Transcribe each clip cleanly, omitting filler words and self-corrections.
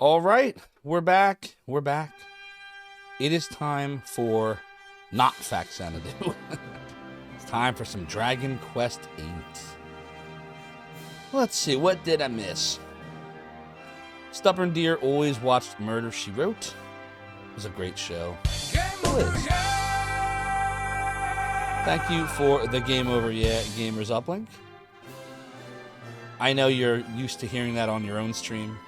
All right, we're back. We're back. It is time for not Fact Xanadu. It's time for some Dragon Quest VIII. Let's see, what did I miss? Stubborn Deer always watched Murder, She Wrote. It was a great show. Still is. Thank you for the Game Over Yeah Gamers uplink. I know you're used to hearing that on your own stream,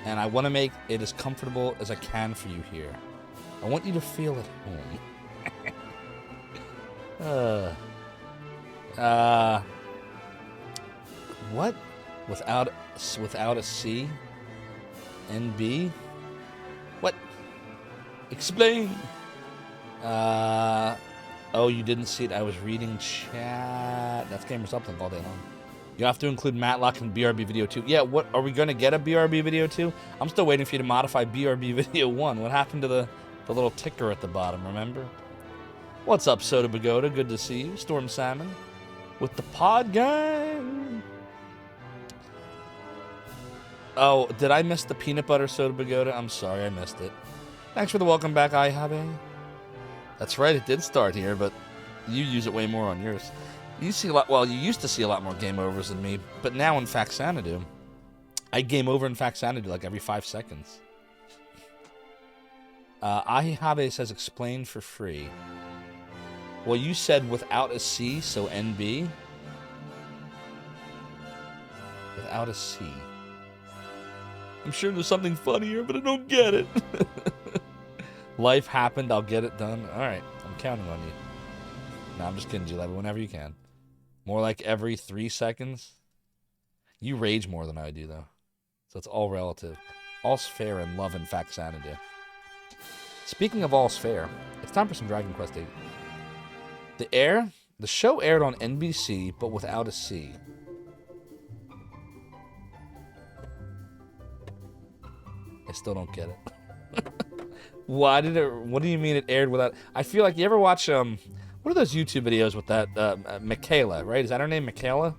and I want to make it as comfortable as I can for you here. I want you to feel at home. What? Without a C? NB? What? Explain! Oh, you didn't see it. I was reading chat. That's Gamers Uplink all day long. You have to include Matlock and BRB Video 2. Yeah, what? Are we going to get a BRB Video 2? I'm still waiting for you to modify BRB Video 1. What happened to the little ticker at the bottom, remember? What's up, Soda Pagoda? Good to see you. Storm Salmon with the pod gang. Oh, did I miss the peanut butter Soda Pagoda? I'm sorry, I missed it. Thanks for the welcome back, Ihabe. That's right, it did start here, but you use it way more on yours. You see a lot. Well, you used to see a lot more game overs than me, but now in Fact Xanadu, I game over in Fact Xanadu like every 5 seconds. Ahihabe says explain for free. Well, you said without a C, so NB. Without a C. I'm sure there's something funnier, but I don't get it. Life happened, I'll get it done. Alright, I'm counting on you. No, I'm just kidding, G-Level, whenever you can. More like every 3 seconds. You rage more than I do, though. So it's all relative. All's fair in love and Fact Xanadu. Speaking of all's fair, it's time for some Dragon Quest VIII. The show aired on NBC, but without a C. I still don't get it. Why did it? What do you mean it aired without? I feel like you ever watch what are those YouTube videos with that Michaela, right? Is that her name, Michaela?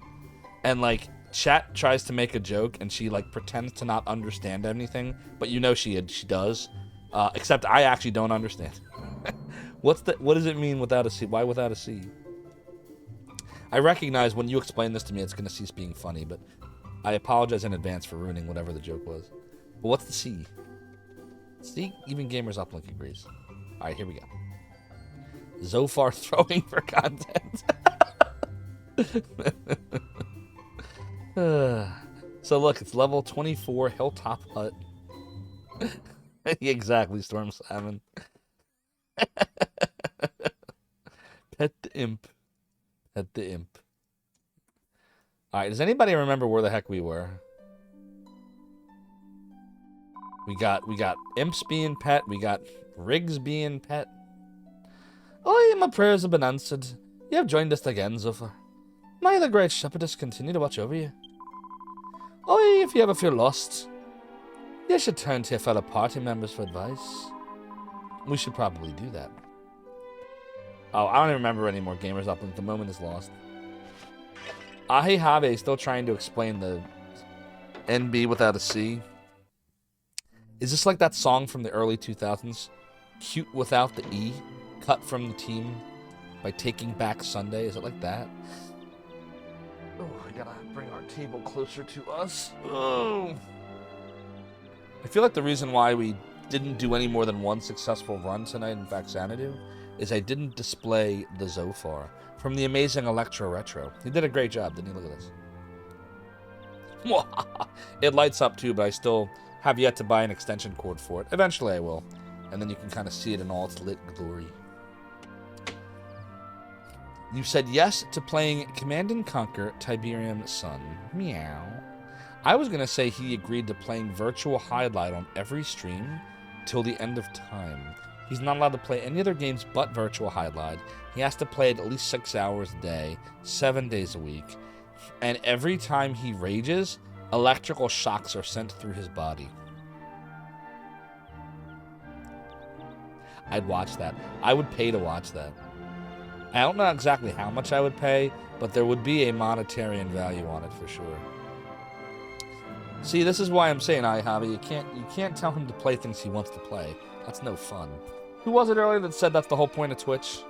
And like chat tries to make a joke and she like pretends to not understand anything, but you know she does. Except I actually don't understand. What does it mean without a C? Why without a C? I recognize when you explain this to me, it's gonna cease being funny, but I apologize in advance for ruining whatever the joke was. But what's the C? See, even Gamers Uplink agrees. All right, here we go. Zophar throwing for content. So look, it's level 24 Hilltop Hut. Exactly, Storm Salmon. Pet the imp. Pet the imp. All right, does anybody remember where the heck we were? We got imps being pet. We got rigs being pet. Oh, my prayers have been answered. You have joined us again, Zophar. May the great shepherdess continue to watch over you. Oh, if you ever feel lost, you should turn to your fellow party members for advice. We should probably do that. Oh, I don't even remember any more Gamers Uplink. The moment is lost. Ahihabe is still trying to explain the NB without a C. Is this like that song from the early 2000s? Cute Without the E? Cut from the team by Taking Back Sunday? Is it like that? Oh, I gotta bring our table closer to us. Oh. I feel like the reason why we didn't do any more than one successful run tonight in Fact Xanadu is I didn't display the Zophar from the amazing Electro Retro. He did a great job, didn't he? Look at this. It lights up too, but I still have yet to buy an extension cord for it. Eventually I will. And then you can kind of see it in all its lit glory. You said yes to playing Command & Conquer Tiberium Sun. Meow. I was going to say he agreed to playing Virtual Highlight on every stream till the end of time. He's not allowed to play any other games but Virtual Highlight. He has to play it at least 6 hours a day, 7 days a week. And every time he rages, electrical shocks are sent through his body. I'd watch that. I would pay to watch that. I don't know exactly how much I would pay, but there would be a monetary value on it for sure. See, this is why I'm saying, Javi, you can't tell him to play things he wants to play. That's no fun. Who was it earlier that said that's the whole point of Twitch?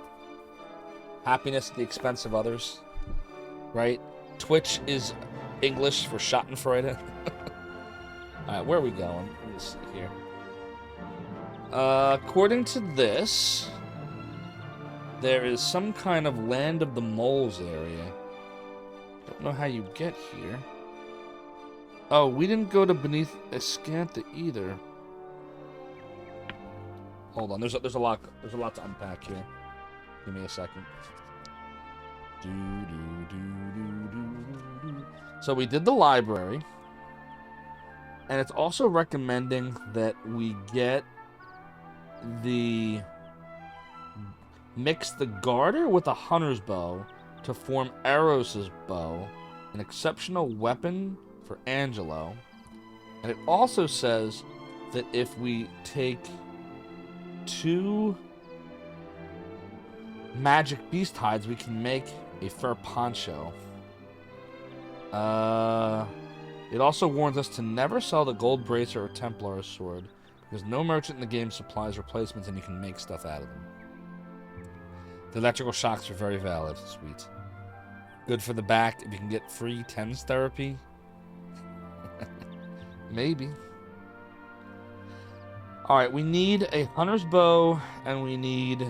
Happiness at the expense of others. Right? Twitch is English for Schadenfreude. Alright, where are we going? Let me see here. According to this, there is some kind of Land of the Moles area. Don't know how you get here. Oh, we didn't go to Beneath Escantha either. Hold on, there's a lot to unpack here. Give me a second. So we did the library, and it's also recommending that we mix the garter with a hunter's bow to form Eros's bow, an exceptional weapon for Angelo. And it also says that if we take 2 magic beast hides, we can make a fur poncho. It also warns us to never sell the gold bracer or Templar sword, because no merchant in the game supplies replacements and you can make stuff out of them. The electrical shocks are very valid. Sweet. Good for the back if you can get free TENS therapy. Maybe. Alright, we need a hunter's bow and we need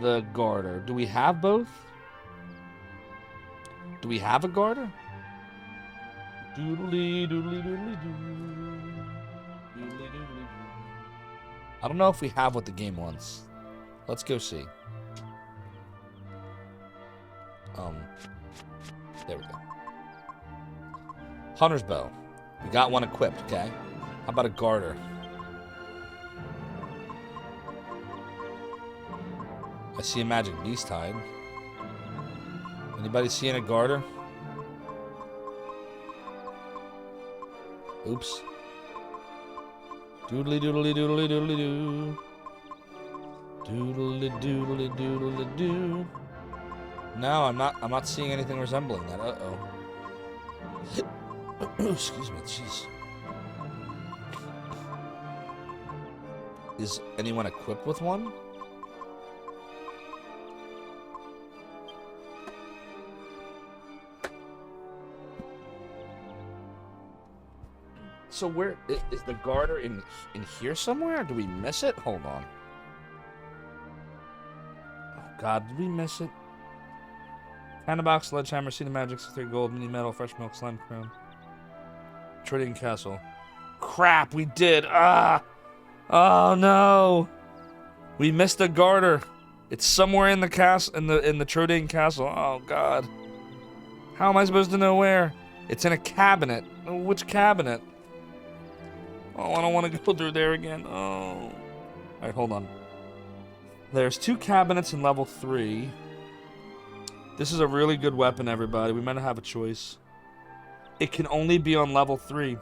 the garter. Do we have both? Do we have a garter? Doodly doodly doodly doo. Doodly doodly doo. I don't know if we have what the game wants. Let's go see. There we go. Hunter's bow. We got one equipped, okay? How about a garter? I see a magic beast hide. Anybody seeing a garter? Oops. Doodly doodly doodly doodly doo. Doodly doodly doodly doo. No, I'm not seeing anything resembling that. Uh-oh. Excuse me, jeez. Is anyone equipped with one? So where is the garter in here somewhere? Do we miss it? Hold on. Oh God, did we miss it? Box, sledgehammer, seed of magic, 3 gold, mini metal, fresh milk, slime crown. Trading castle. Crap, we did. Ah! Oh no! We missed a garter. It's somewhere in the castle, in the Trodain castle. Oh God! How am I supposed to know where? It's in a cabinet. Oh, which cabinet? Oh, I don't want to go through there again. Oh. All right, hold on. There's 2 cabinets in level 3. This is a really good weapon, everybody. We might not have a choice. It can only be on level 3. Oh,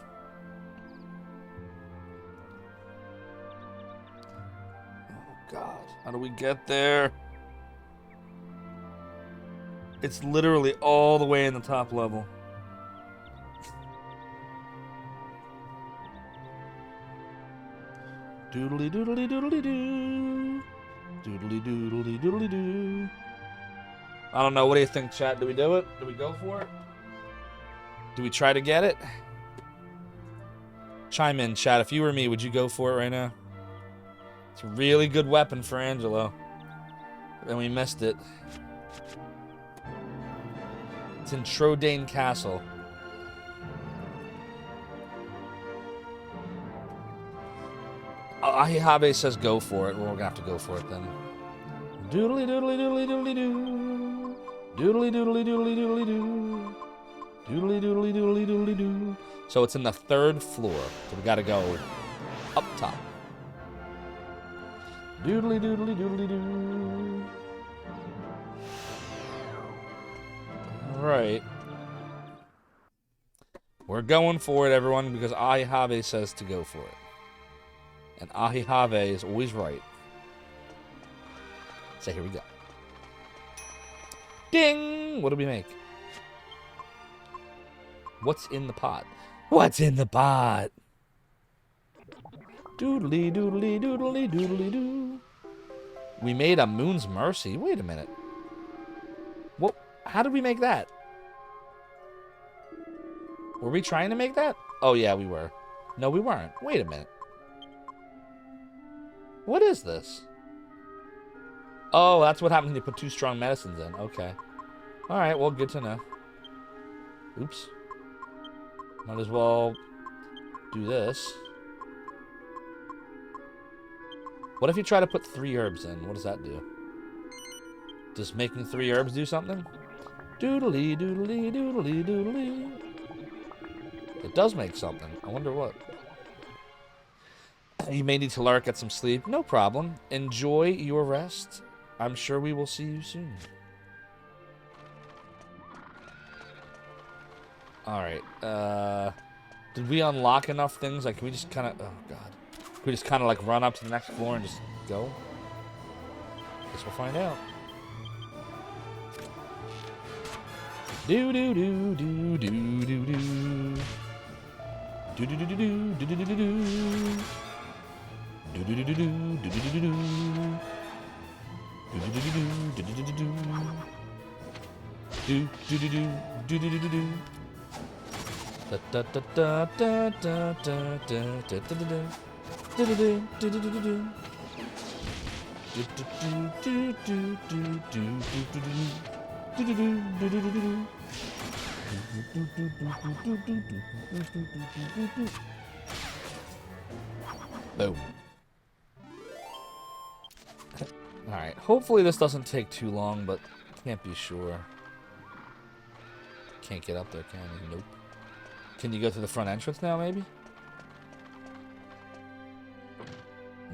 God. How do we get there? It's literally all the way in the top level. Doodly doodly doodly doo. Doodly doodly doodly doo. I don't know. What do you think, chat? Do we do it? Do we go for it? Do we try to get it? Chime in, chat. If you were me, would you go for it right now? It's a really good weapon for Angelo. And we missed it. It's in Trodain Castle. Ahihabe says go for it. Well, we're gonna have to go for it then. Doodly doodly doodly doodly doo. Doodly doodly doodly doodly doo. Doodly doodly doodly doodly doo. So it's in the 3rd floor. So we gotta go up top. Doodly doodly doodly doo. Alright. We're going for it, everyone, because Ahihabe says to go for it. And Ahihabe is always right. So here we go. Ding! What do we make? What's in the pot? What's in the pot? Doodly doodly doodly doodly doo. We made a Moon's Mercy. Wait a minute. What? How did we make that? Were we trying to make that? Oh, yeah, we were. No, we weren't. Wait a minute. What is this? Oh, that's what happens when you put 2 strong medicines in. Okay. All right, well, good to know. Oops. Might as well do this. What if you try to put 3 herbs in? What does that do? Does making 3 herbs do something? Doodly, doodly, doodly, doodly. It does make something. I wonder what. You may need to lurk, get some sleep. No problem. Enjoy your rest. I'm sure we will see you soon. Alright. Did we unlock enough things? Like, can we just kind of... Oh, God. Can we just kind of, like, run up to the next floor and just go? Guess we'll find out. Do-do-do-do-do-do-do. Do-do-do-do-do, do-do-do-do-do. Do-do-do-do-do, do-do-do-do-do. Do-do-do-do-do, do-do-do-do-do. Do-do-do-do, do-do-do-do-do. Da-da-da-da-da-da-da-da-da-da-da. Do-do-do-do-do-do-do. Do-do-do-do-do-do-do-do-do-do. Boom. Alright, hopefully this doesn't take too long, but can't be sure. Can't get up there, can you? Nope. Can you go through the front entrance now, maybe?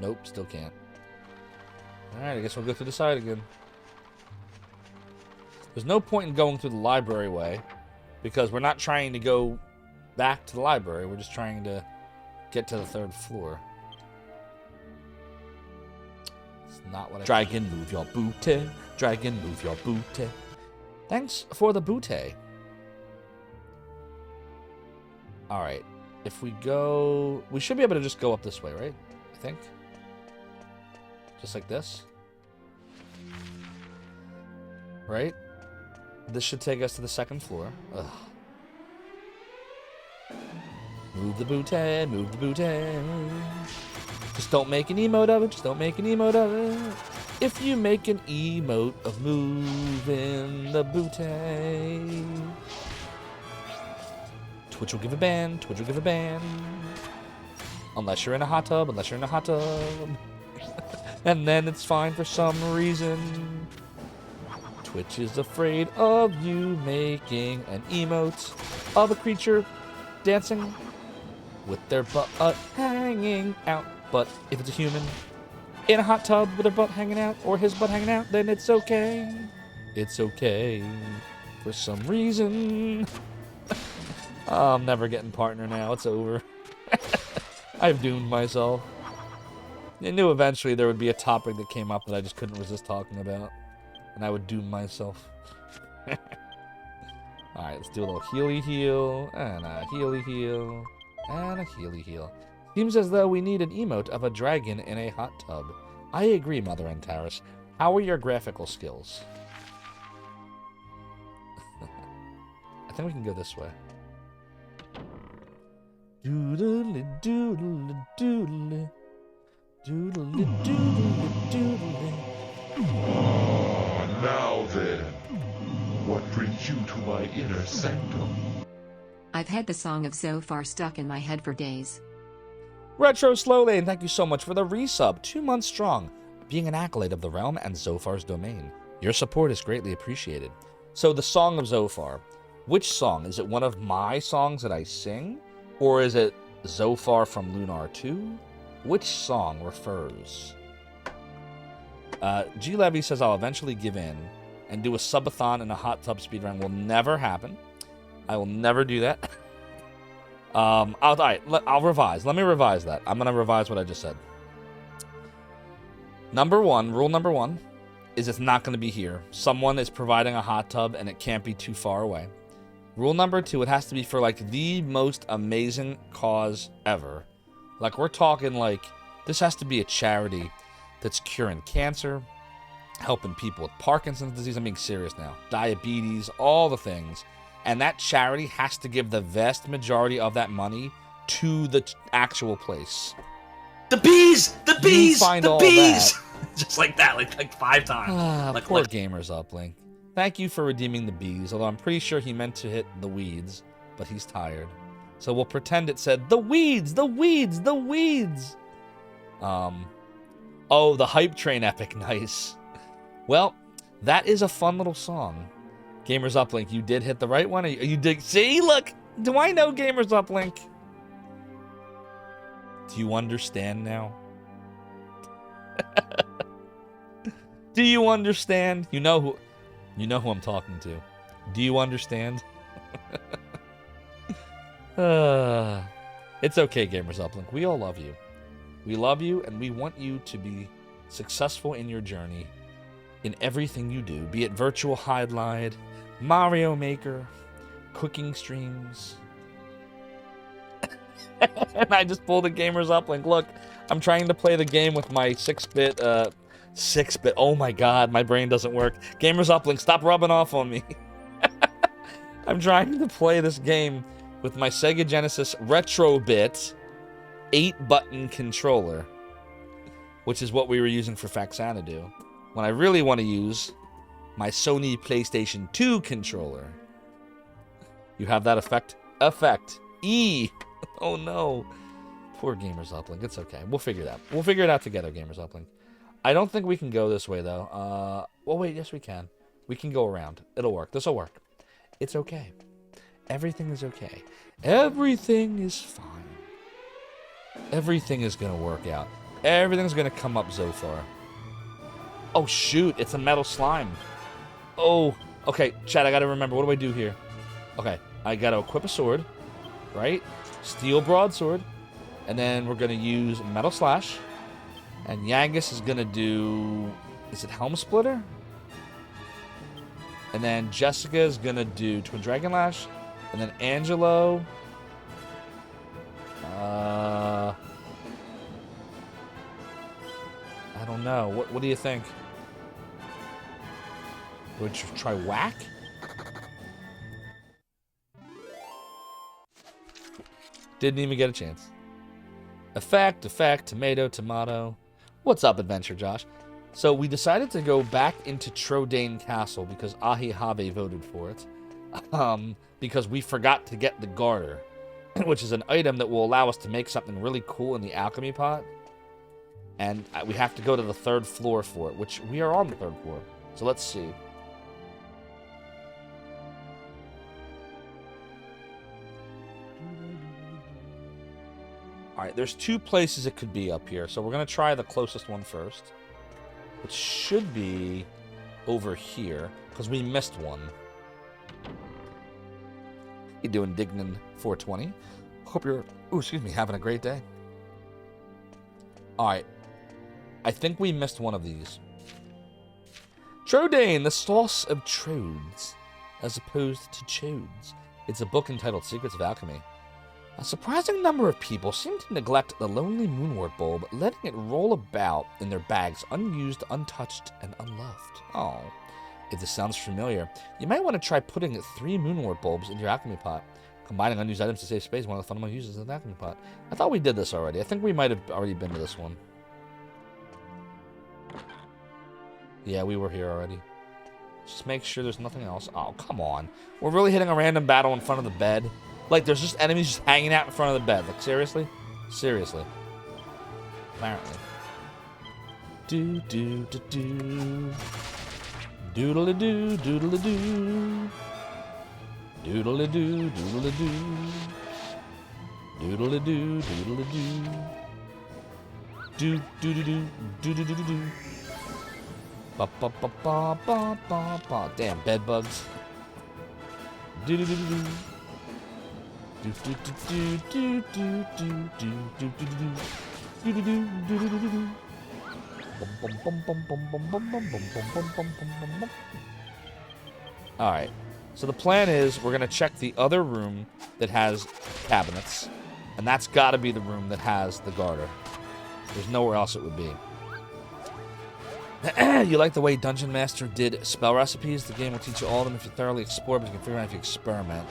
Nope, still can't. Alright, I guess we'll go through the side again. There's no point in going through the library way, because we're not trying to go back to the library. We're just trying to get to the 3rd floor. It's not what I... Dragon, move your booty. Dragon, move your booty. Thanks for the booty. Alright. If we go... We should be able to just go up this way, right? I think. Just like this. Right? This should take us to the 2nd floor. Ugh. Move the booty, move the booty. Just don't make an emote of it, just don't make an emote of it. If you make an emote of moving the booty. Twitch will give a ban, Twitch will give a ban. Unless you're in a hot tub, unless you're in a hot tub. And then it's fine for some reason. Twitch is afraid of you making an emote of a creature dancing with their butt hanging out. But if it's a human in a hot tub with their butt hanging out, or his butt hanging out, then it's okay. It's okay for some reason. Oh, I'm never getting partner now. It's over. I've doomed myself. I knew eventually there would be a topic that came up that I just couldn't resist talking about. And I would doom myself. Alright, let's do a little healy heal, and a healy heal, and a healy heal. Seems as though we need an emote of a dragon in a hot tub. I agree, Mother Antares. How are your graphical skills? I think we can go this way. Doodly doodly doodly. Doodly doodly doodly. Now then, what brings you to my inner sanctum? I've had the song of Zophar stuck in my head for days. Retro Slowlane, thank you so much for the resub. 2 months strong, being an acolyte of the realm and Zophar's domain. Your support is greatly appreciated. So the Song of Zophar, which song? Is it one of my songs that I sing? Or is it Zophar from Lunar 2? Which song refers? G. Levy says I'll eventually give in and do a subathon in a hot tub speedrun. Will never happen. I will never do that. I'll revise. Let me revise that. I'm going to revise what I just said. Rule number one is it's not going to be here. Someone is providing a hot tub and it can't be too far away. Rule number 2, it has to be for like the most amazing cause ever. Like we're talking like this has to be a charity that's curing cancer, helping people with Parkinson's disease. I'm being serious now. Diabetes, all the things. And that charity has to give the vast majority of that money to the actual place. The bees! The bees! find The all bees! Just like that, like 5 times. Like, Poor Gamers Uplink. Thank you for redeeming the bees, although I'm pretty sure he meant to hit the weeds, but he's tired. So we'll pretend it said, the weeds, the weeds, the weeds. Oh, the hype train epic, nice. Well, that is a fun little song. Gamers Uplink, you did hit the right one. You did. See, look. Do I know Gamers Uplink? Do you understand now? Do you understand? You know who I'm talking to. Do you understand? It's okay, Gamers Uplink. We all love you. We love you, and we want you to be successful in your journey, in everything you do, be it virtual highlight, Mario Maker, cooking streams. And I just pulled the Gamers Uplink. Look, I'm trying to play the game with my 6-bit, 6-bit. Oh my god, my brain doesn't work. Gamers Uplink, stop rubbing off on me. I'm trying to play this game with my Sega Genesis Retrobit 8-button controller, which is what we were using for Faxanadu, when I really want to use my Sony PlayStation 2 controller. You have that effect? Effect. E. Oh no. Poor Gamers Uplink. It's okay. We'll figure it out. We'll figure it out together, Gamers Uplink. I don't think we can go this way, though. Well, wait. Yes, we can. We can go around. It'll work. This'll work. It's okay. Everything is okay. Everything is fine. Everything is going to work out. Everything's going to come up, Zophar. Oh, shoot. It's a metal slime. Oh. Okay, Chad, I got to remember. What do I do here? Okay. I got to equip a sword. Right? Steel broadsword. And then we're going to use metal slash. And Yangus is going to do... Is it Helm Splitter? And then Jessica is going to do Twin Dragon Lash. And then Angelo... I don't know. What do you think? Would you try Whack? Didn't even get a chance. Effect, tomato, tomato. What's up, Adventure Josh? So we decided to go back into Trodane Castle because Ahihave voted for it. Because we forgot to get the garter, which is an item that will allow us to make something really cool in the alchemy pot. And we have to go to the 3rd floor for it, which we are on the 3rd floor. So let's see. Alright, there's 2 places it could be up here. So we're going to try the closest one first. Which should be over here, because we missed one. You doing Dignan 420? Hope you're, having a great day. Alright. I think we missed one of these. Trodane, the source of trodes, as opposed to chodes. It's a book entitled Secrets of Alchemy. A surprising number of people seem to neglect the lonely moonwort bulb, letting it roll about in their bags, unused, untouched, and unloved. Oh. If this sounds familiar, you might want to try putting 3 moonwort bulbs in your alchemy pot. Combining unused items to save space, one of the fundamental uses of the alchemy pot. I thought we did this already. I think we might have already been to this one. Yeah, we were here already. Just make sure there's nothing else. Oh, come on. We're really hitting a random battle in front of the bed. Like, there's just enemies just hanging out in front of the bed. Like, seriously? Seriously. Apparently. Do-do-do-do. Doodle-a-doo, doodle-a-doo. Doodle-a-doo, doodle-a-doo. Doodle-a-doo, doodle-a-doo. Do-do-do-do, do-do-do-do-do. Ba-ba-ba-ba-ba-ba-ba. Damn, bed bugs. Do-do-do-do-do. Alright. So the plan is we're going to check the other room that has cabinets. And that's got to be the room that has the garter. There's nowhere else it would be. You like the way Dungeon Master did spell recipes? The game will teach you all of them if you thoroughly explore, but you can figure out if you experiment.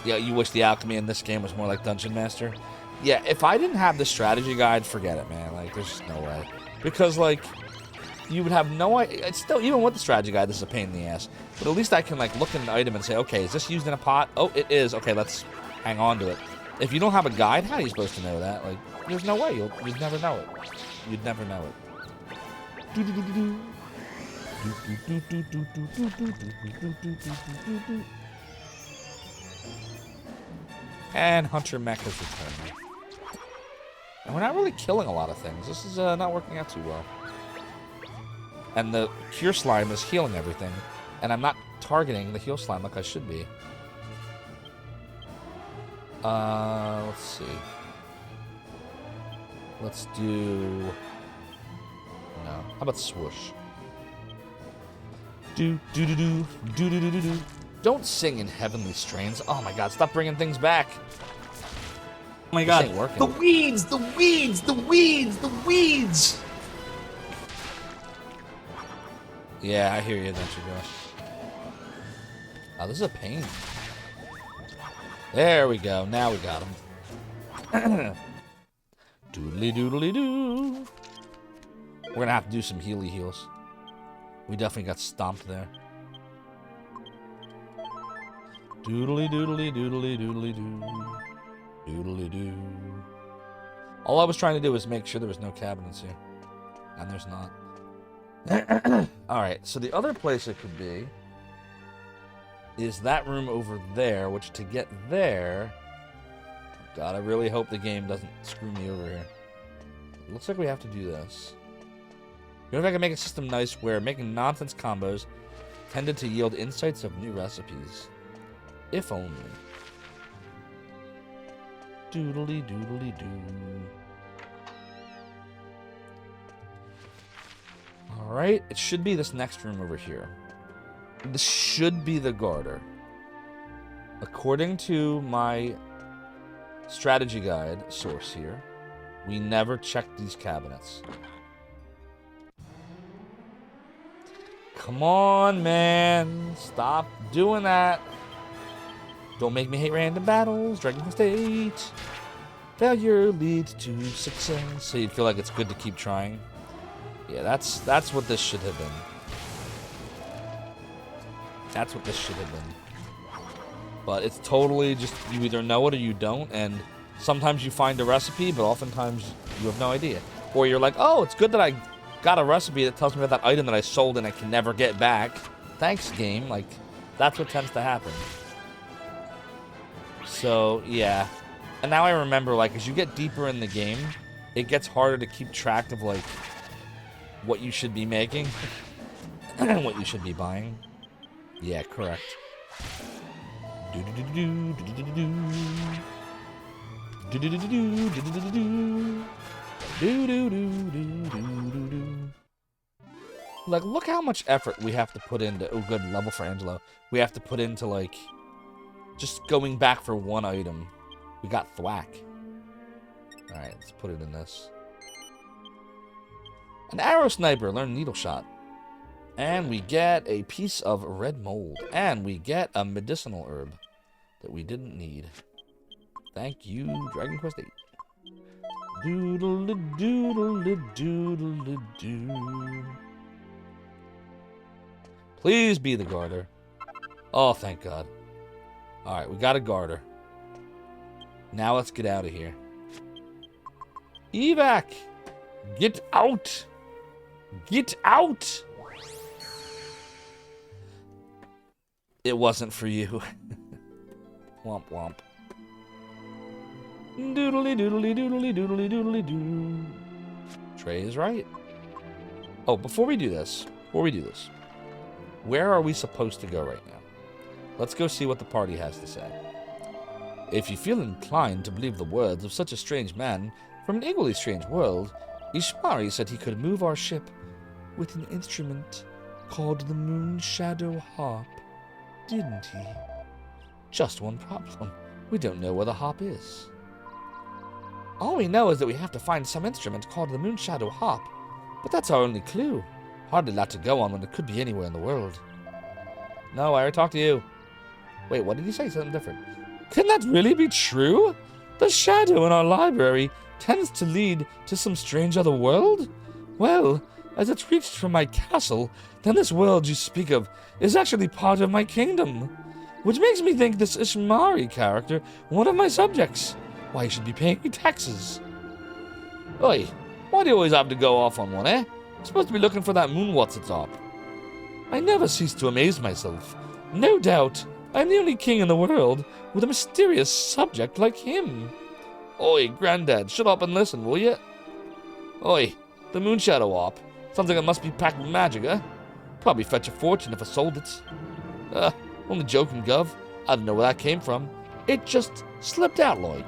Yeah, you wish the alchemy in this game was more like Dungeon Master? Yeah, if I didn't have the strategy guide, forget it, man. Like, there's just no way. Because, like, you would have no idea. It's still, even with the strategy guide, this is a pain in the ass. But at least I can, like, look at an item and say, okay, is this used in a pot? Oh, it is. Okay, let's hang on to it. If you don't have a guide, how are you supposed to know that? Like, there's no way. You'd never know it. You'd never know it. And Hunter Mech has returned. And we're not really killing a lot of things. This is not working out too well. And the Cure Slime is healing everything. And I'm not targeting the Heal Slime like I should be. Let's see. Let's do... No. How about Swoosh? Do-do-do-do. Don't sing in heavenly strains. Oh my god, stop bringing things back. Oh my god. The weeds! The weeds! The weeds! The weeds! Yeah, I hear you, don't you, Josh? Oh, this is a pain. There we go. Now we got him. Doodly doodly doo. We're gonna have to do some healy heals. We definitely got stomped there. Doodly doodly doodly doodly doo. Doodly doo. All I was trying to do was make sure there was no cabinets here. And there's not. Alright, so the other place it could be is that room over there, which to get there, God, I really hope the game doesn't screw me over here. It looks like we have to do this. You know, if I can make a system nice where making nonsense combos tended to yield insights of new recipes. If only. Doodly doodly doo. Alright, it should be this next room over here. This should be the garter. According to my strategy guide source here, we never checked these cabinets. Come on, man. Stop doing that. Don't make me hate random battles. Dragon Quest VIII. Failure leads to success. So you feel like it's good to keep trying. Yeah, that's what this should have been. That's what this should have been. But it's totally just, you either know it or you don't, and sometimes you find a recipe, but oftentimes you have no idea. Or you're like, oh, it's good that I got a recipe that tells me about that item that I sold and I can never get back. Thanks, game. Like, that's what tends to happen. So, yeah. And now I remember, like, as you get deeper in the game, it gets harder to keep track of, like, what you should be making and what you should be buying. Yeah, correct. Like, look how much effort we have to put into... Oh, good, level for Angelo. We have to put into, like, just going back for one item. We got thwack. Alright, let's put it in this. An arrow sniper, learn needle shot. And we get a piece of red mold. And we get a medicinal herb that we didn't need. Thank you, Dragon Quest VIII. Doodle-a-doodle-a-doodle-a-doo. Please be the garter. Oh, thank God. Alright, we got a garter. Now let's get out of here. Evac! Get out! Get out! It wasn't for you. Womp womp. Doodly doodly doodly doodly doodly doo. Trey is right. Oh, before we do this, where are we supposed to go right now? Let's go see what the party has to say. If you feel inclined to believe the words of such a strange man from an equally strange world, Ishmari said he could move our ship with an instrument called the Moon Shadow Harp. didn't he? Just one problem. We don't know where the harp is. All we know is that we have to find some instrument called the Moonshadow Harp. But that's our only clue. Hardly a lot to go on when it could be anywhere in the world. No, I already talked to you. Wait, what did you say? Something different. Can that really be true? The shadow in our library tends to lead to some strange other world? Well, as it's reached from my castle, then this world you speak of is actually part of my kingdom. Which makes me think this Ishmari character, one of my subjects. Why, he should be paying me taxes. Oi, why do you always have to go off on one, eh? You're supposed to be looking for that moon what's-its-up. I never cease to amaze myself. No doubt, I'm the only king in the world with a mysterious subject like him. Oi, Granddad, shut up and listen, will ya? Oi, the Moonshadow Harp. Something that must be packed with magic, eh? Probably fetch a fortune if I sold it. Only joking, Gov. I don't know where that came from. It just slipped out like.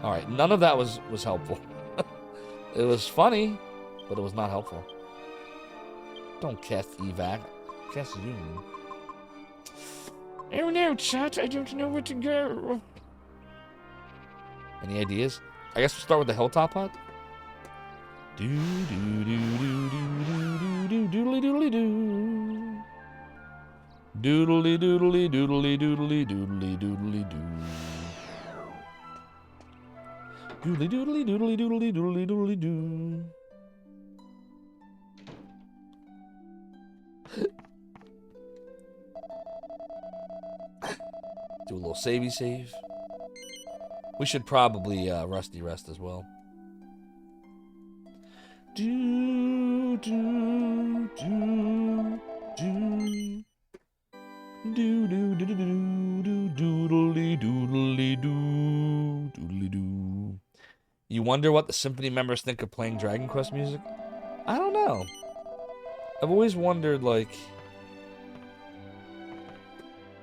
Alright, none of that was helpful. It was funny, but it was not helpful. Don't cast evac. Cast union. Oh no, chat, I don't know where to go. Any ideas? I guess we'll start with the hilltop hut. Doodly doodly doo. Doodly doodly doodly doodly doodly doodly doo. Doodly doodly doodly doodly doodly doodly doo. Do a little savey save. We should probably rusty rest as well. Do do do do. Do do do do do doodly doodly doo doodly doo. You wonder what the symphony members think of playing Dragon Quest music? I don't know. I've always wondered, like,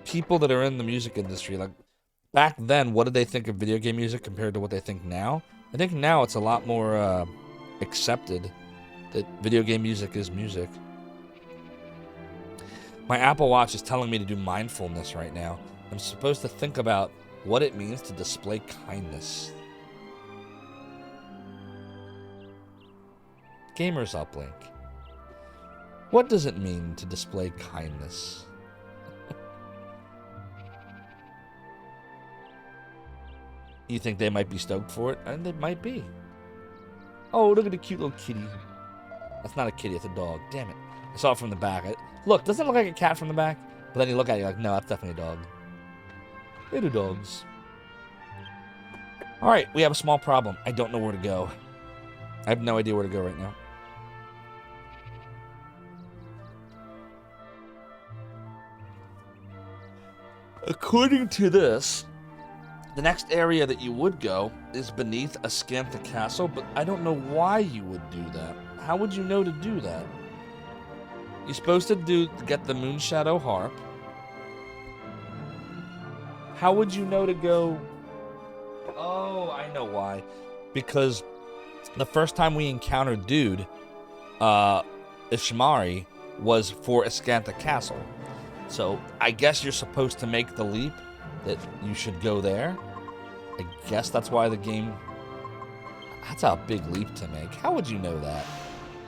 people that are in the music industry, like, back then, what did they think of video game music compared to what they think now? I think now it's a lot more accepted that video game music is music. My Apple Watch is telling me to do mindfulness right now. I'm supposed to think about what it means to display kindness. Gamers Uplink. What does it mean to display kindness? You think they might be stoked for it? And they might be. Oh, look at the cute little kitty. That's not a kitty, it's a dog. Damn it. I saw it from the back. Look, doesn't it look like a cat from the back? But then you look at it, you're like, no, that's definitely a dog. They're the dogs. Alright, we have a small problem. I don't know where to go. I have no idea where to go right now. According to this, the next area that you would go is beneath Ascantha Castle, but I don't know why you would do that. How would you know to do that? You're supposed to get the Moonshadow Harp. How would you know to go? Oh, I know why. Because the first time we encountered Dude, Ishmari, was for Ascantha Castle. So I guess you're supposed to make the leap that you should go there. I guess that's why the game... That's a big leap to make. How would you know that?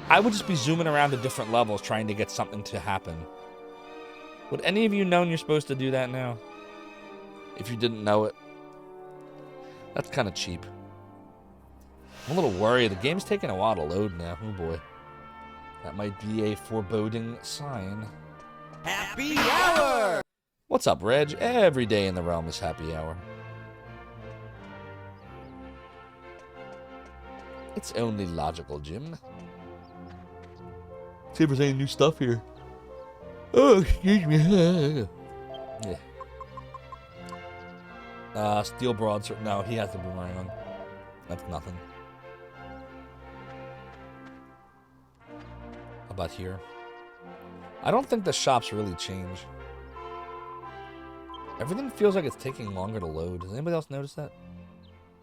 I would just be zooming around to different levels trying to get something to happen. Would any of you known you're supposed to do that now? If you didn't know it. That's kind of cheap. I'm a little worried. The game's taking a while to load now. Oh boy. That might be a foreboding sign. Happy Hour! What's up, Reg? Every day in the realm is happy hour. It's only logical, Jim. See if there's any new stuff here. Oh, excuse me. Yeah. Steel broadsword. No, he has the boomerang on. That's nothing. How about here? I don't think the shops really change. Everything feels like it's taking longer to load. Does anybody else notice that?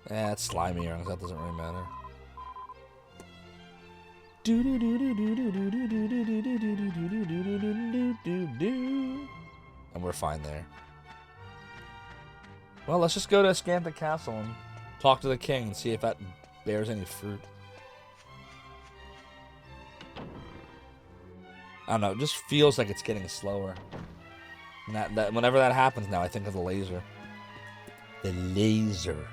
It's slimy earrings. That doesn't really matter. and we're fine there. Well, let's just go to Scantha Castle and talk to the king and see if that bears any fruit. I don't know. It just feels like it's getting slower. And that whenever that happens now, I think of the laser. The laser.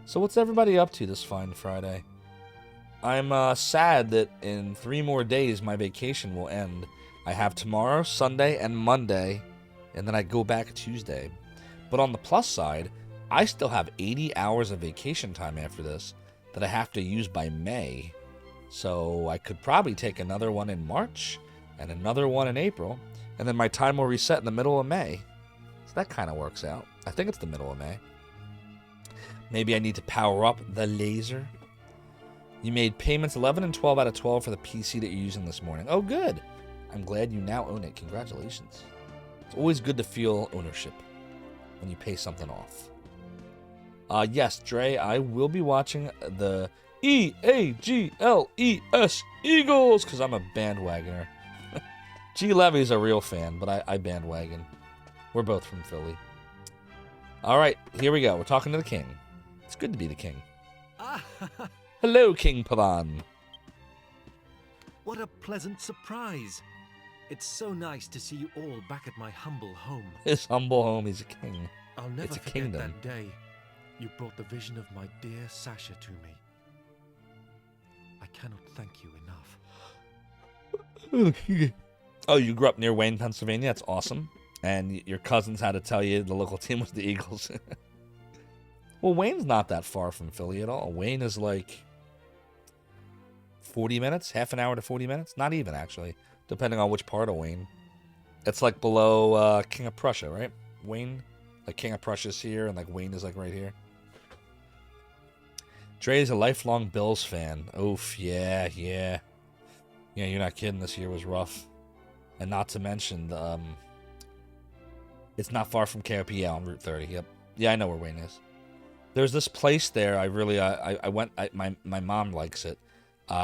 So what's everybody up to this fine Friday? I'm sad that in 3 more days my vacation will end. I have tomorrow, Sunday, and Monday, and then I go back Tuesday. But on the plus side, I still have 80 hours of vacation time after this that I have to use by May. So I could probably take another one in March and another one in April, and then my time will reset in the middle of May. So that kind of works out. I think it's the middle of May. Maybe I need to power up the laser. You made payments 11 and 12 out of 12 for the PC that you're using this morning. Oh, good. I'm glad you now own it. Congratulations. It's always good to feel ownership when you pay something off. Yes, Dre, I will be watching the EAGLES Eagles because I'm a bandwagoner. G. Levy's a real fan, but I bandwagon. We're both from Philly. All right, here we go. We're talking to the king. It's good to be the king. Hello, King Pavan. What a pleasant surprise. It's so nice to see you all back at my humble home. His humble home, he's a king. I'll never It's a forget kingdom. that day you brought the vision of my dear Sasha to me. I cannot thank you enough. Oh, you grew up near Wayne, Pennsylvania? That's awesome. And your cousins had to tell you the local team was the Eagles. Well, Wayne's not that far from Philly at all. Wayne is like 40 minutes, half an hour to 40 minutes. Not even, actually, depending on which part of Wayne. It's like below King of Prussia, right? Wayne, like King of Prussia's here, and like Wayne is like right here. Dre is a lifelong Bills fan. Oof, yeah. Yeah, you're not kidding. This year was rough. And not to mention, it's not far from KOP, yeah, on Route 30. Yep. Yeah, I know where Wayne is. There's this place there. I went. My mom likes it.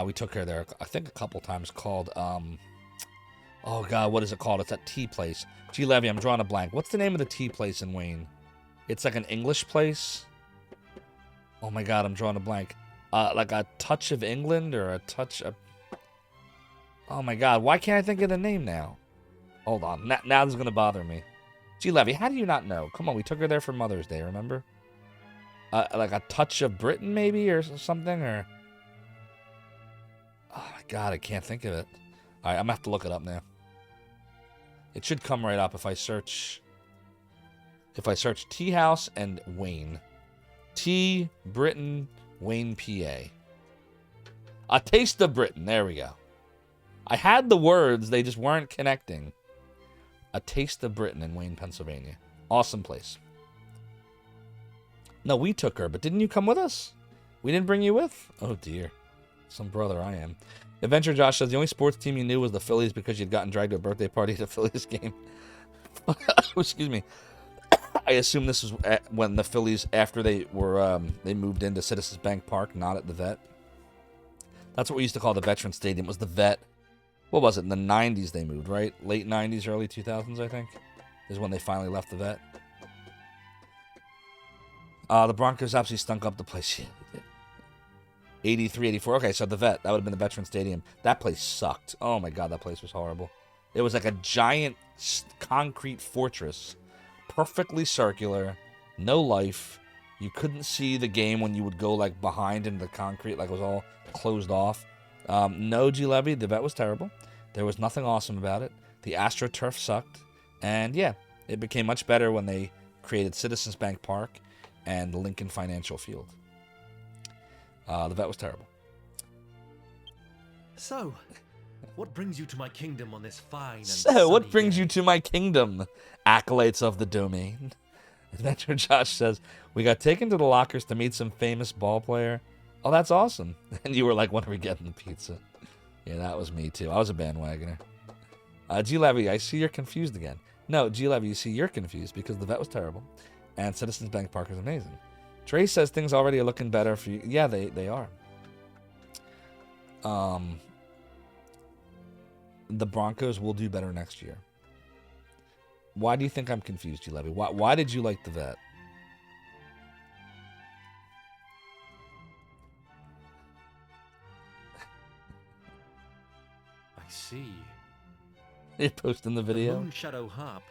We took her there, I think, a couple times. Called oh God, what is it called? It's that tea place. G. Levy, I'm drawing a blank. What's the name of the tea place in Wayne? It's like an English place. Oh my God, I'm drawing a blank. Like a touch of England or a touch of. Oh my God, why can't I think of the name now? Hold on, now this is gonna bother me. G. Levy, how do you not know? Come on, we took her there for Mother's Day, remember? Like a touch of Britain, maybe, or something, or... Oh, my God, I can't think of it. All right, I'm going to have to look it up now. It should come right up if I search... Tea House and Wayne. Tea, Britain, Wayne, PA. A Taste of Britain, there we go. I had the words, they just weren't connecting. A Taste of Britain in Wayne, Pennsylvania. Awesome place. No, we took her, but didn't you come with us? We didn't bring you with? Oh, dear. Some brother I am. Adventure Josh says the only sports team you knew was the Phillies because you'd gotten dragged to a birthday party at a Phillies game. Excuse me. I assume this was when the Phillies, after they were they moved into Citizens Bank Park, not at the Vet. That's what we used to call the Veteran Stadium. It was the Vet. What was it? In the 90s they moved, right? Late 90s, early 2000s, I think, is when they finally left the Vet. The Broncos absolutely stunk up the place. 83, 84. Okay, so the Vet. That would have been the Veteran Stadium. That place sucked. Oh, my God, that place was horrible. It was like a giant concrete fortress. Perfectly circular. No life. You couldn't see the game when you would go, like, behind into the concrete. Like, it was all closed off. No, G. Levy. The Vet was terrible. There was nothing awesome about it. The AstroTurf sucked. And, yeah, it became much better when they created Citizens Bank Park and the Lincoln Financial Field. The Vet was terrible. So, what brings you to my kingdom on this fine and So, what sunny brings day? you to my kingdom, acolytes of the domain? Adventure Josh says, we got taken to the lockers to meet some famous ball player. Oh, that's awesome. And you were like, when are we getting the pizza? Yeah, that was me too. I was a bandwagoner. G. Levy, I see you're confused again. No, G. Levy, you see you're confused because the Vet was terrible. And Citizens Bank Park is amazing. Trey says things already are looking better for you. Yeah, they are. the Broncos will do better next year. Why do you think I'm confused, you Levy? Why did you like the vet? I see. You're posting the video? The Moon Shadow Harp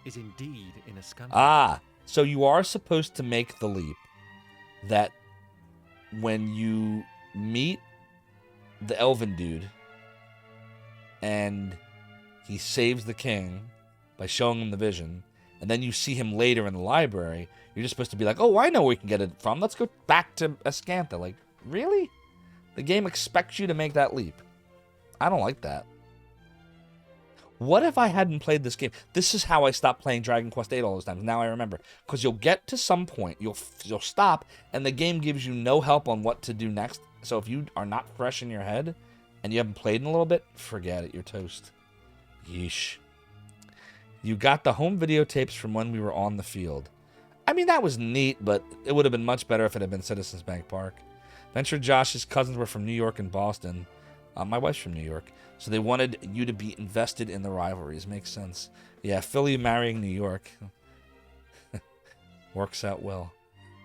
is indeed in a scunthorpe. Ah, so you are supposed to make the leap that when you meet the elven dude and he saves the king by showing him the vision, and then you see him later in the library, you're just supposed to be like, oh, I know where we can get it from. Let's go back to Ascantha. Like, really? The game expects you to make that leap. I don't like that. What if I hadn't played this game? This is how I stopped playing Dragon Quest VIII all those times. Now I remember. Because you'll get to some point, you'll stop, and the game gives you no help on what to do next. So if you are not fresh in your head, and you haven't played in a little bit, forget it. You're toast. Yeesh. You got the home videotapes from when we were on the field. I mean, that was neat, but it would have been much better if it had been Citizens Bank Park. Venture Josh's cousins were from New York and Boston. My wife's from New York. So they wanted you to be invested in the rivalries. Makes sense. Yeah, Philly marrying New York. Works out well.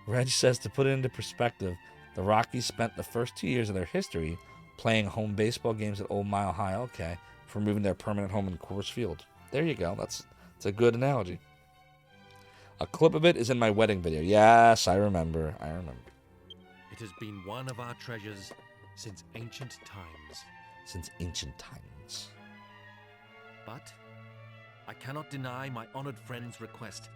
Reg says, to put it into perspective, the Rockies spent the first 2 years of their history playing home baseball games at Old Mile High. Okay. For moving their permanent home in Coors Field. There you go. That's a good analogy. A clip of it is in my wedding video. Yes, I remember. It has been one of our treasures since ancient times. Since ancient times. But I cannot deny my honored friend's request.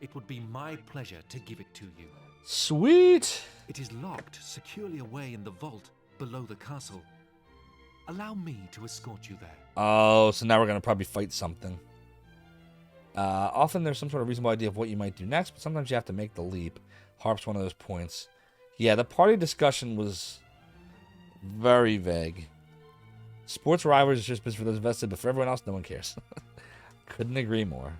It would be my pleasure to give it to you. Sweet! It is locked securely away in the vault below the castle. Allow me to escort you there. Oh, so now we're going to probably fight something. Often there's some sort of reasonable idea of what you might do next, but sometimes you have to make the leap. Harp's one of those points. Yeah, the party discussion was very vague. Sports rivalries is just for those vested, but for everyone else, no one cares. Couldn't agree more.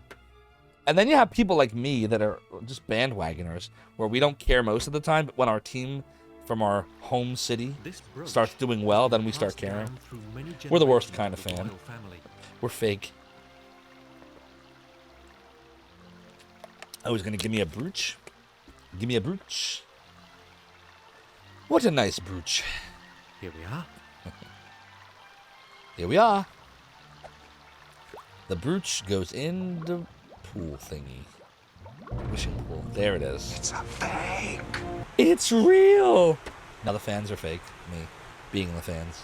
And then you have people like me that are just bandwagoners, where we don't care most of the time, but when our team from our home city starts doing well, then we start caring. We're the worst kind of fan. We're fake. Oh, he's going to give me a brooch? Give me a brooch. What a nice brooch. Here we are. Here we are. The brooch goes in the pool thingy. Wishing pool. There it is. It's a fake. It's real. Now the fans are fake. Me being the fans.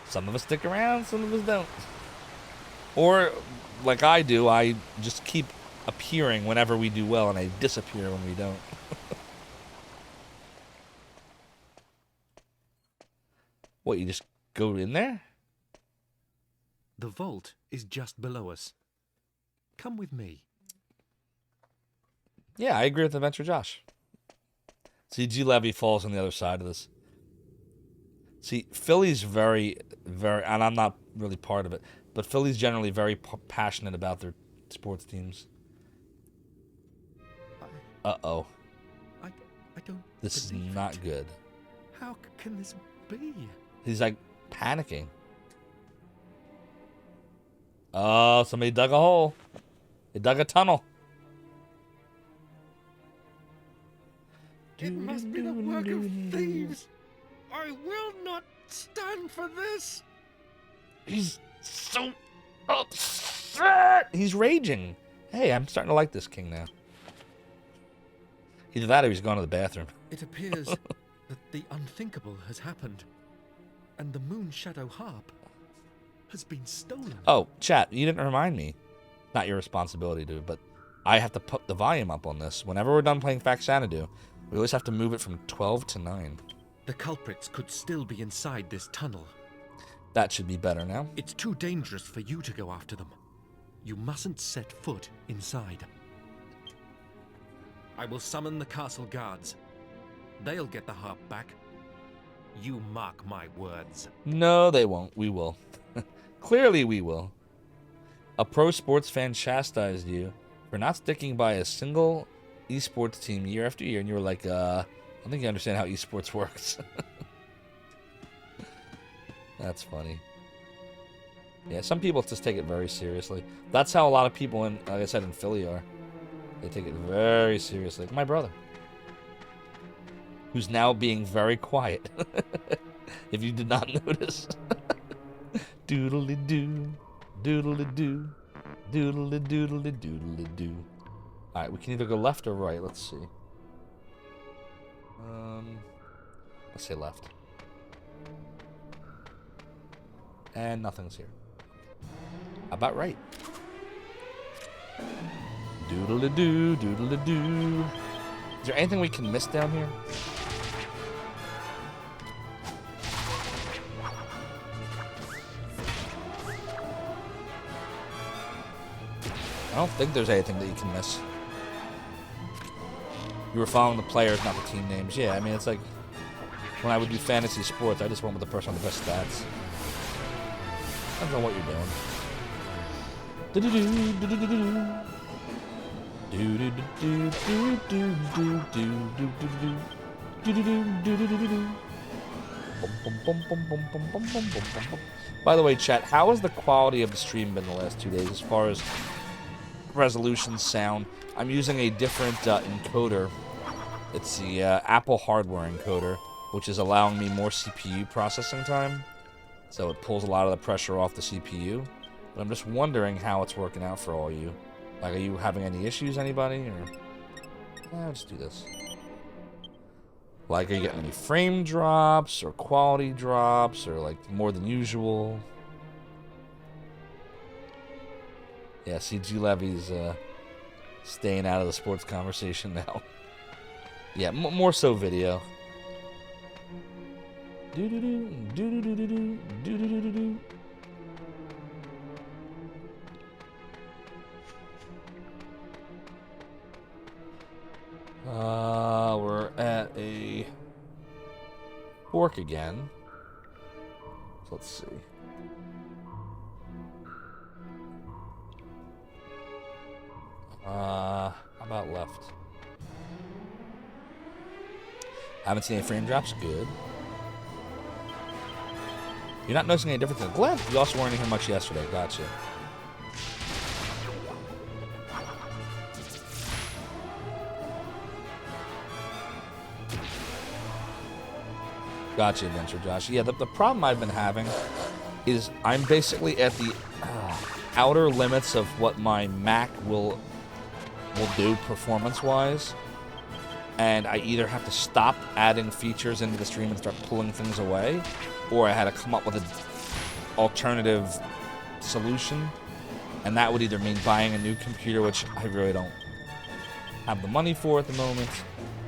Some of us stick around, some of us don't. Or, like I do, I just keep appearing whenever we do well, and I disappear when we don't. What, you just go in there? The vault is just below us. Come with me. Yeah, I agree with Adventure Josh. See, G. Levy falls on the other side of this. See, Philly's very, and I'm not really part of it, but Philly's generally very passionate about their sports teams. Uh-oh. I don't. This is not good. How can this be? He's like panicking. Oh, somebody dug a hole. They dug a tunnel. It must be the work of thieves. I will not stand for this. He's so upset. He's raging. Hey, I'm starting to like this king now. Either that or he's gone to the bathroom. It appears that the unthinkable has happened, and the Moon Shadow Harp has been stolen. Oh, chat, you didn't remind me. Not your responsibility, dude, but I have to put the volume up on this. Whenever we're done playing Fact Xanadu, we always have to move it from 12 to 9. The culprits could still be inside this tunnel. That should be better now. It's too dangerous for you to go after them. You mustn't set foot inside. I will summon the castle guards. They'll get the harp back. You mark my words. No, they won't. We will. Clearly we will. A pro sports fan chastised you for not sticking by a single esports team year after year, and you were like, I don't think you understand how esports works. That's funny. Yeah, some people just take it very seriously. That's how a lot of people in, like I said, in Philly are. They take it very seriously. Like my brother, who's now being very quiet. If you did not notice. Doodly doo, doodly doo, doodly doodly doodly doo. All right, we can either go left or right. Let's see. Let's say left. And nothing's here. How about right? Doodly doo, doodly doo. Is there anything we can miss down here? I don't think there's anything that you can miss. You were following the players, not the team names. Yeah, I mean, it's like when I would do fantasy sports, I just went with the person with the best stats. I don't know what you're doing. By the way, chat, how has the quality of the stream been the last 2 days as far as resolution, sound? I'm using a different encoder. It's the Apple hardware encoder, which is allowing me more CPU processing time. So it pulls a lot of the pressure off the CPU. But I'm just wondering how it's working out for all you. Like, are you having any issues, anybody? Or I'll just do this. Like, are you getting any frame drops or quality drops or like more than usual? Yeah, CG Levy's staying out of the sports conversation now. Yeah, more so video. Do-do-do, do-do-do-do-do, do-do-do-do-do. We're at a fork again. So let's see. How about left? Haven't seen any frame drops. Good. You're not noticing any difference in the glint? You also weren't in here much yesterday. Gotcha. Gotcha, Adventure Josh. Yeah, the problem I've been having is I'm basically at the outer limits of what my Mac will do performance-wise. And I either have to stop adding features into the stream and start pulling things away, or I had to come up with an alternative solution. And that would either mean buying a new computer, which I really don't have the money for at the moment,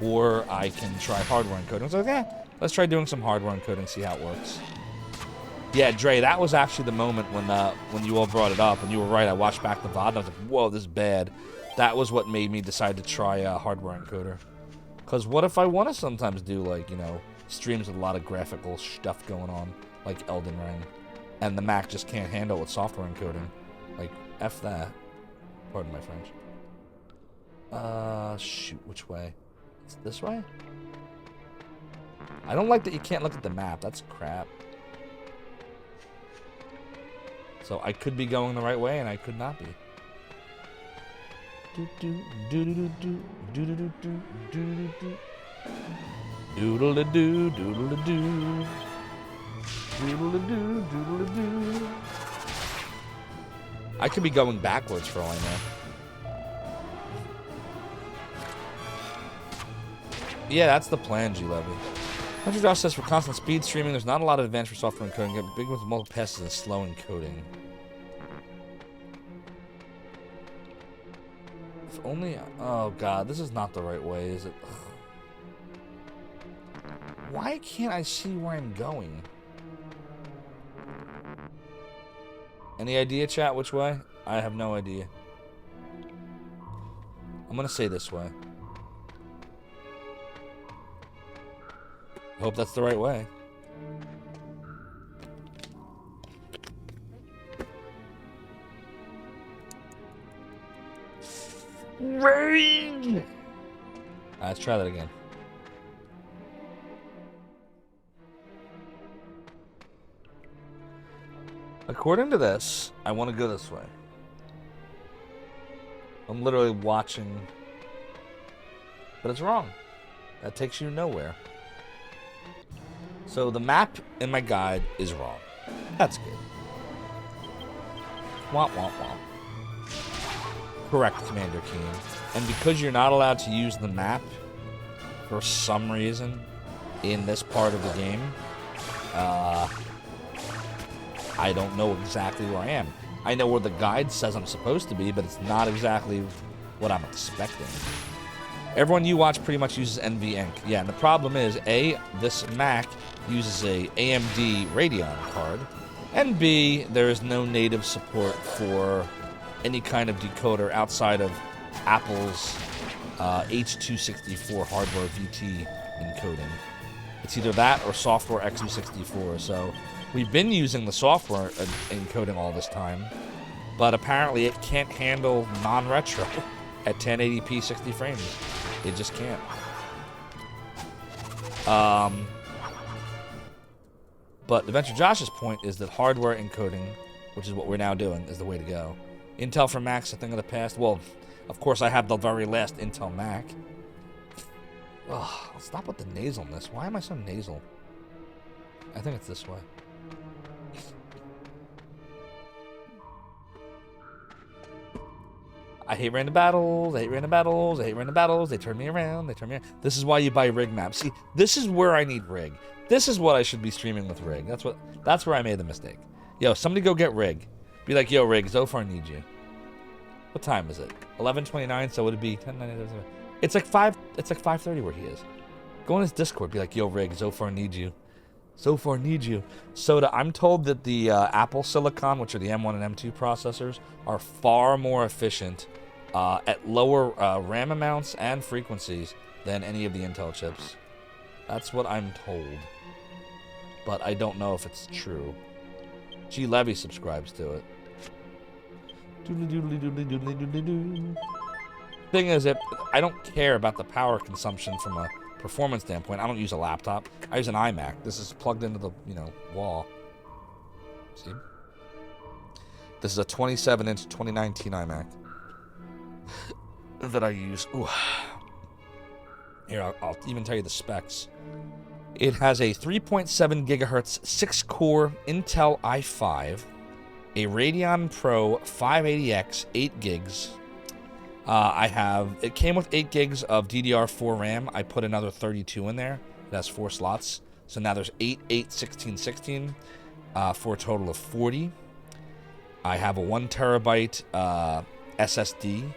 or I can try hardware encoding. So, yeah, let's try doing some hardware encoding, see how it works. Yeah, Dre, that was actually the moment when you all brought it up, and you were right. I watched back the VOD, and I was like, whoa, this is bad. That was what made me decide to try hardware encoder. Because what if I want to sometimes do, like, you know, streams with a lot of graphical stuff going on, like Elden Ring, and the Mac just can't handle with software encoding? Like, F that. Pardon my French. Shoot, which way? It's this way? I don't like that you can't look at the map. That's crap. So I could be going the right way, and I could not be. Doodle-a-doo, doodle-a-doo, doodle-a-doo. Doodle-a-doo, doodle-a-doo. Doodle-a-doo, doodle-a-doo. I could be going backwards for all I know. Yeah, that's the plan, G-Levy. Hunter Josh says, for constant speed streaming, there's not a lot of advantage for software encoding. Get big with multiple passes and slow encoding. If only... Oh, God. This is not the right way, is it? Ugh. Why can't I see where I'm going? Any idea, chat, which way? I have no idea. I'm going to say this way. I hope that's the right way. Rain! Let's try that again. According to this, I want to go this way. I'm literally watching, but it's wrong. That takes you nowhere. So the map in my guide is wrong. That's good. Womp womp womp. Correct, Commander Keen. And because you're not allowed to use the map for some reason in this part of the game, I don't know exactly where I am. I know where the guide says I'm supposed to be, but it's not exactly what I'm expecting. Everyone you watch pretty much uses NV Inc. Yeah, and the problem is, A, this Mac uses a AMD Radeon card, and B, there is no native support for any kind of decoder outside of Apple's H.264 hardware VT encoding. It's either that or software x264, so we've been using the software encoding all this time, but apparently it can't handle non-retro at 1080p 60 frames. It just can't. But Adventure Josh's point is that hardware encoding, which is what we're now doing, is the way to go. Intel for Mac's a thing of the past. Well, of course I have the very last Intel Mac. Ugh, stop with the nasalness. Why am I so nasal? I think it's this way. I hate random battles. I hate random battles. I hate random battles. They turn me around. They turn me around. This is why you buy rig maps. See, this is where I need rig. This is what I should be streaming with rig. That's where I made the mistake. Yo, somebody go get rig. Be like, yo, rig, Zophar needs you. What time is it? 11:29. So would it be 10:09? It's like 5:30 where he is. Go on his Discord. Be like, yo, rig, Zophar needs you. Zophar needs you. Soda, I'm told that the Apple Silicon, which are the M1 and M2 processors, are far more efficient at lower RAM amounts and frequencies than any of the Intel chips. That's what I'm told. But I don't know if it's true. G. Levy subscribes to it. Thing is, I don't care about the power consumption from a performance standpoint. I don't use a laptop. I use an iMac. This is plugged into the, wall. See? This is a 27-inch 2019 iMac that I use. Ooh. Here, I'll even tell you the specs. It has a 3.7 gigahertz 6-core Intel i5, a Radeon Pro 580X 8 gigs. It came with 8 gigs of DDR4 RAM. I put another 32 in there. It has 4 slots. So now there's 8, 8, 16, 16, for a total of 40. I have a 1 terabyte SSD.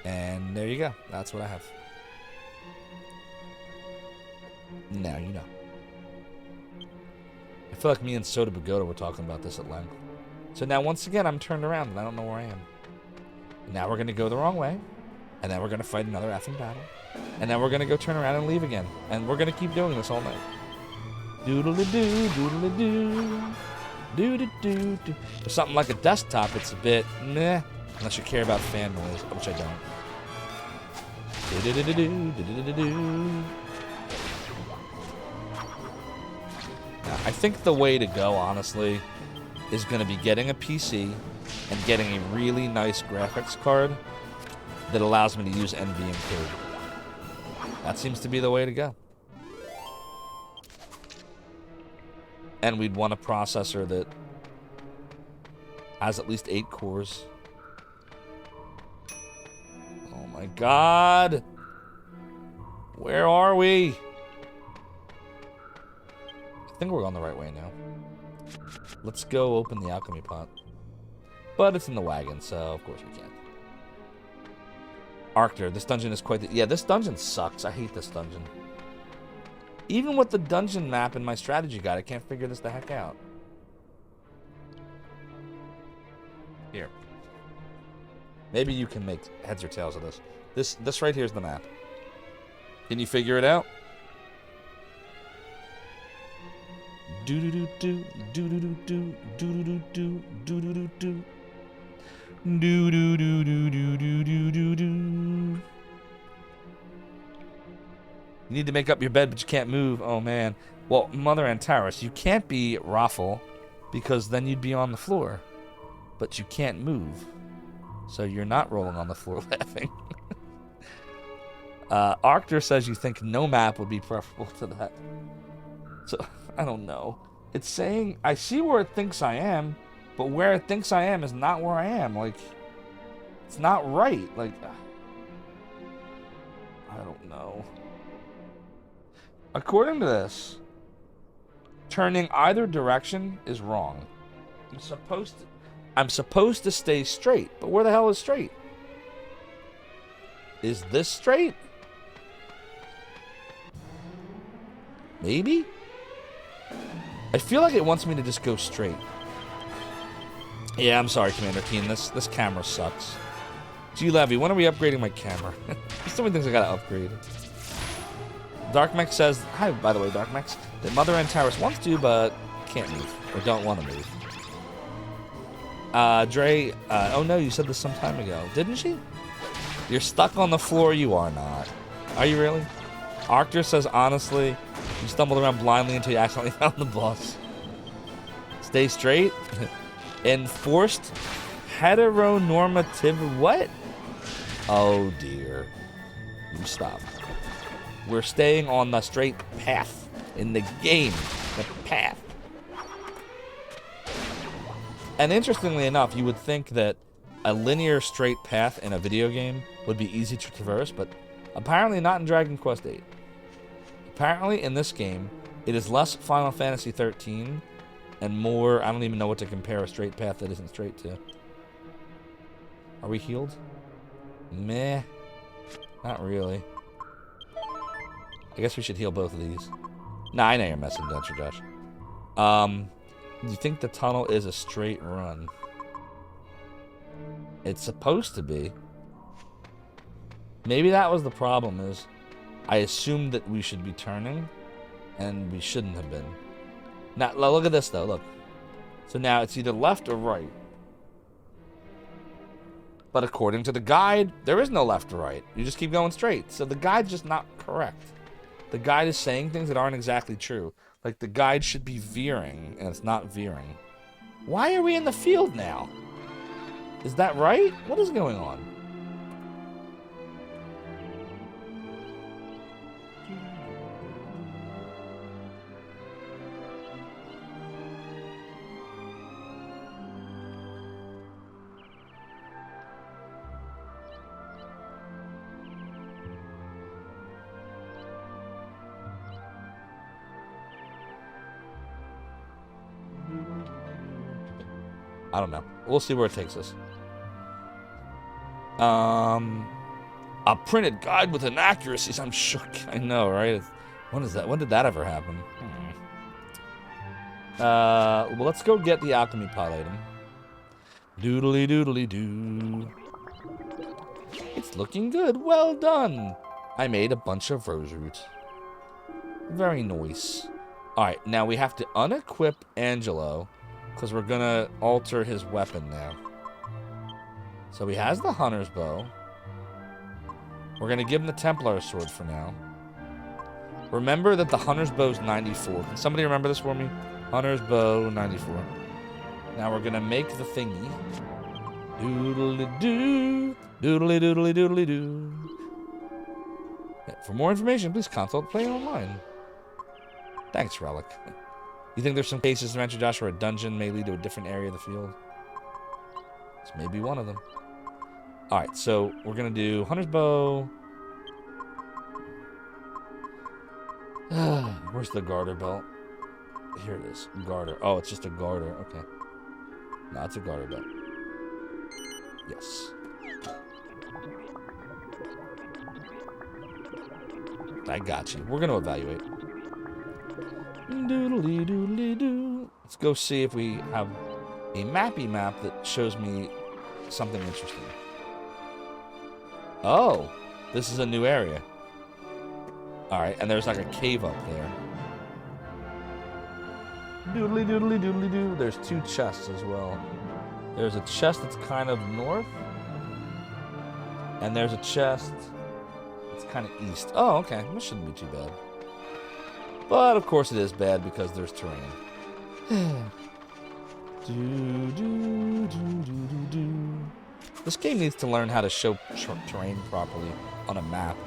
And there you go. That's what I have. Now you know. I feel like me and Soda Pagoda were talking about this at length. So now once again, I'm turned around and I don't know where I am. Now we're going to go the wrong way, and then we're going to fight another effing battle, and then we're going to go turn around and leave again, and we're going to keep doing this all night. Doodle-a-doo, doodle-a-doo, doo-doo-doo-doo. For something like a desktop, it's a bit meh, unless you care about fan noise, which I don't. Do-do-do-do-do, do-do-do-do-do. Now, I think the way to go, honestly, is going to be getting a PC and getting a really nice graphics card that allows me to use NV encode. That seems to be the way to go. And we'd want a processor that has at least 8 cores. Oh my god! Where are we? I think we're on the right way now. Let's go open the alchemy pot. But it's in the wagon, so of course we can't. Arctor, this dungeon is quite the... Yeah, this dungeon sucks. I hate this dungeon. Even with the dungeon map in my strategy guide, I can't figure this the heck out. Here. Maybe you can make heads or tails of this. This right here is the map. Can you figure it out? Do-do-do-do, do-do-do-do, do-do-do-do, do-do-do-do. Do-do-do-do-do-do-do-do. You need to make up your bed, but you can't move. Oh, man. Well, Mother Antares, you can't be Raffle because then you'd be on the floor. But you can't move. So you're not rolling on the floor laughing. Arctur says you think no map would be preferable to that. So, I don't know. It's saying, I see where it thinks I am, but where it thinks I am is not where I am. Like, it's not right. Like, I don't know. According to this, turning either direction is wrong. I'm supposed to stay straight, but where the hell is straight? Is this straight? Maybe? I feel like it wants me to just go straight. Yeah, I'm sorry, Commander Keen. This camera sucks. G Levy, when are we upgrading my camera? There's so many things I gotta upgrade. Darkmex says, hi, by the way, Darkmex, that Mother Antares wants to, but can't move, or don't want to move. Dre, oh no, you said this some time ago. Didn't she? You're stuck on the floor, you are not. Are you really? Arctur says, honestly, you stumbled around blindly until you accidentally found the boss. Stay straight. Enforced heteronormative, what? Oh dear. You stop. We're staying on the straight path in the game. The path. And interestingly enough, you would think that a linear straight path in a video game would be easy to traverse, but apparently not in Dragon Quest VIII. Apparently in this game, it is less Final Fantasy XIII and more, I don't even know what to compare a straight path that isn't straight to. Are we healed? Meh. Not really. I guess we should heal both of these. Nah, I know you're messing, don't you, Josh? You think the tunnel is a straight run? It's supposed to be. Maybe that was the problem, is I assumed that we should be turning, and we shouldn't have been. Now, look at this, though, look. So now it's either left or right. But according to the guide, there is no left or right. You just keep going straight. So the guide's just not correct. The guide is saying things that aren't exactly true. Like, the guide should be veering, and it's not veering. Why are we in the field now? Is that right? What is going on? I don't know. We'll see where it takes us. A printed guide with inaccuracies. I'm shook. I know, right? When is that? When did that ever happen? Well, let's go get the alchemy pot item. Doodly doodly doo. It's looking good. Well done. I made a bunch of roseroot. Very nice. All right, now we have to unequip Angelo, because we're going to alter his weapon now. So he has the hunter's bow. We're going to give him the Templar sword for now. Remember that the hunter's bow is 94. Can somebody remember this for me? Hunter's bow, 94. Now we're going to make the thingy. Doodly-doo. Doodly-doodly-doodly-doo. For more information, please consult Play Online. Thanks, Relic. You think there's some cases, Adventure Josh, where a dungeon may lead to a different area of the field? This may be one of them. Alright, so we're going to do Hunter's Bow. Where's the garter belt? Here it is. Garter. Oh, it's just a garter. Okay. No, it's a garter belt. Yes. I got you. We're going to evaluate. Doodly doodly doo. Let's go see if we have a mappy map that shows me something interesting. Oh, this is a new area. Alright, and there's like a cave up there. Doodly doodly doodly doo. There's two chests as well. There's a chest that's kind of north. And there's a chest that's kind of east. Oh, okay. This shouldn't be too bad. But, of course, it is bad because there's terrain. This game needs to learn how to show terrain properly on a map.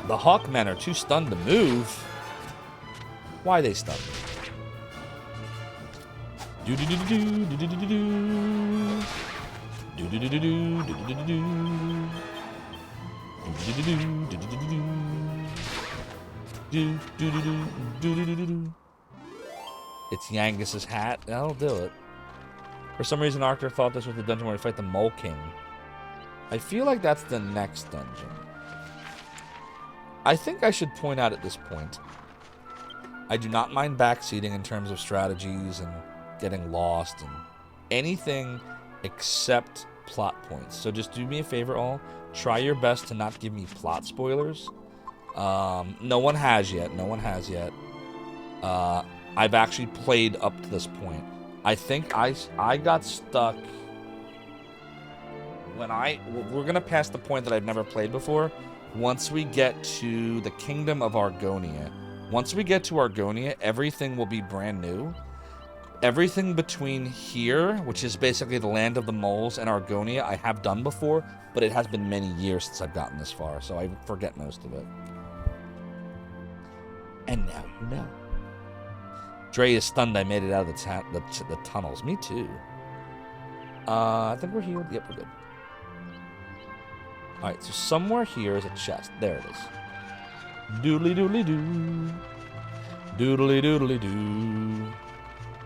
The Hawkmen are too stunned to move. Why are they stunned? It's Yangus's hat. That'll do it. For some reason, Arthur thought this was the dungeon where we fight the Mole King. I feel like that's the next dungeon. I think I should point out at this point, I do not mind backseating in terms of strategies and getting lost and anything except plot points. So just do me a favor, all. Try your best to not give me plot spoilers. No one has yet. No one has yet. I've actually played up to this point. I think I got stuck when we're gonna pass the point that I've never played before. Once we get to the Kingdom of Argonia. Once we get to Argonia, everything will be brand new. Everything between here, which is basically the land of the moles, and Argonia, I have done before, but it has been many years since I've gotten this far, so I forget most of it. And now you know. Dre is stunned I made it out of the tunnels. Me too. I think we're healed. Yep, we're good. Alright, so somewhere here is a chest. There it is. Doodly doodly doo. Doodly doodly doo.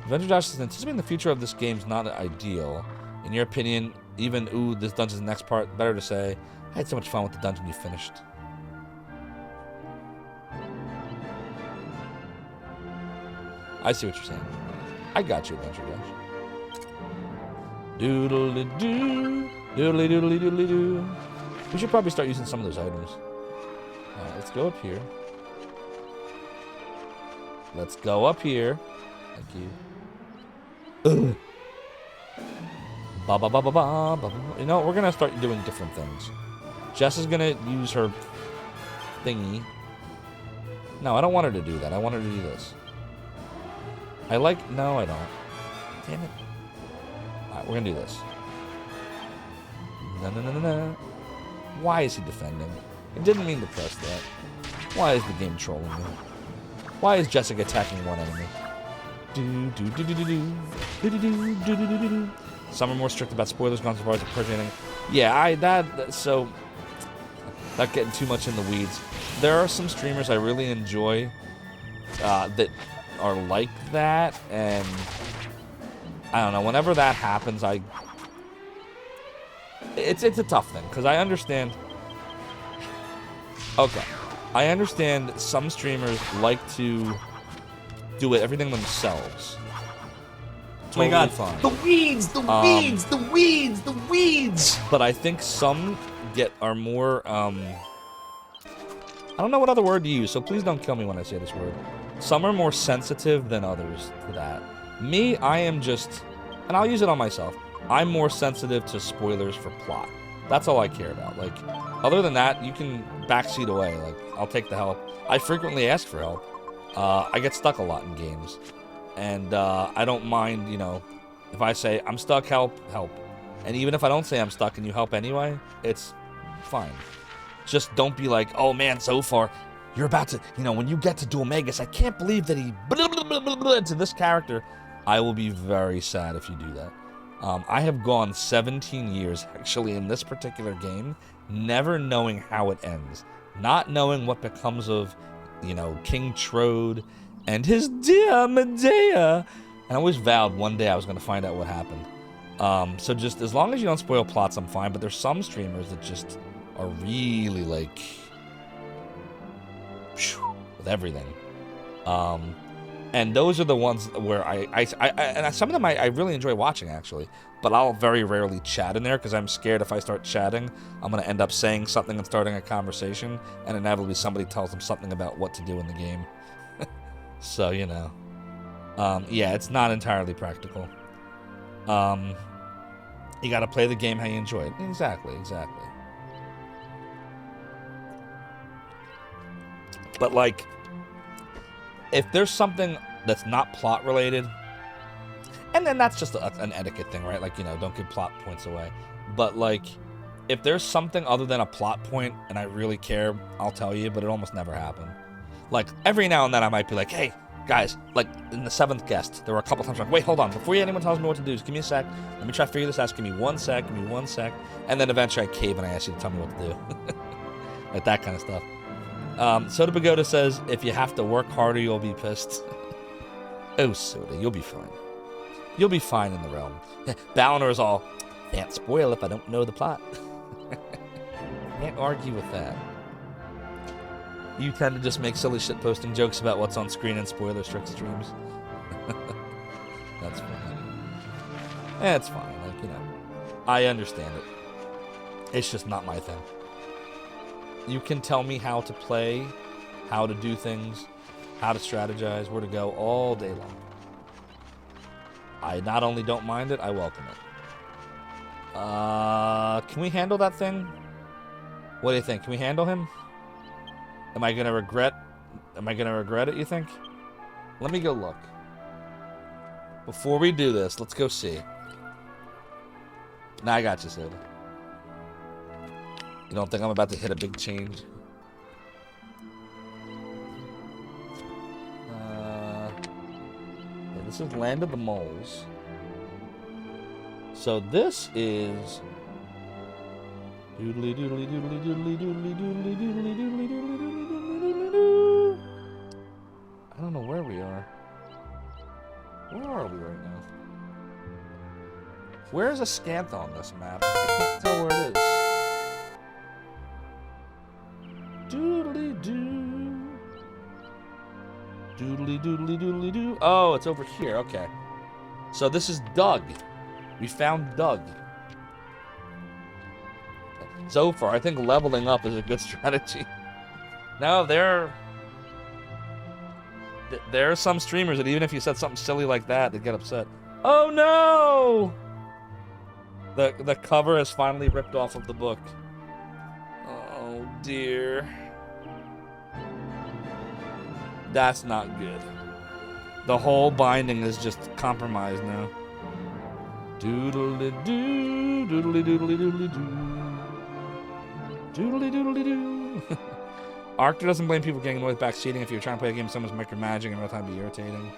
Adventure Josh says, anticipating the future of this game is not ideal. In your opinion, even, ooh, this dungeon's the next part, better to say, I had so much fun with the dungeon you finished. I see what you're saying. I got you, Adventure Josh. Doodly doo. Doodly doodly doodly doo. We should probably start using some of those items. Alright, let's go up here. Let's go up here. Thank you. Ugh. Ba ba ba ba ba ba. You know, we're gonna start doing different things. Jess is gonna use her thingy. No, I don't want her to do that. I want her to do this. No, I don't. Damn it. Alright, we're gonna do this. No, no, no, no, no. Why is he defending? I didn't mean to press that. Why is the game trolling me? Why is Jessica attacking one enemy? Some are more strict about spoilers gone so far as the purging. Yeah, so not getting too much in the weeds. There are some streamers I really enjoy that are like that, and I don't know, whenever that happens, it's a tough thing, because I understand. Okay, I understand some streamers like to do everything themselves. Oh my god, fine. The weeds, the weeds, the weeds, the weeds! But I think some are more, I don't know what other word to use, so please don't kill me when I say this word. Some are more sensitive than others to that. Me, I am just, and I'll use it on myself, I'm more sensitive to spoilers for plot. That's all I care about. Like, other than that, you can backseat away. Like, I'll take the help. I frequently ask for help. I get stuck a lot in games. And I don't mind, you know, if I say, I'm stuck, help, help. And even if I don't say I'm stuck and you help anyway, it's fine. Just don't be like, oh man, Zophar, you're about to, you know, when you get to Dual Magus, I can't believe that he blah, blah, blah, blah, blah, to this character. I will be very sad if you do that. I have gone 17 years, actually, in this particular game, never knowing how it ends. Not knowing what becomes of, you know, King Trode and his dear Medea. And I always vowed one day I was going to find out what happened. So just, as long as you don't spoil plots, I'm fine. But there's some streamers that just are really, like, with everything. And those are the ones where and some of them I really enjoy watching, actually. But I'll very rarely chat in there because I'm scared if I start chatting, I'm going to end up saying something and starting a conversation. And inevitably somebody tells them something about what to do in the game. So, you know. Yeah, it's not entirely practical. You got to play the game how you enjoy it. Exactly. But, like, if there's something that's not plot related, And then that's just an etiquette thing, right? Like, you know, don't give plot points away. But, like, if there's something other than a plot point and I really care, I'll tell you, but it almost never happened. Like, every now and then I might be like, hey, guys, like, in the 7th guest, there were a couple times I'm like, wait, hold on, before anyone tells me what to do, just give me a sec, let me try to figure this out, just give me 1 sec, and then eventually I cave and I ask you to tell me what to do. Like, that kind of stuff. Soda Pagoda says, if you have to work harder, you'll be pissed. Oh, Soda, you'll be fine. You'll be fine in the realm. Balnor is all, can't spoil if I don't know the plot. Can't argue with that. You tend to just make silly shit posting jokes about what's on screen in spoiler-strict streams. That's fine. It's fine, like, you know. I understand it. It's just not my thing. You can tell me how to play, how to do things, how to strategize, where to go all day long. I not only don't mind it, I welcome it. Can we handle that thing? What do you think? Can we handle him? Am I gonna regret it, you think? Let me go look. Before we do this, let's go see. Nah, I got you, Soda. You don't think I'm about to hit a big change? Yeah, this is Land of the Moles. So this is doodly doodly doodly doodly doodly doodly doodly doodly doodly doodly doodly. I don't know where we are. Where are we right now? Where's a scant on this map? I can't tell where it is. Doodly doo. Doodly doodly doodly doo. Oh, it's over here. Okay. So this is Doug. We found Doug. Zophar, I think leveling up is a good strategy. No, there are some streamers that even if you said something silly like that, they'd get upset. Oh no! The cover is finally ripped off of the book. Oh dear. That's not good. The whole binding is just compromised now. Doodly doo, doodly doodly doodly doo. Doodly doodly doo. Arctor doesn't blame people getting annoyed with backseating. If you're trying to play a game, someone's micromanaging and real time be irritating.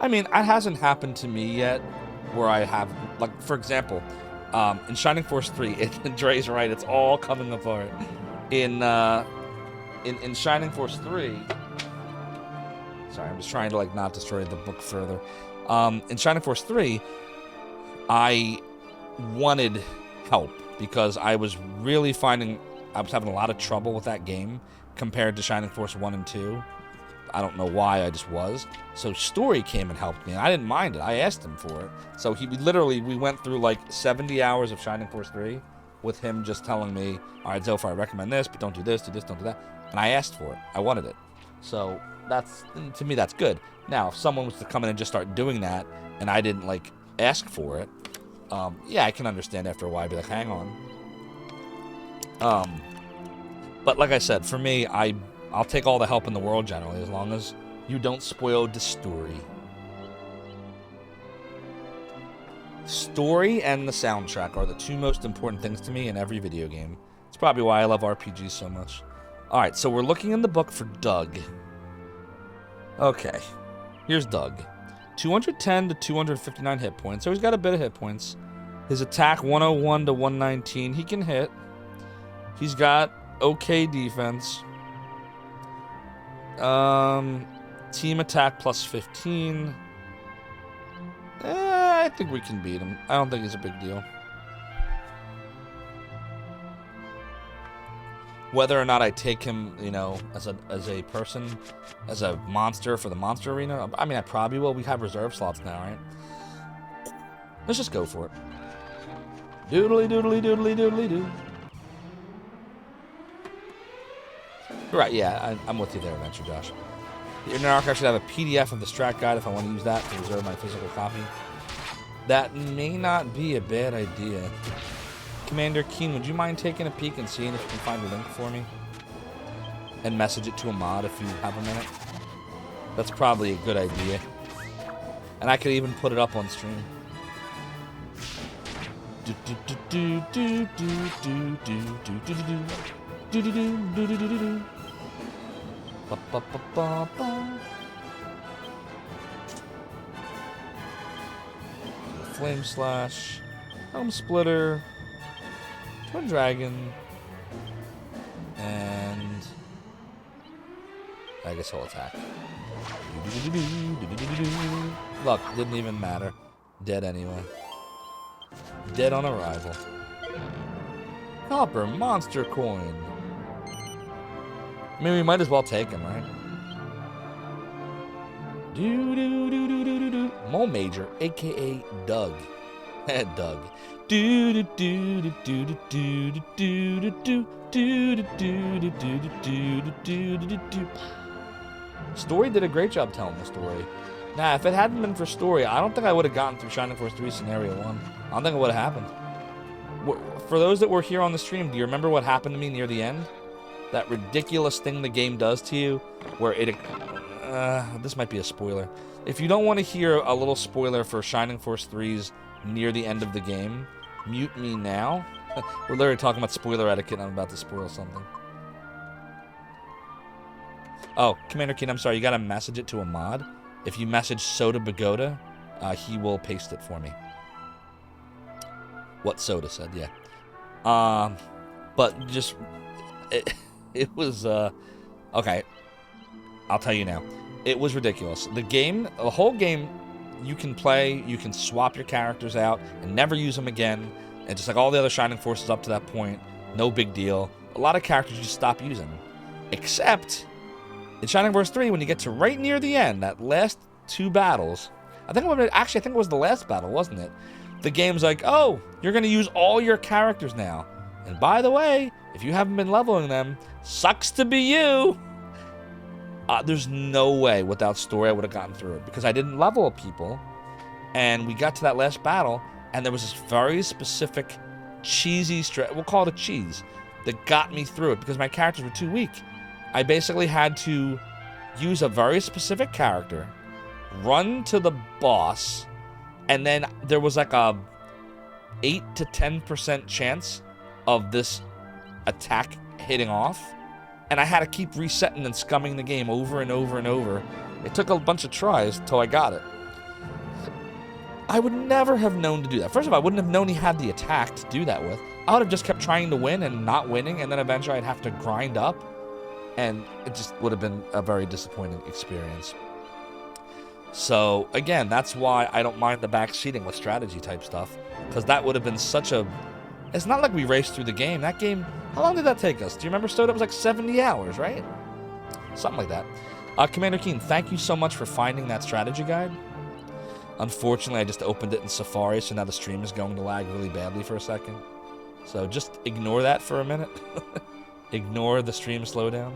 I mean, it hasn't happened to me yet where I have, like, for example, in Shining Force 3, Dre's right, it's all coming apart. In Shining Force 3, sorry, I'm just trying to, like, not destroy the book further. In Shining Force 3, I wanted help because I was really finding I was having a lot of trouble with that game compared to Shining Force 1 and 2. I don't know why, I just was. So Story came and helped me, and I didn't mind it. I asked him for it. So we went through like 70 hours of Shining Force 3 with him just telling me, all right, Zophar, I recommend this, but don't do this, do this, don't do that. And I asked for it. I wanted it. So to me, that's good. Now, if someone was to come in and just start doing that, and I didn't, like, ask for it, yeah, I can understand after a while. I'd be like, hang on. But like I said, for me, I'll take all the help in the world generally, as long as you don't spoil the story. Story and the soundtrack are the two most important things to me in every video game. It's probably why I love RPGs so much. Alright, so we're looking in the book for Doug. Okay, here's Doug. 210 to 259 hit points, so he's got a bit of hit points. His attack 101 to 119, he can hit. He's got okay defense. Team attack plus 15. I think we can beat him. I don't think it's a big deal. Whether or not I take him, you know, as a person, as a monster for the monster arena, I mean, I probably will. We have reserve slots now, right? Let's just go for it. Doodly doodly doodly doodly doo. Right, yeah, I'm with you there, Adventure Josh. The Internet Archive should have a PDF of the strat guide if I want to use that to reserve my physical copy. That may not be a bad idea. Commander Keen, would you mind taking a peek and seeing if you can find a link for me? And message it to a mod if you have a minute? That's probably a good idea. And I could even put it up on stream. Flame Slash, Helm Splitter, Twin Dragon, and I guess he'll attack. Look, didn't even matter. Dead anyway. Dead on arrival. Copper Monster Coin. I mean, we might as well take him, right? Mole Major, aka Doug. Doug. Story did a great job telling the story. Nah, if it hadn't been for story, I don't think I would have gotten through Shining Force 3 Scenario 1. I don't think it would have happened. For those that were here on the stream, do you remember what happened to me near the end? That ridiculous thing the game does to you, where it... this might be a spoiler. If you don't want to hear a little spoiler for Shining Force 3's near the end of the game, mute me now. We're literally talking about spoiler etiquette, and I'm about to spoil something. Oh, Commander Keen, I'm sorry, you gotta message it to a mod. If you message Soda Bagoda, he will paste it for me. What Soda said, yeah. But just... It was, okay. I'll tell you now. It was ridiculous. The whole game, you can play, you can swap your characters out and never use them again. And just like all the other Shining Forces up to that point, no big deal. A lot of characters you just stop using. Except, in Shining Force 3, when you get to right near the end, that last 2 battles, I think it was the last battle, wasn't it? The game's like, oh, you're going to use all your characters now. And by the way, if you haven't been leveling them, sucks to be you. There's no way without story I would have gotten through it, because I didn't level people, and we got to that last battle, and there was this very specific cheesy we'll call it a cheese, that got me through it because my characters were too weak. I basically had to use a very specific character, run to the boss, and then there was like a 8 to 10% chance of this attack hitting off, and I had to keep resetting and scumming the game over and over and over. It took a bunch of tries till I got it. I would never have known to do that. First of all, I wouldn't have known he had the attack to do that with. I would have just kept trying to win and not winning, and then eventually I'd have to grind up, and it just would have been a very disappointing experience. So, again, that's why I don't mind the backseating with strategy type stuff, because that would have been such a... It's not like we raced through the game. That game, how long did that take us? Do you remember, Stoda? It was like 70 hours, right? Something like that. Commander Keen, thank you so much for finding that strategy guide. Unfortunately, I just opened it in Safari, so now the stream is going to lag really badly for a second. So just ignore that for a minute. Ignore the stream slowdown.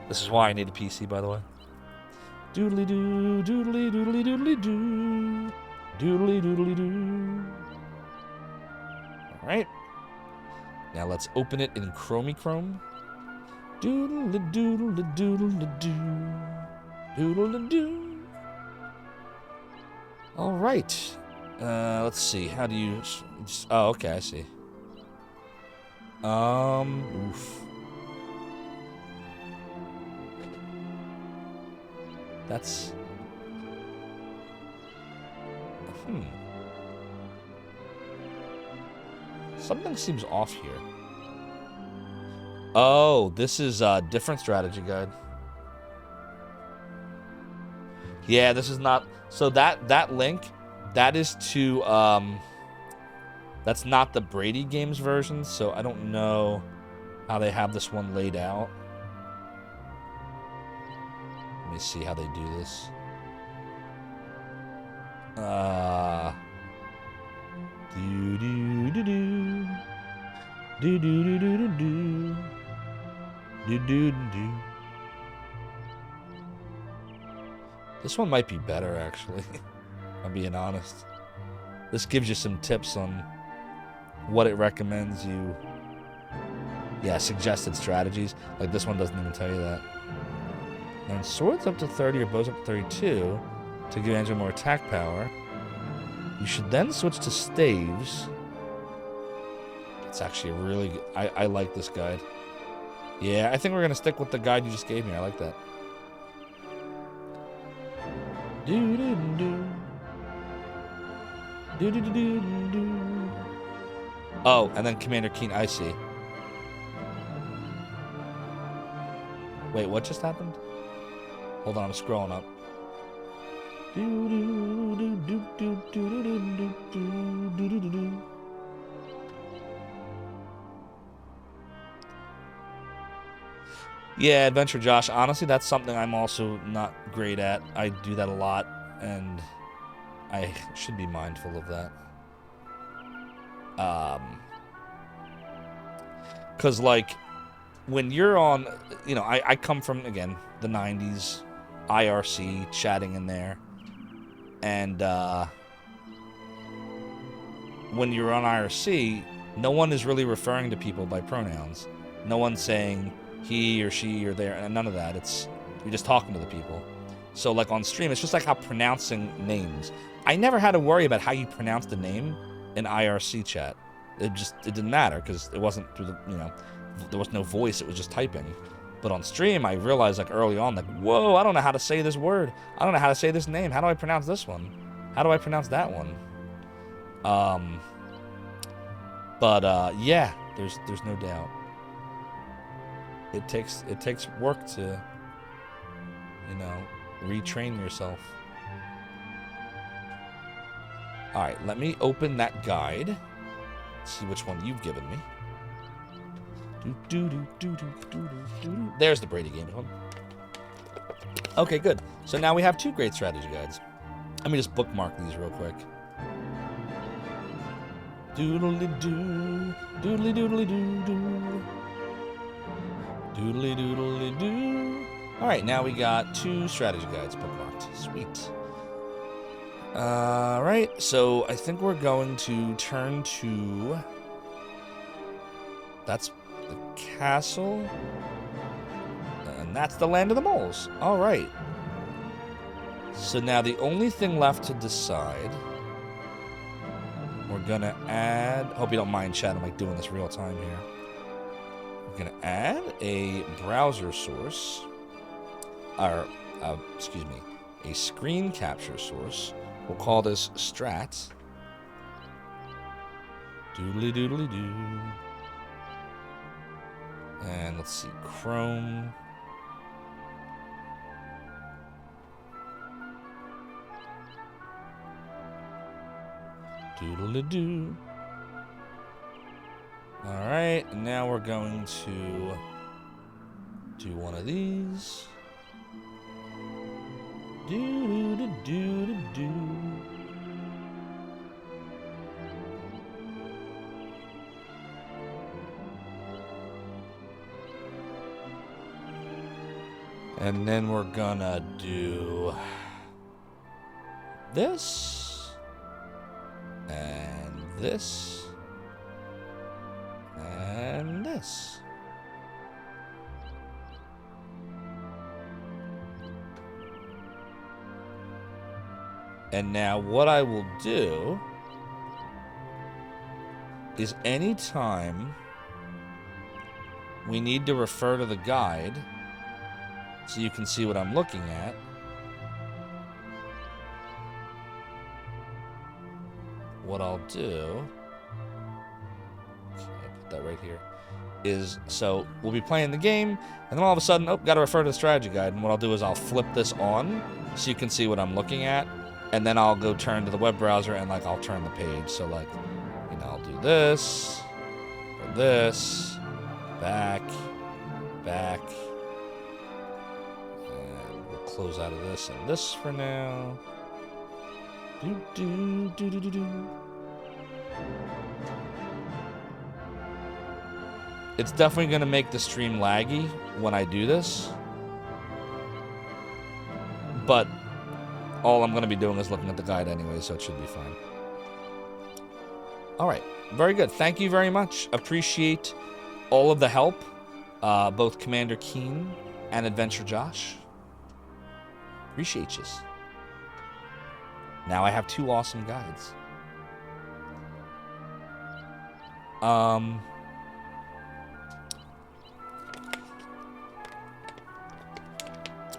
This is why I need a PC, by the way. Doodly doo, doodly doodly doodly doo. Doodly doodly doo. Alright. Now let's open it in Chrome. Doodly doodly doodly doo. Doodly doo. Alright. Let's see. How do you... Oh, okay, I see. Oof. That's... Something seems off here. Oh, this is a different strategy guide. Yeah, this is not... So that link, that is to... That's not the Brady Games version, so I don't know how they have this one laid out. Let me see how they do this. Do do do do. Do do do do do do. Do do do. This one might be better, actually. I'm being honest. This gives you some tips on what it recommends you. Yeah, suggested strategies. Like this one doesn't even tell you that. And swords up to 30 or bows up to 32. to give Andrew more attack power. You should then switch to staves. It's actually a really good... I like this guide. Yeah, I think we're going to stick with the guide you just gave me. I like that. Oh, and then Commander Keen, I see. Wait, what just happened? Hold on, I'm scrolling up. Yeah, Adventure Josh. Honestly, that's something I'm also not great at. I do that a lot, and I should be mindful of that. Because, like, when you're on, you know, I come from, again, the 90s, IRC, chatting in there, and when you're on IRC, no one is really referring to people by pronouns. No one's saying he or she or there, and none of that. You're just talking to the people. So, like, on stream, it's just like how pronouncing names. I never had to worry about how you pronounce the name in IRC chat. It didn't matter, because it wasn't through the, you know, there was no voice, it was just typing. But on stream, I realized, like, early on, like, whoa, I don't know how to say this word. I don't know how to say this name. How do I pronounce this one? How do I pronounce that one? Yeah, there's no doubt. It takes work to, you know, retrain yourself. All right, let me open that guide. See which one you've given me. There's the Brady Games one. Okay, good. So now we have 2 great strategy guides. Let me just bookmark these real quick. Doodly-doo, doodly-doodly-doo-doo. Doodly-doodly-doo. All right, now we got 2 strategy guides bookmarked. Sweet. All right, so I think we're going to turn to... That's the castle. And that's the land of the moles. All right. So now the only thing left to decide... We're going to add... Hope you don't mind, chat. I'm like doing this real time here. We're going to add a browser source. Or, excuse me, a screen capture source. We'll call this strat. Doodly doodly doo. And let's see, Chrome. Doodly doo. All right, now we're going to do one of these. Do-do-do-do-do-do. And then we're gonna do this, and this, and this. And now what I will do is anytime we need to refer to the guide so you can see what I'm looking at, what I'll do, okay, put that right here, is, so we'll be playing the game, and then all of a sudden, oh, got to refer to the strategy guide, and what I'll do is I'll flip this on so you can see what I'm looking at, and then I'll go turn to the web browser, and, like, I'll turn the page, so, like, you know, I'll do this, or this, back, back, and we'll close out of this and this for now. It's definitely going to make the stream laggy when I do this, but all I'm going to be doing is looking at the guide anyway, so it should be fine. All right, very good. Thank you very much. Appreciate all of the help, both Commander Keen and Adventure Josh. Appreciate you. Now I have 2 awesome guides.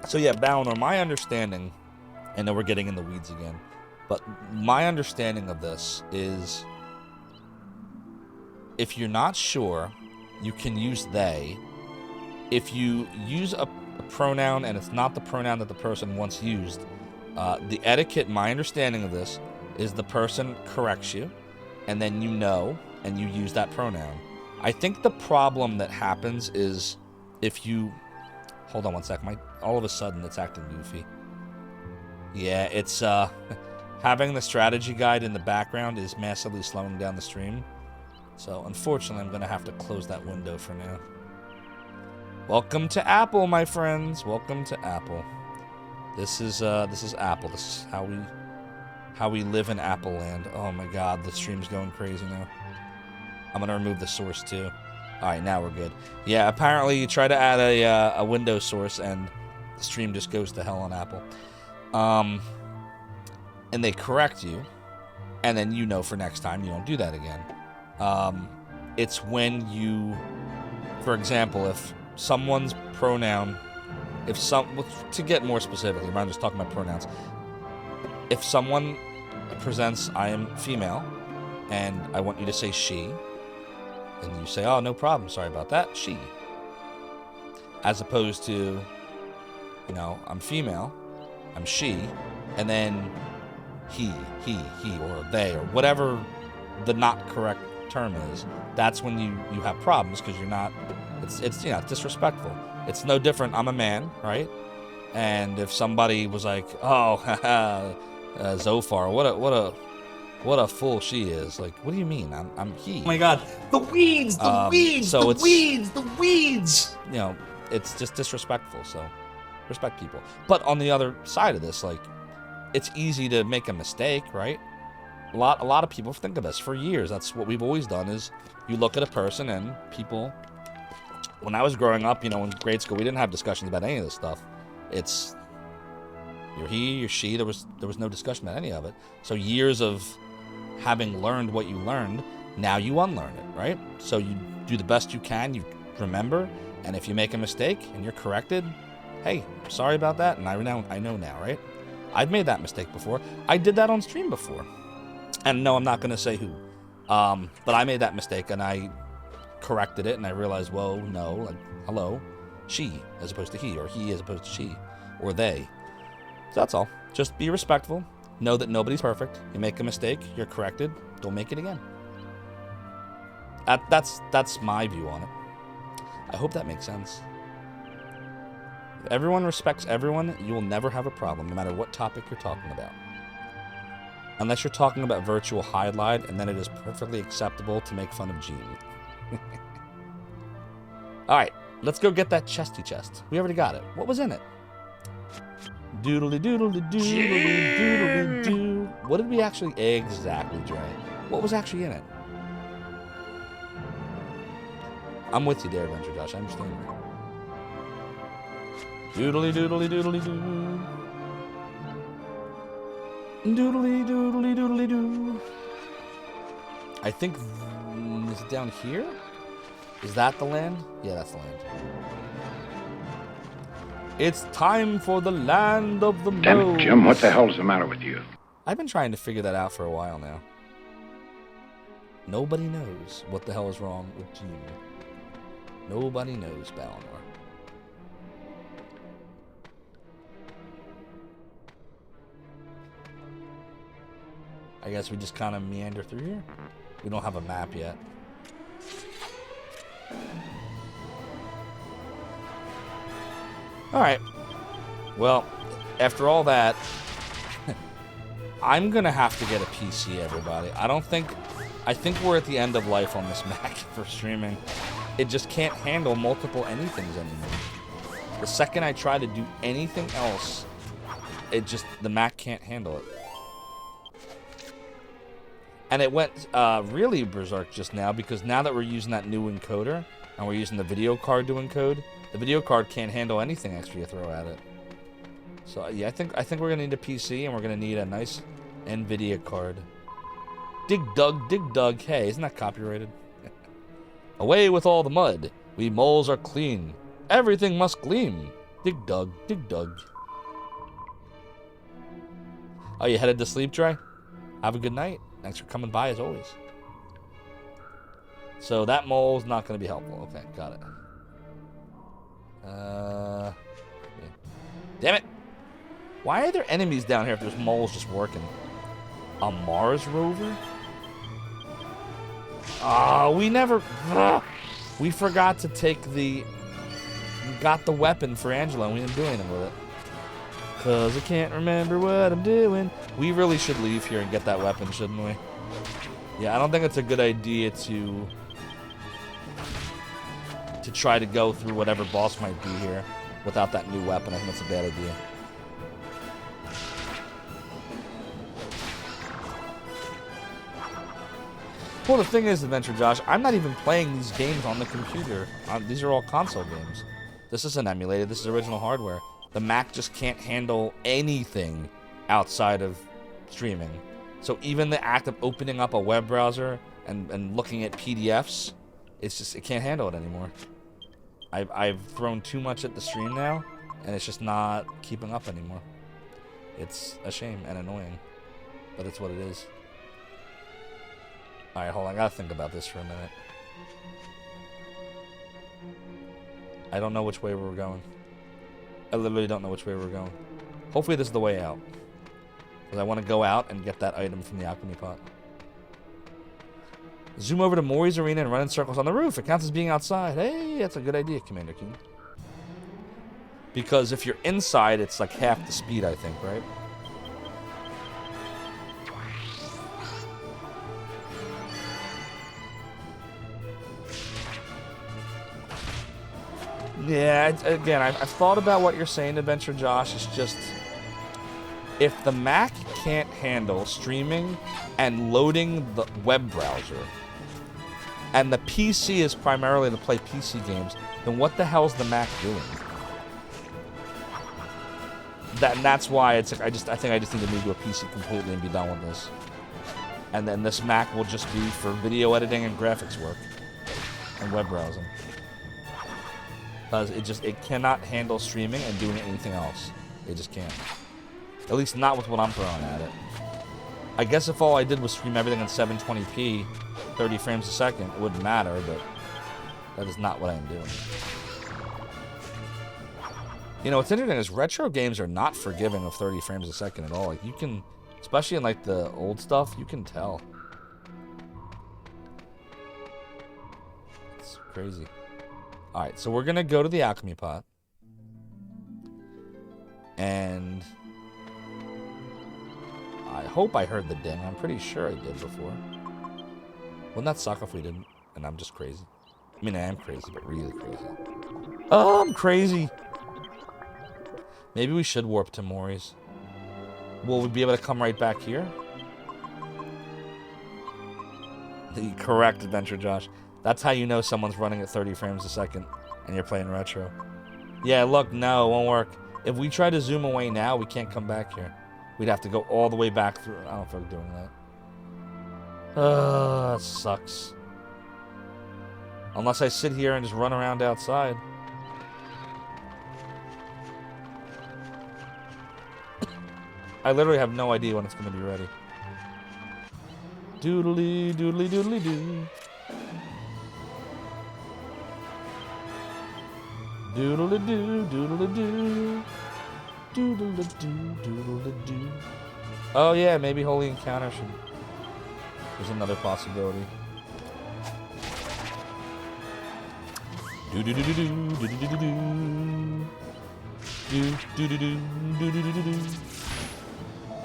So yeah, Balnor, my understanding, I know we're getting in the weeds again, but my understanding of this is if you're not sure, you can use they. If you use a pronoun and it's not the pronoun that the person once used, the etiquette, my understanding of this, is the person corrects you, and then you know, and you use that pronoun. I think the problem that happens is if you... Hold on one sec. All of a sudden, it's acting goofy. Yeah, it's... having the strategy guide in the background is massively slowing down the stream. So, unfortunately, I'm going to have to close that window for now. Welcome to Apple, my friends. Welcome to Apple. This is Apple. This is how we live in Apple land. Oh my God, the stream's going crazy now. I'm gonna remove the source too. All right, now we're good. Yeah, apparently you try to add a Windows source and the stream just goes to hell on Apple. And they correct you, and then you know for next time you don't do that again. It's when you, for example, if someone's pronoun, to get more specifically, I'm just talking about pronouns. If someone presents, I am female, and I want you to say she, and you say, oh, no problem, sorry about that, she. As opposed to, you know, I'm female, I'm she, and then he, or they, or whatever the not correct term is, that's when you have problems, because you're not, it's you know, it's disrespectful. It's no different, I'm a man, right? And if somebody was like, oh, haha, Zophar, what a fool she is. Like, what do you mean? I'm he. Oh my God, the weeds, the weeds, so the weeds, the weeds. You know, it's just disrespectful. So, respect people. But on the other side of this, like, it's easy to make a mistake, right? A lot of people think of this for years. That's what we've always done. Is you look at a person and people. When I was growing up, you know, in grade school, we didn't have discussions about any of this stuff. It's you're he, you're she. There was no discussion about any of it. So years of having learned what you learned, now you unlearn it, right? So you do the best you can. You remember, and if you make a mistake and you're corrected, hey, sorry about that, and I know now, right? I've made that mistake before. I did that on stream before, and no, I'm not going to say who, but I made that mistake and I corrected it, and I realized, well, no, like, hello, she as opposed to he, or he as opposed to she, or they. So that's all. Just be respectful. Know that nobody's perfect. You make a mistake, you're corrected. Don't make it again. That's my view on it. I hope that makes sense. If everyone respects everyone, you will never have a problem, no matter what topic you're talking about. Unless you're talking about virtual highlight, and then it is perfectly acceptable to make fun of Gene. Alright, let's go get that chesty chest. We already got it. What was in it? Doodly doodly doodly doodly doo. What did we actually exactly, Dre? What was actually in it? I'm with you there, Adventure Josh. I understand. Doodly doodly doodly doo. Doodly doodly doodly doo. I think is it down here? Is that the land? Yeah, that's the land. It's time for the land of the Damn moles. it, Jim, what the hell's the matter with you? I've been trying to figure that out for a while now. Nobody knows what the hell is wrong with Gene. Nobody knows, Balnor. I guess we just kind of meander through here. We don't have a map yet. Alright. Well, after all that, I'm gonna have to get a PC, everybody. I think we're at the end of life on this Mac for streaming. It just can't handle multiple anythings anymore. The second I try to do anything else, the Mac can't handle it. And it went really berserk just now, because now that we're using that new encoder and we're using the video card to encode, the video card can't handle anything extra you throw at it. So yeah, I think we're gonna need a PC, and we're gonna need a nice NVIDIA card. Dig dug. Hey, isn't that copyrighted? Away with all the mud. We moles are clean. Everything must gleam. Dig dug. Oh, you headed to sleep, Dre? Have a good night. Thanks for coming by, as always. So that mole's not going to be helpful. Okay, got it. Damn it. Why are there enemies down here if there's moles just working? A Mars rover? We forgot to take the... We got the weapon for Angela and we didn't do anything with it. Cause I can't remember what I'm doing. We really should leave here and get that weapon, shouldn't we? Yeah, I don't think it's a good idea to try to go through whatever boss might be here without that new weapon. I think that's a bad idea. Well, the thing is, Adventure Josh, I'm not even playing these games on the computer. These are all console games. This isn't emulated. This is original hardware. The Mac just can't handle anything outside of streaming. So even the act of opening up a web browser and looking at PDFs, it can't handle it anymore. I've thrown too much at the stream now, and it's just not keeping up anymore. It's a shame and annoying, but it's what it is. All right, hold on. I gotta think about this for a minute. I don't know which way we're going. I literally don't know which way we're going. Hopefully this is the way out. Because I want to go out and get that item from the alchemy pot. Zoom over to Mori's arena and run in circles on the roof. It counts as being outside. Hey, that's a good idea, Commander King. Because if you're inside, it's like half the speed, I think, right? Yeah, again, I've thought about what you're saying, Adventure Josh. It's just, if the Mac can't handle streaming and loading the web browser, and the PC is primarily to play PC games, then what the hell is the Mac doing? That's why it's like I think I just need to move to a PC completely and be done with this. And then this Mac will just be for video editing and graphics work and web browsing. Because it cannot handle streaming and doing anything else. It just can't. At least not with what I'm throwing at it. I guess if all I did was stream everything in 720p, 30 frames a second, it wouldn't matter, but that is not what I'm doing. You know, what's interesting is retro games are not forgiving of 30 frames a second at all. Like, you can, especially in like the old stuff, you can tell. It's crazy. Alright, so we're gonna go to the alchemy pot. And I hope I heard the ding. I'm pretty sure I did before. Wouldn't that suck if we didn't? And I'm just crazy. I mean, I am crazy, but really crazy. Oh, I'm crazy. Maybe we should warp to Mori's. Will we be able to come right back here? The correct Adventure Josh. That's how you know someone's running at 30 frames a second and you're playing retro. Yeah, look, no, it won't work. If we try to zoom away now, we can't come back here. We'd have to go all the way back through. I don't feel like doing that. That sucks. Unless I sit here and just run around outside. I literally have no idea when it's going to be ready. Doodly, doodly, doodly, doo. Doodle-a-doo, doodle-a-doo. Doodle-a-doo, doodle-a-doo. Oh yeah, maybe Holy Encounter should... There's another possibility. Do-do-do-do-do, do-do-do-do-do. Do-do-do-do, do-do-do-do-do.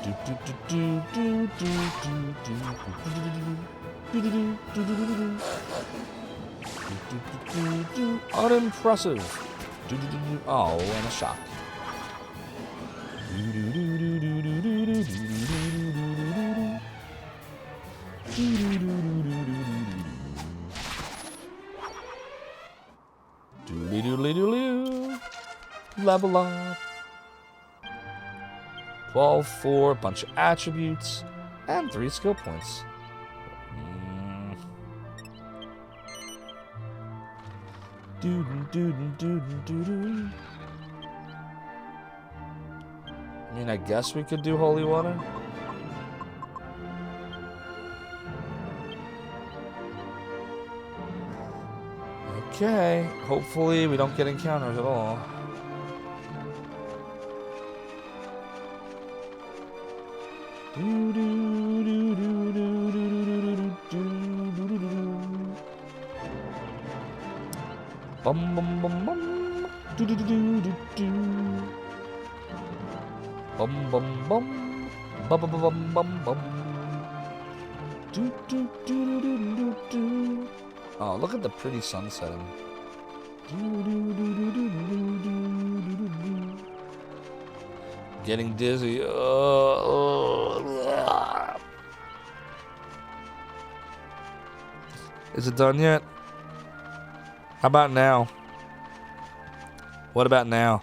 Do-do-do-do-do-do-do-do-do-do-do-do-do-do-do-do. Unimpressive. Oh, and a shock. Level up. 12 for a bunch of attributes and 3 skill points. I mean, I guess we could do holy water. Okay, hopefully we don't get encounters at all. Bum bum bum bum. Do do do do do do. Bum bum bum. Bum bum bum bum bum. Do do do do do do. Oh, look at the pretty sun setting. Getting dizzy. Is it done yet? How about now? What about now?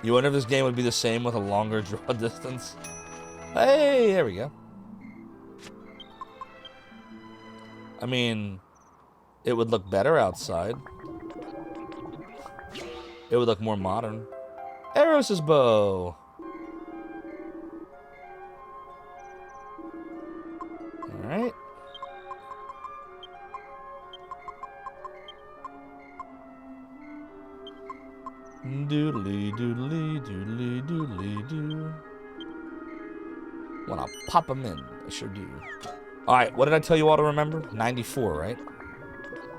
You wonder if this game would be the same with a longer draw distance? Hey, there we go. I mean, it would look better outside. It would look more modern. Eros' bow. Alright. Doodly doodly doodly doodly doo. Wanna pop them in? I sure do. Alright, what did I tell you all to remember? 94, right?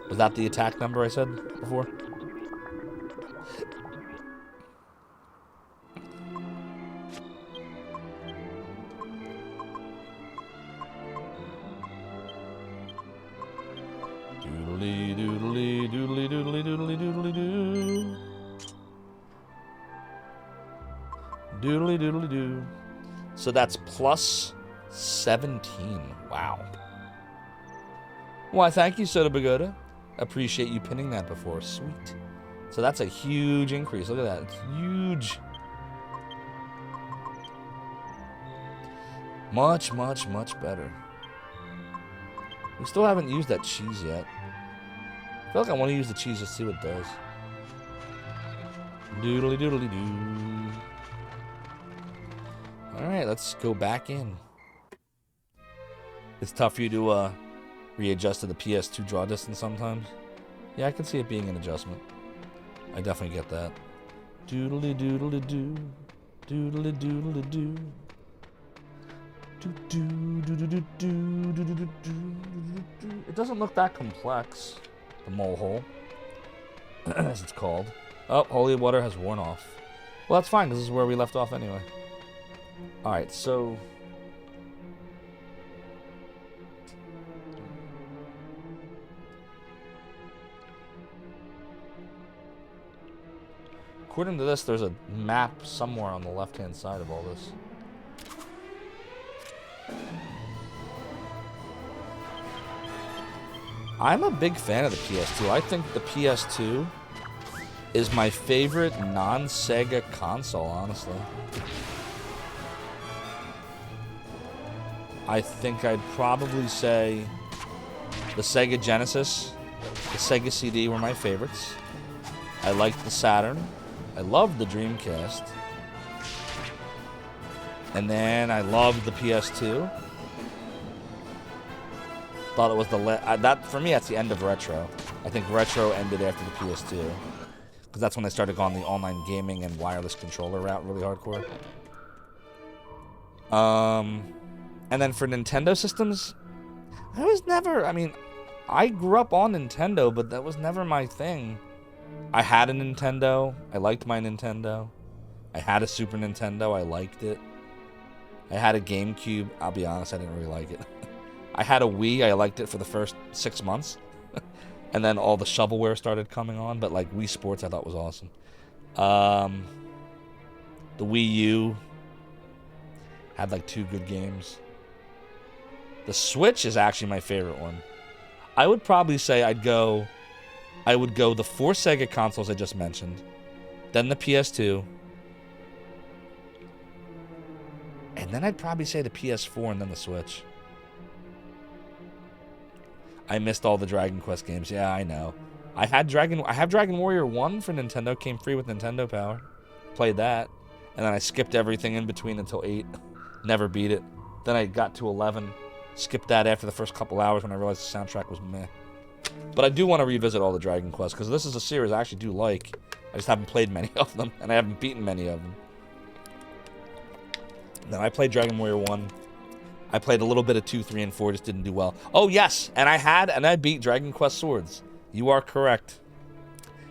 Was that the attack number I said before? Doodly doodly doodly doodly doodly doodly doo. Doodly doodly doo. So that's plus 17. Wow. Why, thank you, Soda Bagoda. Appreciate you pinning that before. Sweet. So that's a huge increase. Look at that. It's huge. Much, much, much better. We still haven't used that cheese yet. I feel like I want to use the cheese to see what it does. Doodly doodly doo. Alright, let's go back in. It's tough for you to readjust to the PS2 draw distance sometimes. Yeah, I can see it being an adjustment. I definitely get that. Doodly doodly doo. Doodly doodly doo. It doesn't look that complex. The mole hole, as it's called. Oh, holy water has worn off. Well, that's fine, because this is where we left off anyway. Alright, so... according to this, there's a map somewhere on the left-hand side of all this. I'm a big fan of the PS2. I think the PS2 is my favorite non-Sega console, honestly. I think I'd probably say the Sega Genesis, the Sega CD were my favorites. I liked the Saturn. I loved the Dreamcast. And then I loved the PS2. Thought it was that for me, that's the end of retro. I think retro ended after the PS2. Because that's when they started going the online gaming and wireless controller route really hardcore. And then for Nintendo systems, I grew up on Nintendo, but that was never my thing. I had a Nintendo. I liked my Nintendo. I had a Super Nintendo. I liked it. I had a GameCube. I'll be honest, I didn't really like it. I had a Wii. I liked it for the first 6 months. And then all the shovelware started coming on. But like Wii Sports I thought was awesome. The Wii U had like 2 good games. The Switch is actually my favorite one. I would probably say I'd go I would go the 4 Sega consoles I just mentioned, then the PS2, and then I'd probably say the PS4 and then the Switch. I missed all the Dragon Quest games. Yeah, I know. I have Dragon Warrior 1 for Nintendo, came free with Nintendo Power. Played that. And then I skipped everything in between until 8. Never beat it. Then I got to 11. Skipped that after the first couple hours when I realized the soundtrack was meh. But I do want to revisit all the Dragon Quest, because this is a series I actually do like. I just haven't played many of them, and I haven't beaten many of them. Then I played Dragon Warrior 1. I played a little bit of 2, 3, and 4, just didn't do well. Oh, yes, and I beat Dragon Quest Swords. You are correct.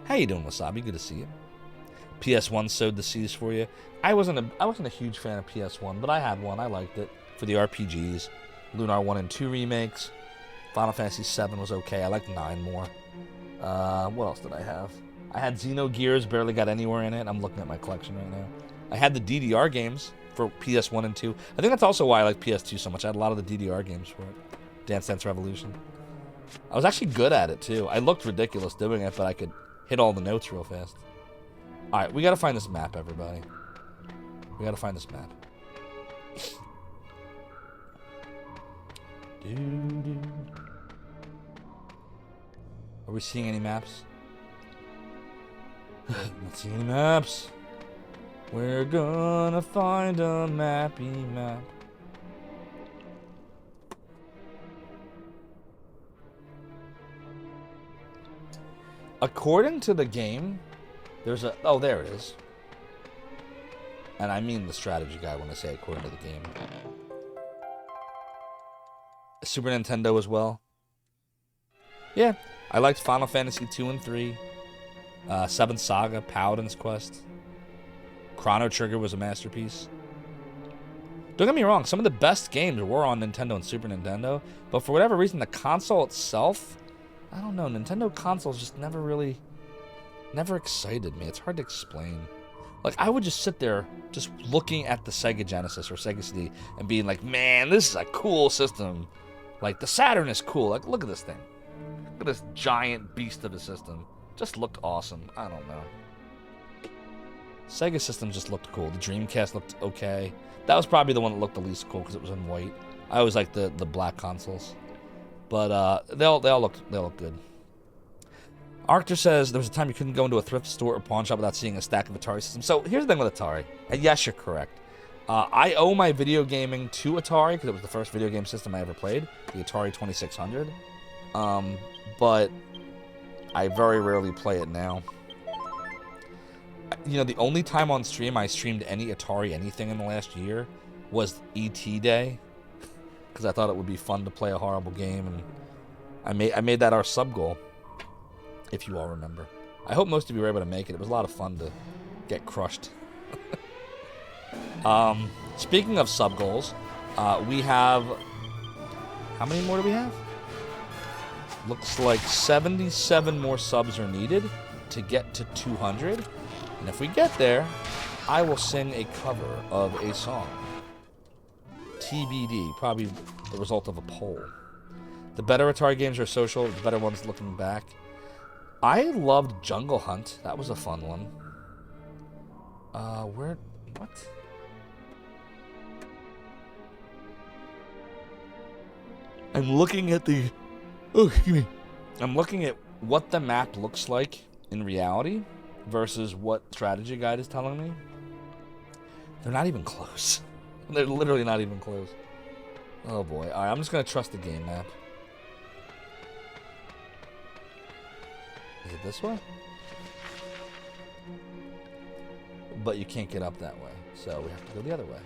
How you doing, Wasabi? Good to see you. PS1 sowed the seeds for you. I wasn't a huge fan of PS1, but I had one. I liked it for the RPGs. Lunar 1 and 2 remakes. Final Fantasy 7 was okay. I liked 9 more. What else did I have? I had Xenogears, barely got anywhere in it. I'm looking at my collection right now. I had the DDR games for PS1 and 2. I think that's also why I like PS2 so much. I had a lot of the DDR games for it. Dance Dance Revolution. I was actually good at it, too. I looked ridiculous doing it, but I could hit all the notes real fast. Alright, we gotta find this map, everybody. We gotta find this map. Are we seeing any maps? Not seeing any maps. We're gonna find a mappy map. According to the game, there's a... Oh, there it is. And I mean the strategy guide when I say according to the game. Super Nintendo as well. Yeah, I liked Final Fantasy 2 and 3. 7 Saga, Paladin's Quest. Chrono Trigger was a masterpiece. Don't get me wrong, some of the best games were on Nintendo and Super Nintendo, but for whatever reason, the console itself, I don't know, Nintendo consoles just never excited me. It's hard to explain. Like, I would just sit there just looking at the Sega Genesis or Sega CD and being like, man, this is a cool system. Like, the Saturn is cool. Like, look at this thing. Look at this giant beast of a system. Just looked awesome. I don't know. Sega systems just looked cool. The Dreamcast looked okay. That was probably the one that looked the least cool because it was in white. I always liked the black consoles. But they all look good. Arctur says there was a time you couldn't go into a thrift store or pawn shop without seeing a stack of Atari systems. So here's the thing with Atari. And yes, you're correct. I owe my video gaming to Atari because it was the first video game system I ever played, the Atari 2600. But I very rarely play it now. You know, the only time on stream I streamed any Atari anything in the last year was E.T. Day, because I thought it would be fun to play a horrible game, and I made that our sub goal, if you all remember. I hope most of you were able to make it. It was a lot of fun to get crushed. Speaking of sub goals, we have... How many more do we have? Looks like 77 more subs are needed to get to 200. And if we get there, I will sing a cover of a song. TBD, probably the result of a poll. The better Atari games are social, the better ones looking back. I loved Jungle Hunt. That was a fun one. What? I'm looking at the... Oh, excuse me. I'm looking at what the map looks like in reality versus what strategy guide is telling me. They're not even close. They're literally not even close. Oh boy. Alright, I'm just going to trust the game map. Is it this way? But you can't get up that way, so we have to go the other way.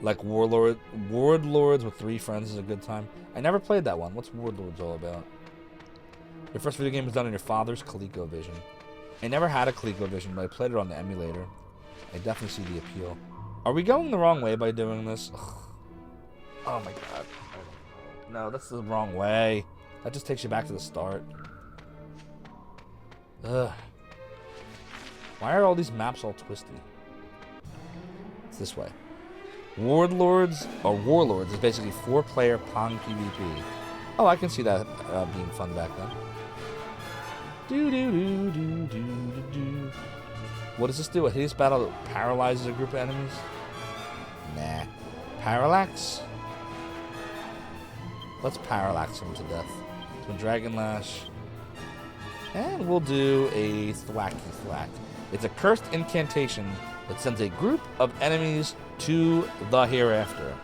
Like Warlords with 3 friends is a good time. I never played that one. What's Warlords all about? Your first video game was done on your father's ColecoVision. I never had a ColecoVision, but I played it on the emulator. I definitely see the appeal. Are we going the wrong way by doing this? Ugh. Oh my god. No, that's the wrong way. That just takes you back to the start. Ugh. Why are all these maps all twisty? It's this way. Warlords is basically 4-player Pong PvP. Oh, I can see that being fun back then. Do. What does this do? A hideous battle that paralyzes a group of enemies? Nah. Parallax? Let's parallax him to death. So Dragon Lash. And we'll do a thwacky thwack. It's a cursed incantation that sends a group of enemies to the hereafter.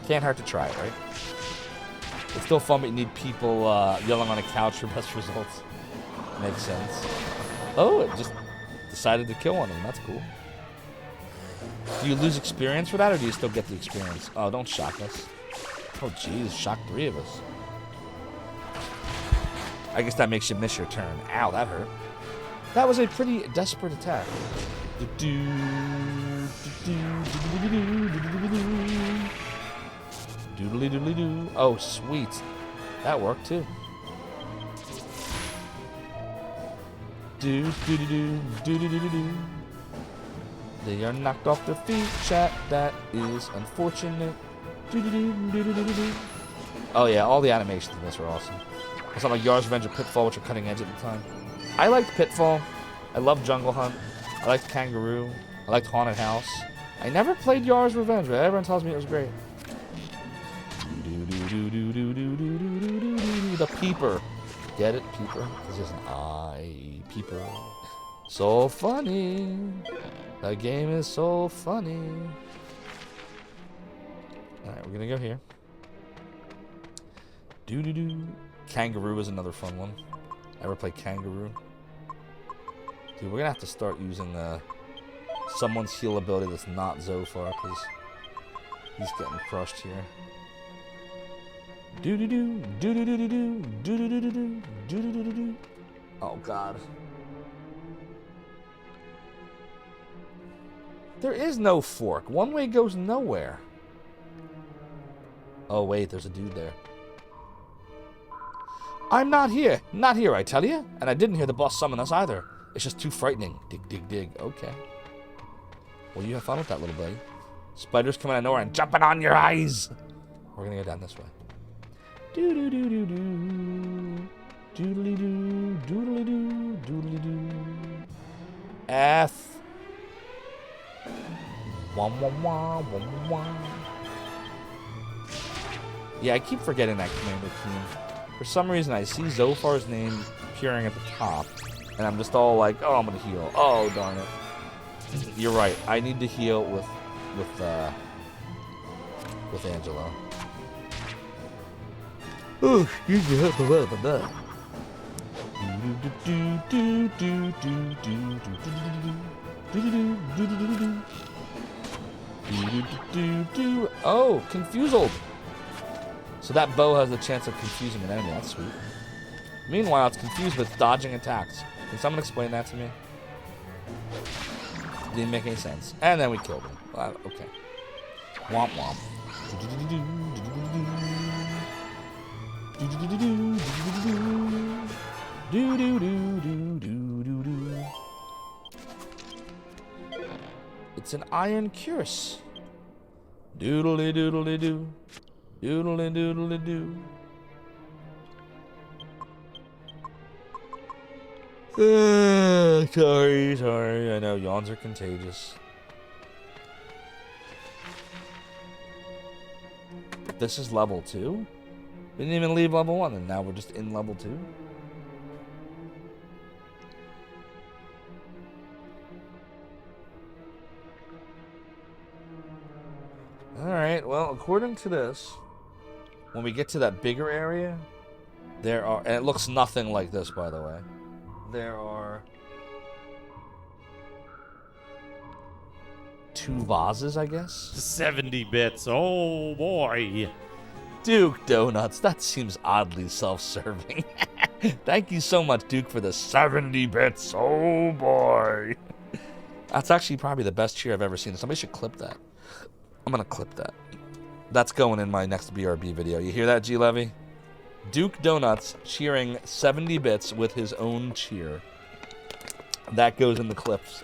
Can't hurt to try it, right? It's still fun, but you need people yelling on a couch for best results. Makes sense. Oh, it just decided to kill one of them. That's cool. Do you lose experience for that, or do you still get the experience? Oh, don't shock us. Oh, jeez, shock 3 of us. I guess that makes you miss your turn. Ow, that hurt. That was a pretty desperate attack. Doodly doodly doo. Oh, sweet. That worked too. Do do do do do do do do. They are knocked off their feet, chat. That is unfortunate. Do do do do do do do. Oh yeah, all the animations in this are awesome. It's not like Yar's Revenge or Pitfall, which are cutting edge at the time. I liked Pitfall. I loved Jungle Hunt. I liked Kangaroo. I liked Haunted House. I never played Yar's Revenge, but everyone tells me it was great. The Peeper. Get it, Peeper? It's just an eye. Peeper. So funny. That game is so funny. Alright, we're gonna go here. Kangaroo is another fun one. Ever play Kangaroo? Dude, we're gonna have to start using someone's heal ability that's not Zophar, because he's getting crushed here. Oh god. There is no fork. One way goes nowhere. Oh wait, there's a dude there. I'm not here. Not here, I tell you. And I didn't hear the boss summon us either. It's just too frightening. Dig, dig, dig. Okay. Well, you have fun with that, little buddy. Spiders coming out of nowhere and jumping on your eyes. We're gonna go down this way. Doo-doo-doo-doo-doo. Doodly-doo. Doodly-doo. Doodly-doo. F. Wah, wah, wah, wah, wah. Yeah, I keep forgetting that Commander Keen. For some reason, I see Zophar's name appearing at the top, and I'm just all like, "Oh, I'm gonna heal." Oh, darn it! You're right. I need to heal with Angelo. Oh, excuse me. Oh, Confused. So that bow has the chance of confusing an enemy. That's sweet. Meanwhile, it's confused with dodging attacks. Can someone explain that to me? Didn't make any sense. And then we killed him. Okay. Womp womp. It's an iron cuirass. Doodly doodly doo. Doodly doodly doo. Sorry. I know yawns are contagious. This is level 2? We didn't even leave level 1, and now we're just in level 2? Alright, well, according to this, when we get to that bigger area, there are, and it looks nothing like this, by the way, there are 2 vases, I guess? 70 bits, oh boy. Duke Donuts, that seems oddly self-serving. Thank you so much, Duke, for the 70 bits, oh boy. That's actually probably the best cheer I've ever seen. Somebody should clip that. I'm gonna clip that. That's going in my next BRB video. You hear that, G Levy? Duke Donuts cheering 70 bits with his own cheer. That goes in the clips.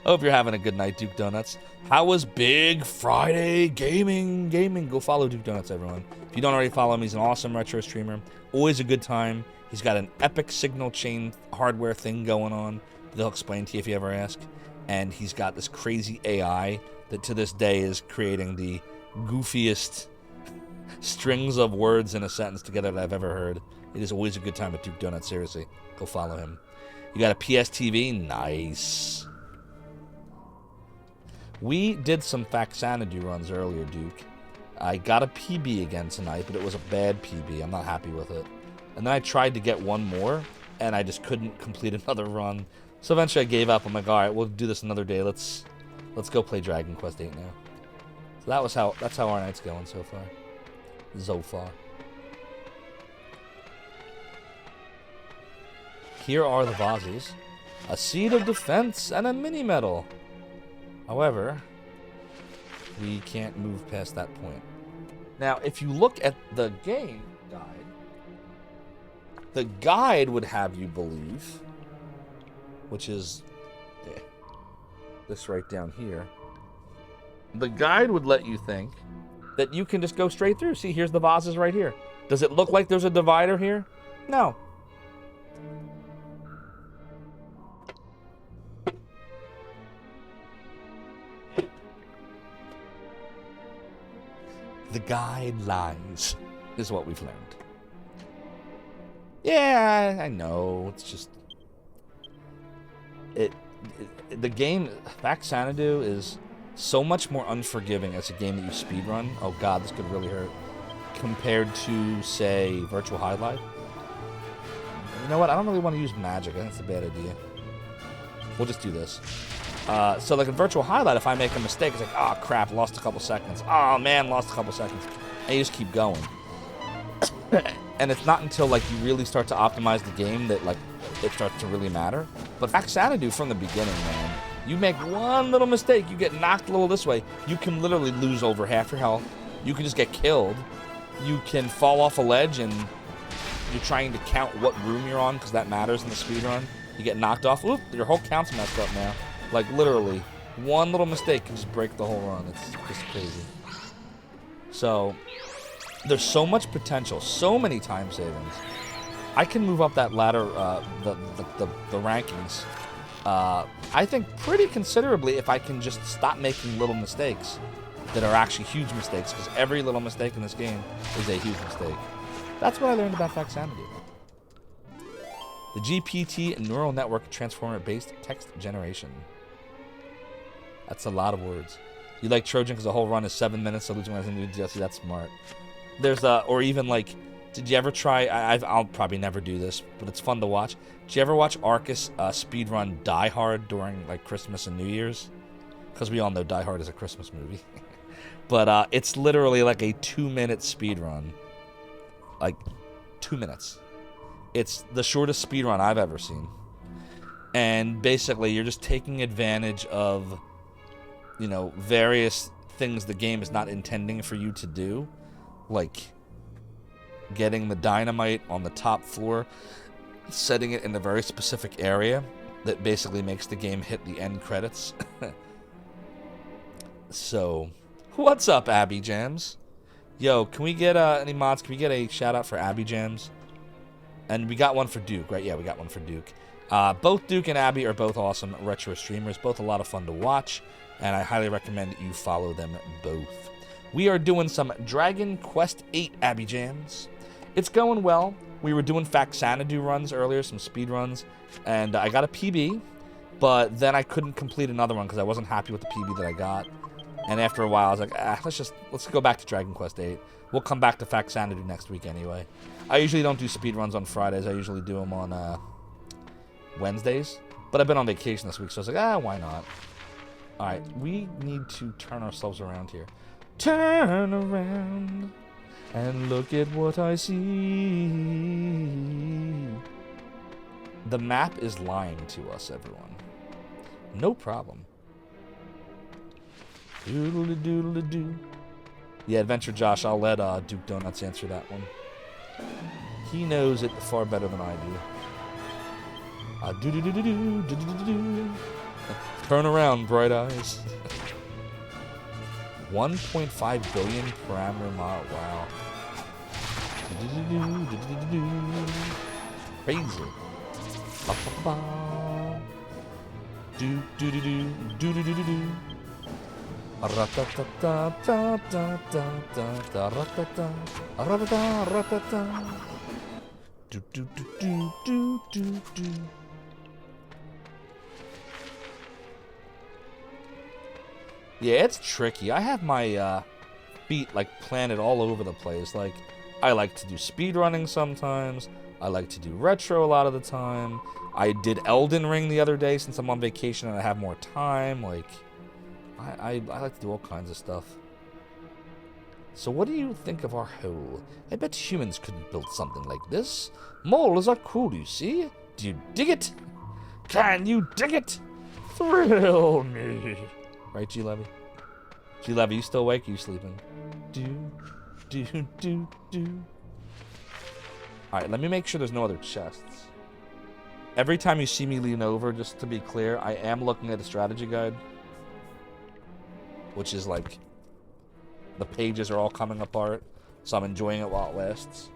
Hope you're having a good night, Duke Donuts. How was Big Friday Gaming? Go follow Duke Donuts, everyone. If you don't already follow him, he's an awesome retro streamer. Always a good time. He's got an epic signal chain hardware thing going on. They'll explain to you if you ever ask. And he's got this crazy AI that to this day is creating the goofiest strings of words in a sentence together that I've ever heard. It is always a good time at Duke Donuts, seriously. Go follow him. You got a PSTV? Nice. We did some Faxanadu runs earlier, Duke. I got a PB again tonight, but it was a bad PB. I'm not happy with it. And then I tried to get one more, and I just couldn't complete another run. So eventually I gave up. I'm like, all right, we'll do this another day. Let's go play Dragon Quest VIII now. So that's how our night's going so far. Zophar. Here are the vases. A seed of defense and a mini medal. However, we can't move past that point. Now, if you look at the game guide, the guide would have you believe, which is this right down here. The guide would let you think that you can just go straight through. See, here's the vases right here. Does it look like there's a divider here? No. The guide lies, is what we've learned. Yeah, I know. It's just the game Faxanadu is so much more unforgiving as a game that you speedrun. Oh god, this could really hurt. Compared to, say, Virtual Highlight. You know what? I don't really want to use magic. I think it's a bad idea. We'll just do this. So like in Virtual Highlight, if I make a mistake, it's like, oh crap, lost a couple seconds. Oh man, lost a couple seconds. And you just keep going. And it's not until like you really start to optimize the game that like it starts to really matter. But Faxanadu from the beginning, man, you make one little mistake, you get knocked a little this way, you can literally lose over half your health. You can just get killed. You can fall off a ledge and you're trying to count what room you're on because that matters in the speedrun. You get knocked off. Oop, your whole count's messed up now. Like, literally, one little mistake can just break the whole run. It's just crazy. So, there's so much potential, so many time savings. I can move up that ladder, the rankings, I think pretty considerably if I can just stop making little mistakes that are actually huge mistakes, because every little mistake in this game is a huge mistake. That's what I learned about Faxanadu. The GPT neural network transformer-based text generation. That's a lot of words. You like Trojan because the whole run is 7 minutes, so losing anything to do DLC, that's smart. There's or even like, did you ever try, I'll probably never do this, but it's fun to watch. Did you ever watch Arcus speedrun Die Hard during like Christmas and New Year's? Because we all know Die Hard is a Christmas movie. But it's literally like a 2-minute speedrun. Like, 2 minutes. It's the shortest speedrun I've ever seen. And basically, you're just taking advantage of, you know, various things the game is not intending for you to do. Like, getting the dynamite on the top floor, setting it in a very specific area that basically makes the game hit the end credits. So, what's up, Abby Jams? Yo, can we get any mods? Can we get a shout out for Abby Jams? And we got one for Duke, right? Yeah, we got one for Duke. Both Duke and Abby are both awesome retro streamers, both a lot of fun to watch, and I highly recommend you follow them both. We are doing some Dragon Quest VIII Abby Jams. It's going well. We were doing Faxanadu runs earlier, some speed runs, and I got a PB, but then I couldn't complete another one because I wasn't happy with the PB that I got. And after a while, I was like, let's go back to Dragon Quest VIII. We'll come back to Faxanadu next week anyway. I usually don't do speed runs on Fridays. I usually do them on Wednesdays. But I've been on vacation this week, so I was like, why not? All right, we need to turn ourselves around here. Turn around and look at what I see. The map is lying to us, everyone. No problem. Doodle-a-doodle-a-doo. Yeah, Adventure Josh, I'll let Duke Donuts answer that one. He knows it far better than I do. Do-do-do-do-do, do-do-do-do-do. Turn around, bright eyes. 1.5 billion parameter mod. Wow. Crazy. Do do do do do do do do do. Do do do do do do do. Yeah, it's tricky. I have my feet like planted all over the place. Like, I like to do speedrunning sometimes. I like to do retro a lot of the time. I did Elden Ring the other day since I'm on vacation and I have more time. Like, I like to do all kinds of stuff. So what do you think of our hole? I bet humans couldn't build something like this. Moles are cool, you see? Do you dig it? Can you dig it? Thrill me. Right, G-Levy? G-Levy, you still awake? Or you sleeping? Do. Alright, let me make sure there's no other chests. Every time you see me lean over, just to be clear, I am looking at a strategy guide. Which is like, the pages are all coming apart, so I'm enjoying it while it lasts.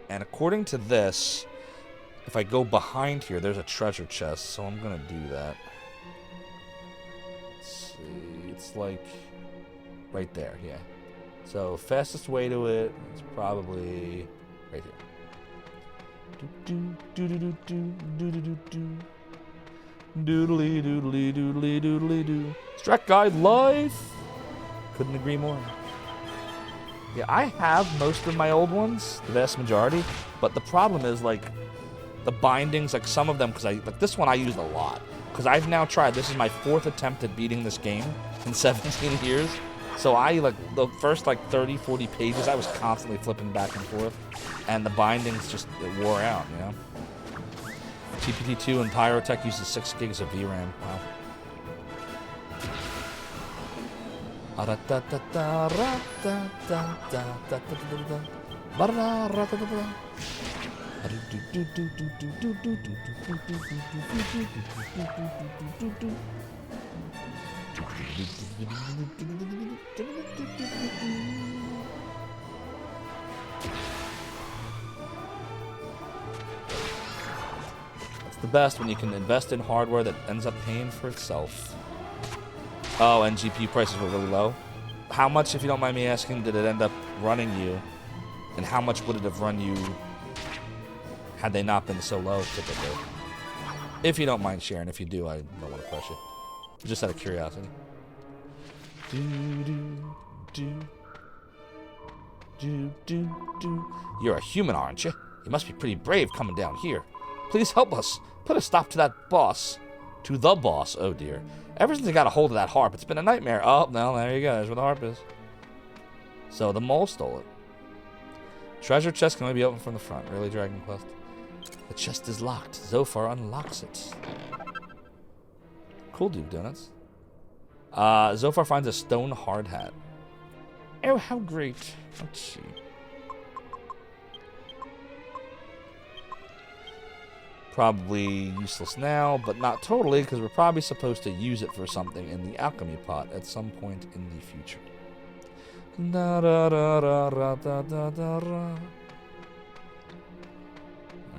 And according to this, if I go behind here, there's a treasure chest, so I'm gonna do that. Let's see, it's like right there, yeah. So fastest way to it is probably right here. Doodly doodly doodly doodly doo. Strat Guide Life! Couldn't agree more. Yeah, I have most of my old ones, the vast majority, but the problem is, like, the bindings, like some of them, because like this one I used a lot. Because I've now tried, this is my 4th attempt at beating this game in 17 years. So I, like, the first, like, 30, 40 pages, I was constantly flipping back and forth. And the bindings just, it wore out, you know? GPT-2 and Pyrotech uses 6 gigs of VRAM. Wow. It's the best when you can invest in hardware that ends up paying for itself. Oh, and GPU prices were really low. How much, if you don't mind me asking, did it end up running you? And how much would it have run you had they not been so low, typically? If you don't mind sharing. If you do, I don't want to crush it. Just out of curiosity. You're a human, aren't you? You must be pretty brave coming down here. Please help us. Put a stop to that boss. To the boss. Oh, dear. Ever since I got a hold of that harp, it's been a nightmare. Oh, no, there you go. There's where the harp is. So the mole stole it. Treasure chest can only be opened from the front. Really, Dragon Quest? The chest is locked. Zophar unlocks it. Cool dude, donuts. Zophar finds a stone hard hat. Oh, how great. Let's see. Probably useless now, but not totally, because we're probably supposed to use it for something in the alchemy pot at some point in the future.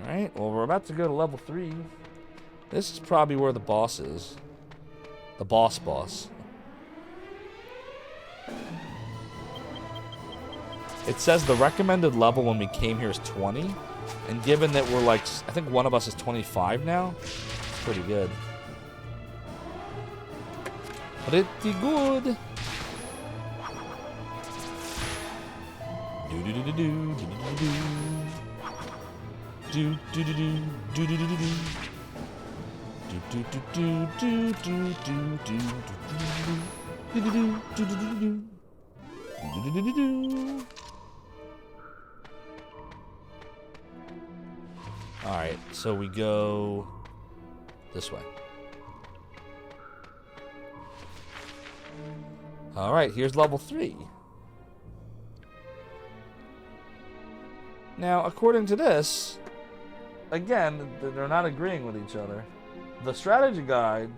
Alright, well, we're about to go to level 3. This is probably where the boss is. The boss. It says the recommended level when we came here is 20. And given that we're like, I think one of us is 25 now, it's pretty good. Pretty good. Alright, so we go this way. Alright, here's level 3. Now, according to this, again, they're not agreeing with each other. The strategy guide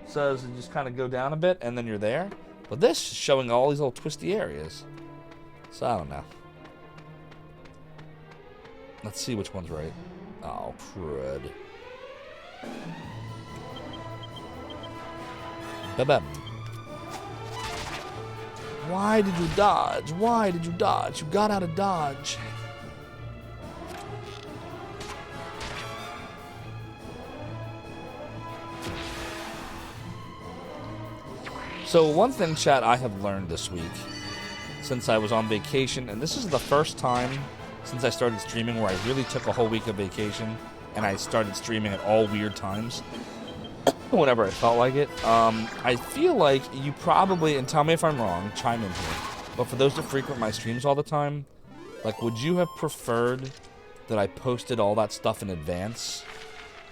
says you just kind of go down a bit and then you're there. But this is showing all these little twisty areas. So I don't know. Let's see which one's right. Oh, crud. Ba-bam. Why did you dodge? Why did you dodge? You got out of dodge. So one thing, chat, I have learned this week since I was on vacation, and this is the first time since I started streaming where I really took a whole week of vacation and I started streaming at all weird times whenever I felt like it. I feel like you probably, and tell me if I'm wrong, chime in here, but for those that frequent my streams all the time, like, would you have preferred that I posted all that stuff in advance?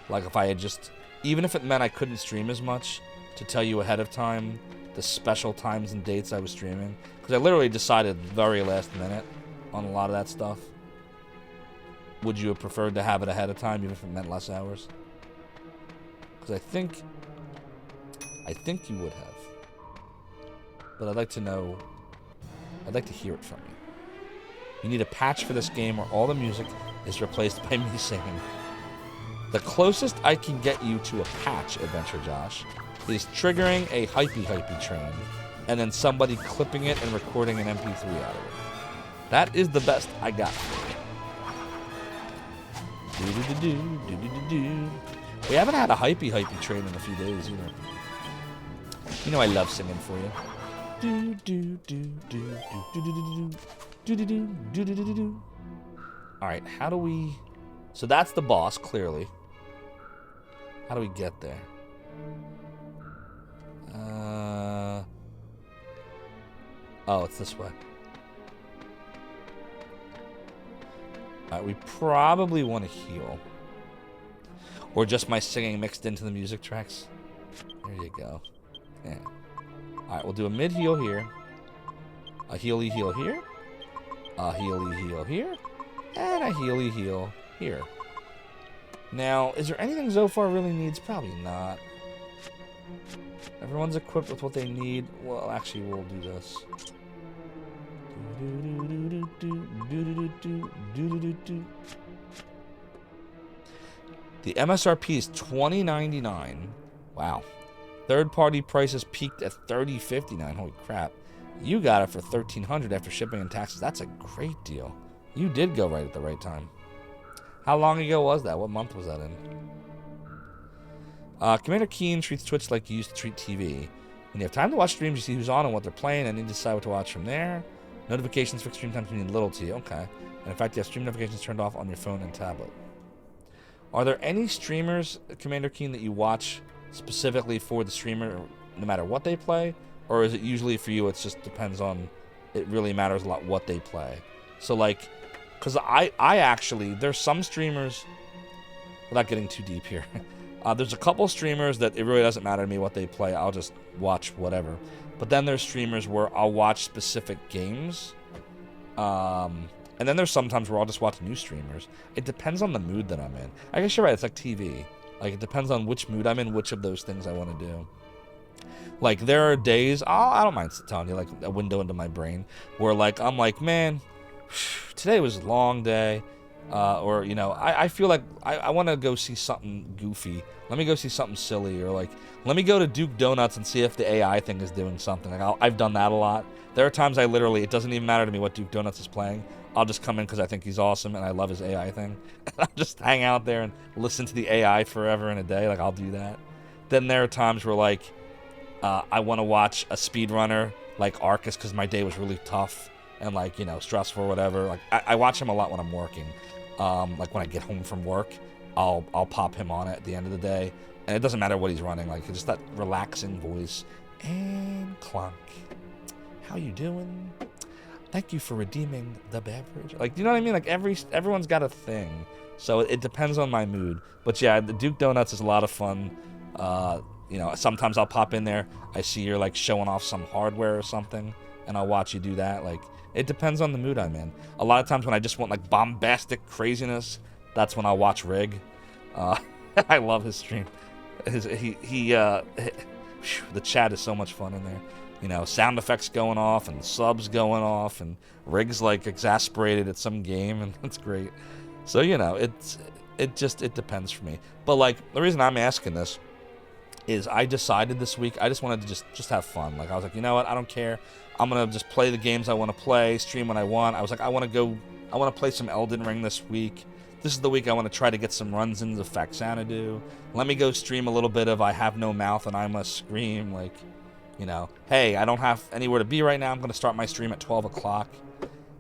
Like, if I had just, even if it meant I couldn't stream as much, to tell you ahead of time the special times and dates I was streaming? Because I literally decided very last minute on a lot of that stuff. Would you have preferred to have it ahead of time, even if it meant less hours? Because I think you would have. But I'd like to know, I'd like to hear it from you. You need a patch for this game where all the music is replaced by me singing. The closest I can get you to a patch, Adventure Josh, is triggering a hypey train and then somebody clipping it and recording an MP3 out of it. That is the best I got for you. We haven't had a hypey train in a few days either. You know I love singing for you. Alright, how do we... So that's the boss, clearly. How do we get there? Oh, it's this way. Alright, we probably want to heal. Or just my singing mixed into the music tracks. There you go. Yeah. Alright, we'll do a mid-heal here. A healy heal here. A healy heal here. And a healy heal here. Now, is there anything Zophar really needs? Probably not. Everyone's equipped with what they need. Well, actually, we'll do this. The MSRP is $20.99. Wow. Third-party prices peaked at $30.59. Holy crap. You got it for $1,300 after shipping and taxes. That's a great deal. You did go right at the right time. How long ago was that? What month was that in? Commander Keen treats Twitch like you used to treat TV. When you have time to watch streams, you see who's on and what they're playing, and you decide what to watch from there. Notifications for stream times mean little to you. Okay. And in fact, you have stream notifications turned off on your phone and tablet. Are there any streamers, Commander Keen, that you watch specifically for the streamer, no matter what they play? Or is it usually for you, it just depends on, it really matters a lot what they play? So, like, because I actually, there's some streamers, without getting too deep here, there's a couple streamers that it really doesn't matter to me what they play. I'll just watch whatever. But then there's streamers where I'll watch specific games. And then there's sometimes where I'll just watch new streamers. It depends on the mood that I'm in. I guess you're right. It's like TV. Like, it depends on which mood I'm in, which of those things I want to do. Like, there are days, I don't mind telling you, like, a window into my brain, where, like, I'm like, man, today was a long day. Or, you know, I feel like I want to go see something goofy. Let me go see something silly. Or, like, let me go to Duke Donuts and see if the AI thing is doing something. Like, I've done that a lot. There are times I literally, it doesn't even matter to me what Duke Donuts is playing. I'll just come in because I think he's awesome and I love his AI thing. I'll just hang out there and listen to the AI forever and a day. Like, I'll do that. Then there are times where, like, I want to watch a speedrunner like Arcus because my day was really tough and, like, you know, stressful or whatever. Like, I watch him a lot when I'm working. Like, when I get home from work, I'll pop him on at the end of the day. And it doesn't matter what he's running. Like, just that relaxing voice. And clunk. How you doing? Thank you for redeeming the beverage. Like, you know what I mean? Like, everyone's got a thing. So it depends on my mood. But yeah, the Duke Donuts is a lot of fun. You know, sometimes I'll pop in there. I see you're, like, showing off some hardware or something, and I'll watch you do that. Like, it depends on the mood I'm in. A lot of times when I just want, like, bombastic craziness, that's when I'll watch Rig. I love his stream. The chat is so much fun in there. You know, sound effects going off and subs going off, and Rig's like exasperated at some game, and it's great. So, you know, it depends for me. But like, the reason I'm asking this is I decided this week I just wanted to just have fun. Like, I was like, you know what, I don't care. I'm gonna just play the games I want to play, stream when I want. I was like, I want to play some Elden Ring this week. This is the week I want to try to get some runs into Faxanadu. Let me go stream a little bit of I Have No Mouth and I Must Scream. Like, you know, hey, I don't have anywhere to be right now. I'm going to start my stream at 12 o'clock.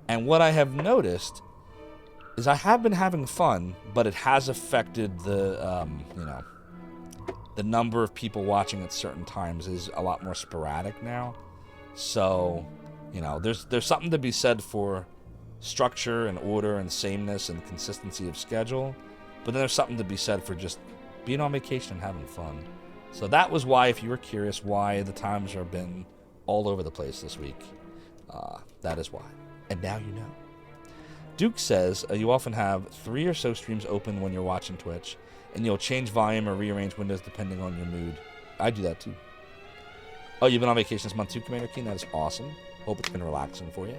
And what I have noticed is I have been having fun, but it has affected the, you know, the number of people watching at certain times is a lot more sporadic now. So, you know, there's something to be said for structure and order and sameness and consistency of schedule, but then there's something to be said for just being on vacation and having fun. So that was why, if you were curious why the times have been all over the place this week, that is why. And now you know. Duke says you often have 3 or so streams open when you're watching Twitch, and you'll change volume or rearrange windows depending on your mood. I do that too. Oh, you've been on vacation this month too, Commander Keen? That is awesome. Hope it's been relaxing for you.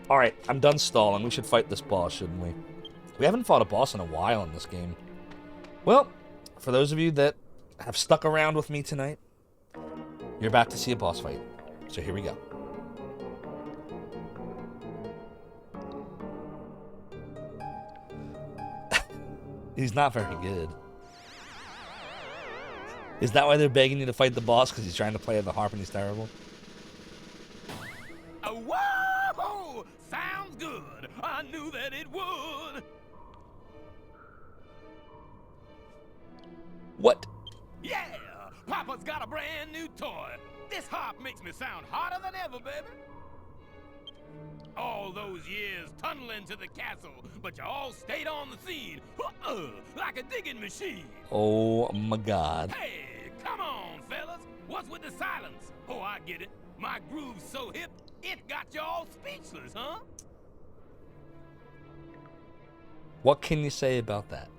Alright, I'm done stalling. We should fight this boss, shouldn't we? We haven't fought a boss in a while in this game. Well, for those of you that have stuck around with me tonight, you're about to see a boss fight. So here we go. He's not very good. Is that why they're begging you to fight the boss? Because he's trying to play the harp and he's terrible? Whoa! Sounds good. I knew that it would. What? Yeah! Papa's got a brand new toy. This harp makes me sound hotter than ever, baby. All those years tunneling to the castle, but you all stayed on the scene, like a digging machine. Oh my God. Hey, come on, fellas. What's with the silence? Oh, I get it. My groove's so hip, it got you all speechless, huh? What can you say about that?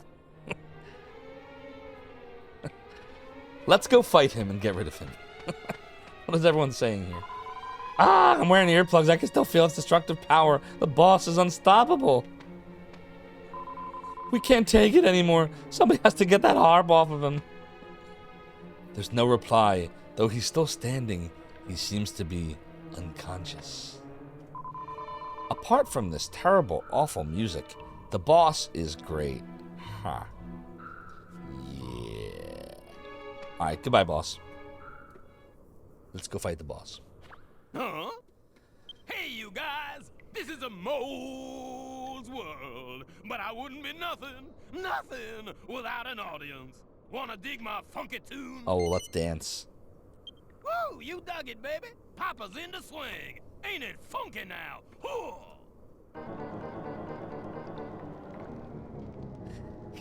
Let's go fight him and get rid of him. What is everyone saying here? Ah, I'm wearing earplugs. I can still feel its destructive power. The boss is unstoppable. We can't take it anymore. Somebody has to get that harp off of him. There's no reply. Though he's still standing, he seems to be unconscious. Apart from this terrible, awful music, the boss is great. Huh. Yeah. Alright, goodbye, boss. Let's go fight the boss. Huh? Hey, you guys! This is a mole's world, but I wouldn't be nothing without an audience. Wanna dig my funky tune? Oh, let's dance. Woo! You dug it, baby. Papa's in the swing. Ain't it funky now? Whoa!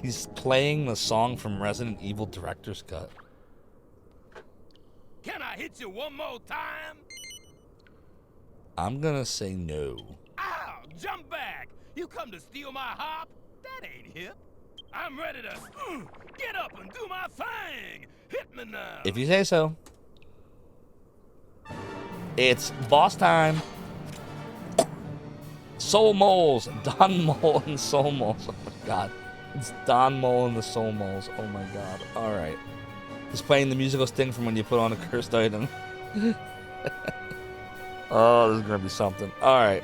He's playing the song from Resident Evil Director's Cut. Can I hit you one more time? I'm gonna say no. Ow! Jump back! You come to steal my harp? That ain't hip. I'm ready to get up and do my thing. Hit me now. If you say so. It's boss time. Soul Moles. Don Mole and Soul Moles. Oh my God. It's Don Mole and the Soul Moles. Oh my God. Alright. He's playing the musical sting from when you put on a cursed item. Oh, this is going to be something. Alright.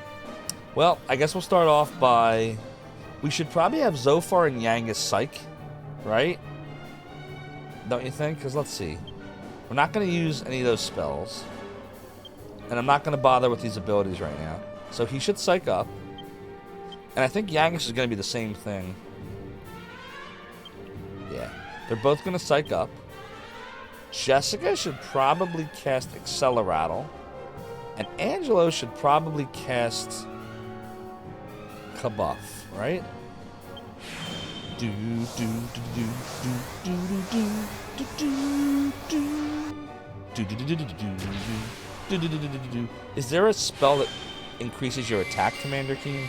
Well, I guess we'll start off by... We should probably have Zophar and Yangus Psych, right? Don't you think? Because let's see. We're not going to use any of those spells. And I'm not going to bother with these abilities right now. So he should Psych up. And I think Yangus is going to be the same thing. Yeah. They're both going to Psych up. Jessica should probably cast Acceleratle. And Angelo should probably cast Kabuff, right? Do do do do do do do do do do do do do. Is there a spell that increases your attack, Commander Keen?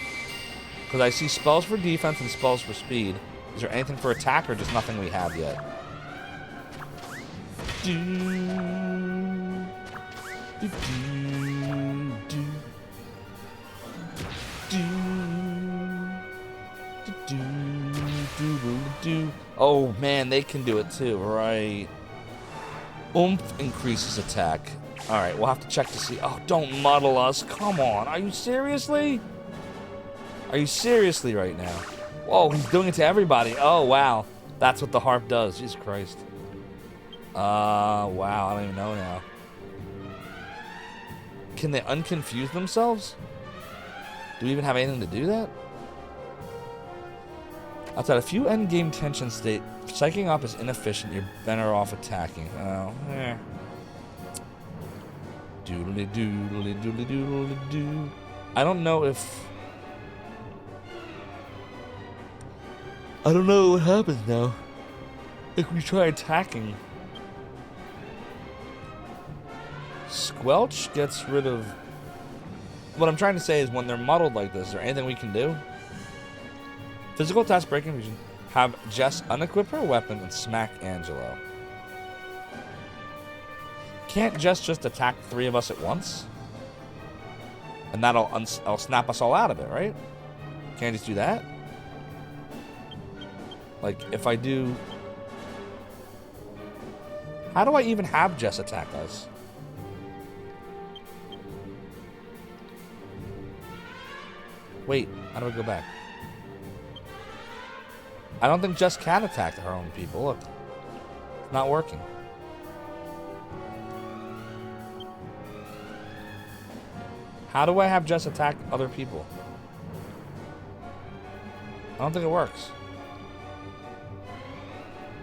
Because I see spells for defense and spells for speed. Is there anything for attack or just nothing we have yet? Oh man, they can do it too, right? Oomph increases attack. Alright, we'll have to check to see. Oh, don't muddle us. Come on. Are you seriously? Are you seriously right now? Whoa, he's doing it to everybody. Oh, wow. That's what the harp does. Jesus Christ. Wow. I don't even know now. Can they unconfuse themselves? Do we even have anything to do that? Outside a few endgame tension state, psyching up is inefficient. You're better off attacking. Oh, eh. Doodly doodly doodly doodly doo. I don't know if... I don't know what happens now. If we try attacking. Squelch gets rid of... What I'm trying to say is when they're muddled like this, is there anything we can do? Physical attacks, breaking vision. Have Jess unequip her weapon and smack Angelo. Can't Jess just attack 3 of us at once? And that'll I'll snap us all out of it, right? Can't I just do that? Like, if I do... How do I even have Jess attack us? Wait, how do I go back? I don't think Jess can attack her own people. Look. It's not working. How do I have Jess attack other people? I don't think it works.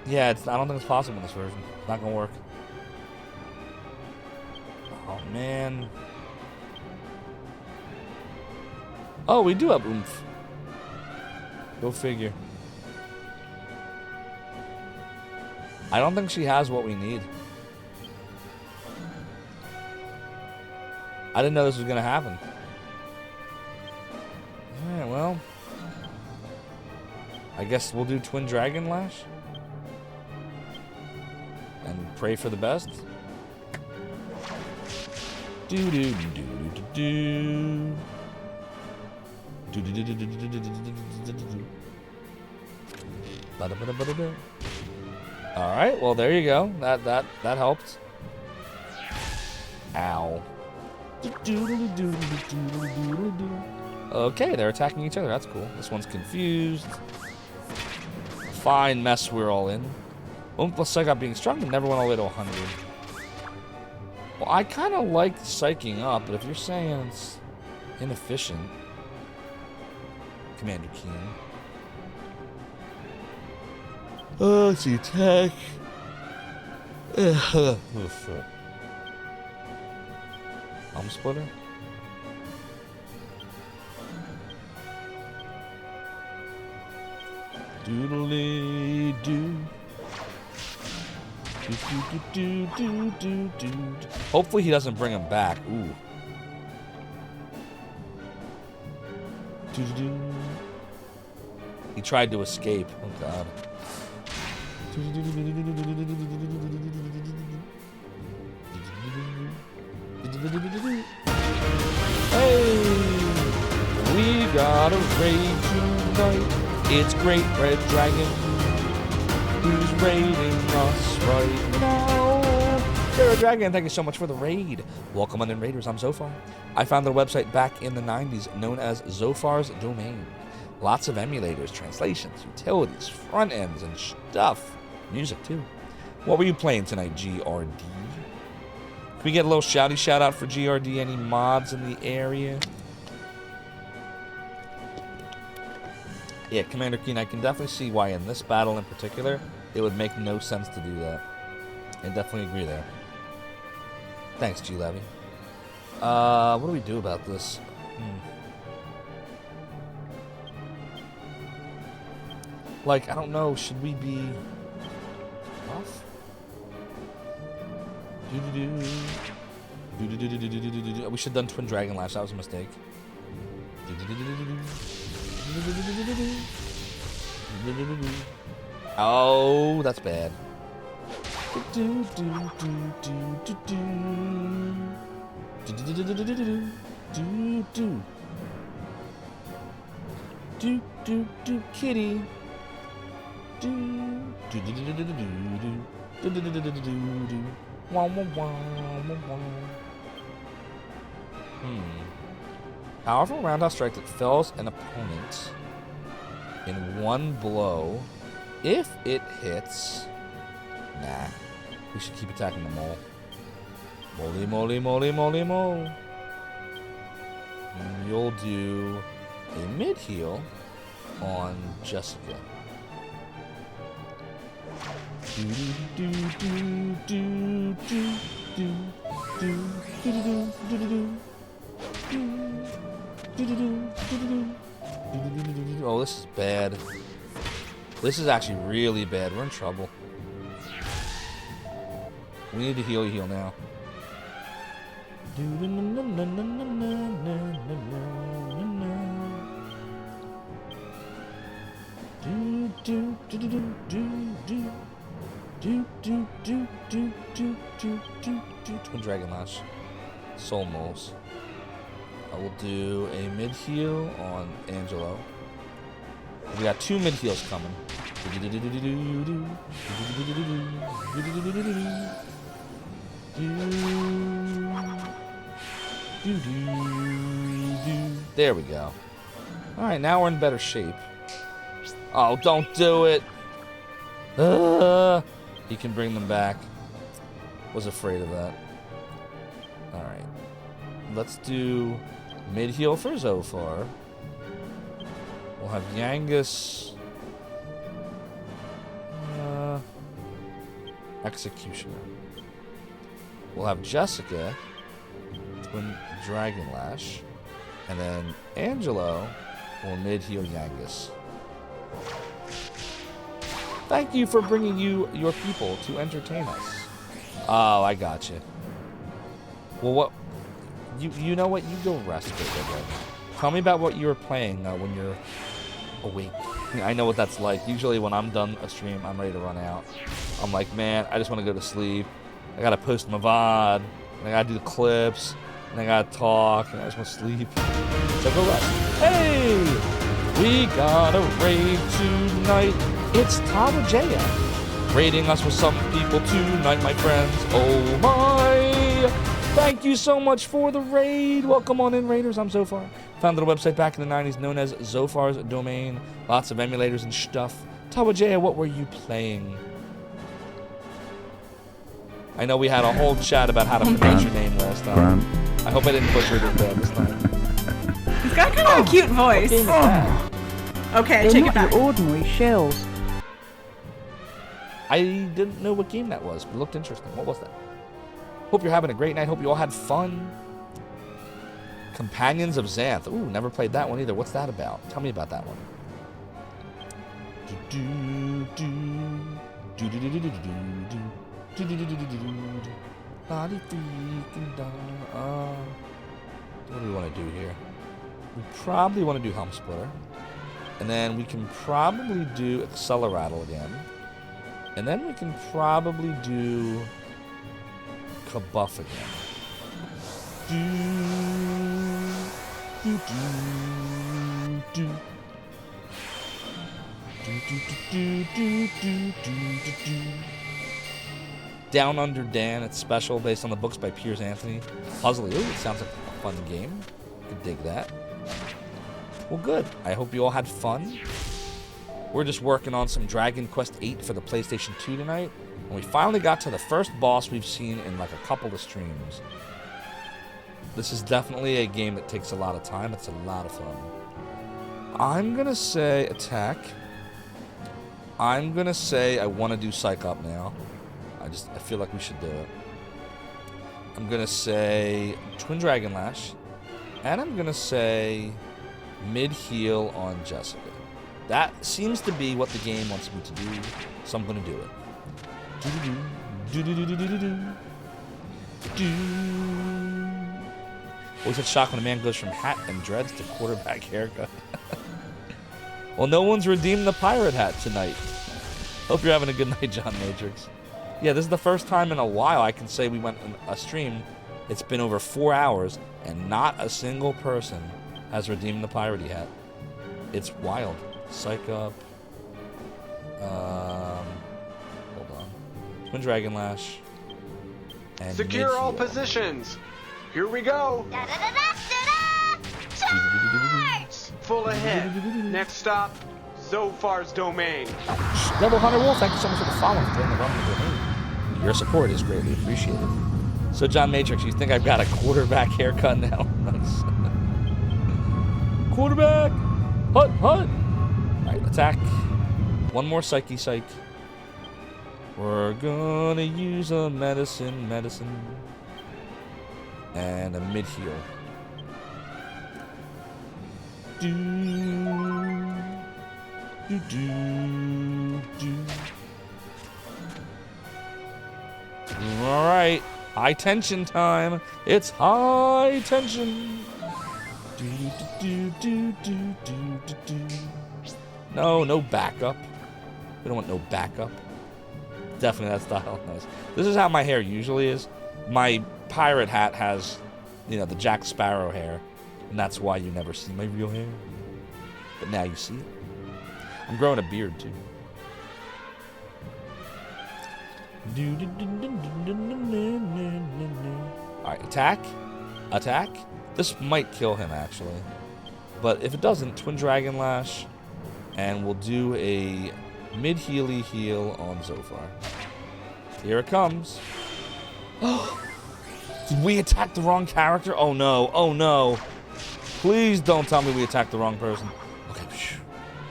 Yeah, I don't think it's possible in this version. It's not gonna work. Oh, man. Oh, we do have oomph. Go figure. I don't think she has what we need. I didn't know this was gonna happen. Alright, well. I guess we'll do Twin Dragon Lash. And pray for the best. Do do do do do do do do do do do do do. All right, well there you go. That helped. Ow. Okay, they're attacking each other. That's cool. This one's confused. Fine mess we're all in. Plus Psych Up being strong, but never went all the way to 100. Well, I kind of like psyching up, but if you're saying it's inefficient, Commander Keen. Oh, it's the attack. Splitter. Doodly doo. Hopefully he doesn't bring him back. Ooh. He tried to escape. Oh god. Hey! We got a raid tonight. It's Great Red Dragon. Who's raiding us right now? Great Red Dragon, thank you so much for the raid. Welcome on in, Raiders. I'm Zophar. I found their website back in the 90s known as Zophar's Domain. Lots of emulators, translations, utilities, front ends, and stuff. Music, too. What were you playing tonight, GRD? Can we get a little shouty shout out for GRD? Any mods in the area? Yeah, Commander Keen, I can definitely see why in this battle in particular, it would make no sense to do that. I definitely agree there. Thanks, G-Levy. What do we do about this? Like, I don't know, should we be off? We should have done Twin Dragon Lash, that was a mistake. Oh, that's bad. Kitty. Powerful roundhouse strike that fells an opponent in one blow. If it hits... Nah. We should keep attacking the mole. Moly, moly, moly, moly, mole. And you'll do a mid-heal on Jessica. Oh, this is bad. This is actually really bad. We're in trouble. We need to heal now. Twin Dragon Lash. Soul Moles. I will do a mid heal on Angelo. We got 2 mid heals coming. There we go. Alright, now we're in better shape. Oh, don't do it. He can bring them back. Was afraid of that. Alright. Let's do mid heal for Zophar. We'll have Yangus. Executioner. We'll have Jessica. Twin Dragon Lash. And then Angelo will mid heal Yangus. Thank you for bringing your people to entertain us. Oh, I got you. Well, what? You know what? You go rest a bit. Tell me about what you were playing when you're awake. I know what that's like. Usually when I'm done a stream, I'm ready to run out. I'm like, man, I just want to go to sleep. I gotta post my VOD, and I gotta do the clips, and I gotta talk, and I just want to sleep. So go rest. Hey! We got a raid tonight. It's Tawajaya raiding us with some people tonight, my friends. Oh my! Thank you so much for the raid. Welcome on in, Raiders. I'm Zophar. Founded a website back in the 90s known as Zophar's Domain. Lots of emulators and stuff. Tawajaya, what were you playing? I know we had a whole chat about how to pronounce your name last time. I hope I didn't butcher it bad this time. He's got kind of a cute voice. Okay, They're take not it back. your ordinary shells. I didn't know what game that was, but it looked interesting. What was that? Hope you're having a great night. Hope you all had fun. Companions of Xanth. Ooh, never played that one either. What's that about? Tell me about that one. What do we want to do here? We probably want to do Helm Splitter. And then we can probably do Acceleratle again. And then we can probably do Kabuff again. Down Under Dan, it's special, based on the books by Piers Anthony. Puzzly. Ooh, it sounds like a fun game. Could dig that. Well, good. I hope you all had fun. We're just working on some Dragon Quest VIII for the PlayStation 2 tonight. And we finally got to the first boss we've seen in like a couple of streams. This is definitely a game that takes a lot of time. It's a lot of fun. I'm going to say attack. I'm going to say I want to do Psych Up now. I feel like we should do it. I'm going to say Twin Dragon Lash. And I'm going to say mid-heal on Jessica. That seems to be what the game wants me to do, so I'm going to do it. Always get shocked when a man goes from hat and dreads to quarterback haircut. Well, no one's redeemed the pirate hat tonight. Hope you're having a good night, John Matrix. Yeah, this is the first time in a while I can say we went on a stream. It's been over 4 hours, and not a single person has redeemed the pirate hat. It's wild. Psych up. Hold on. Twin Dragon Lash. And secure all positions. Here we go. Full ahead. Next stop, Zophar's domain. Devil Hunter Wolf, thank you so much for the follow. Join the Rumble domain. Your support is greatly appreciated. So, John Matrix, you think I've got a quarterback haircut now? Nice. Quarterback! Hut, hut! Alright, attack. One more psyche psych. We're gonna use a medicine. And a mid heal. Alright. High tension time. It's high tension. No backup. We don't want no backup. Definitely that style. Nice. This is how my hair usually is. My pirate hat has, the Jack Sparrow hair. And that's why you never see my real hair. But now you see it. I'm growing a beard too. Alright, attack. Attack. This might kill him actually. But if it doesn't, Twin Dragon Lash. And we'll do a mid-healy heal on Zophar. Here it comes. Did we attack the wrong character? Oh no, oh no. Please don't tell me we attacked the wrong person. Okay,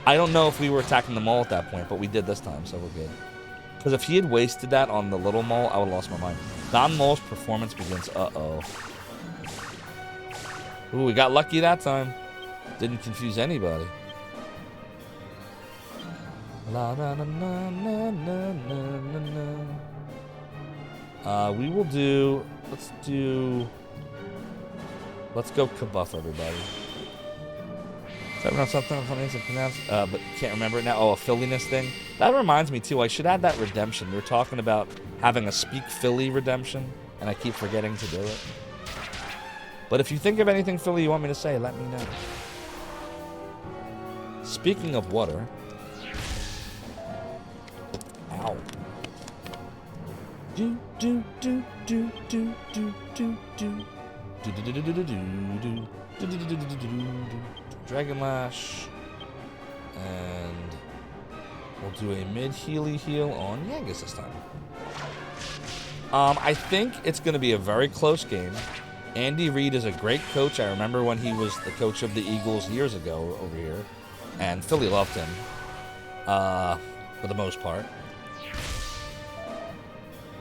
I don't know if we were attacking the mole at that point, but we did this time, so we're good. Because if he had wasted that on the little mole, I would have lost my mind. Don Mole's performance begins. Uh-oh. Ooh, we got lucky that time. Didn't confuse anybody. La na na na na na na na. We will do. Let's go kabuff everybody. Is that not something funny to pronounce? But can't remember it now. Oh, a Philliness thing. That reminds me too. I should add that redemption. We were talking about having a Speak Philly redemption, and I keep forgetting to do it. But if you think of anything Philly you want me to say, let me know. Speaking of water. Ow. Dragon Lash. And we'll do a mid-healy heal on Yangus this time. I think it's going to be a very close game. Andy Reid is a great coach. I remember when he was the coach of the Eagles years ago over here. And Philly loved him. For the most part.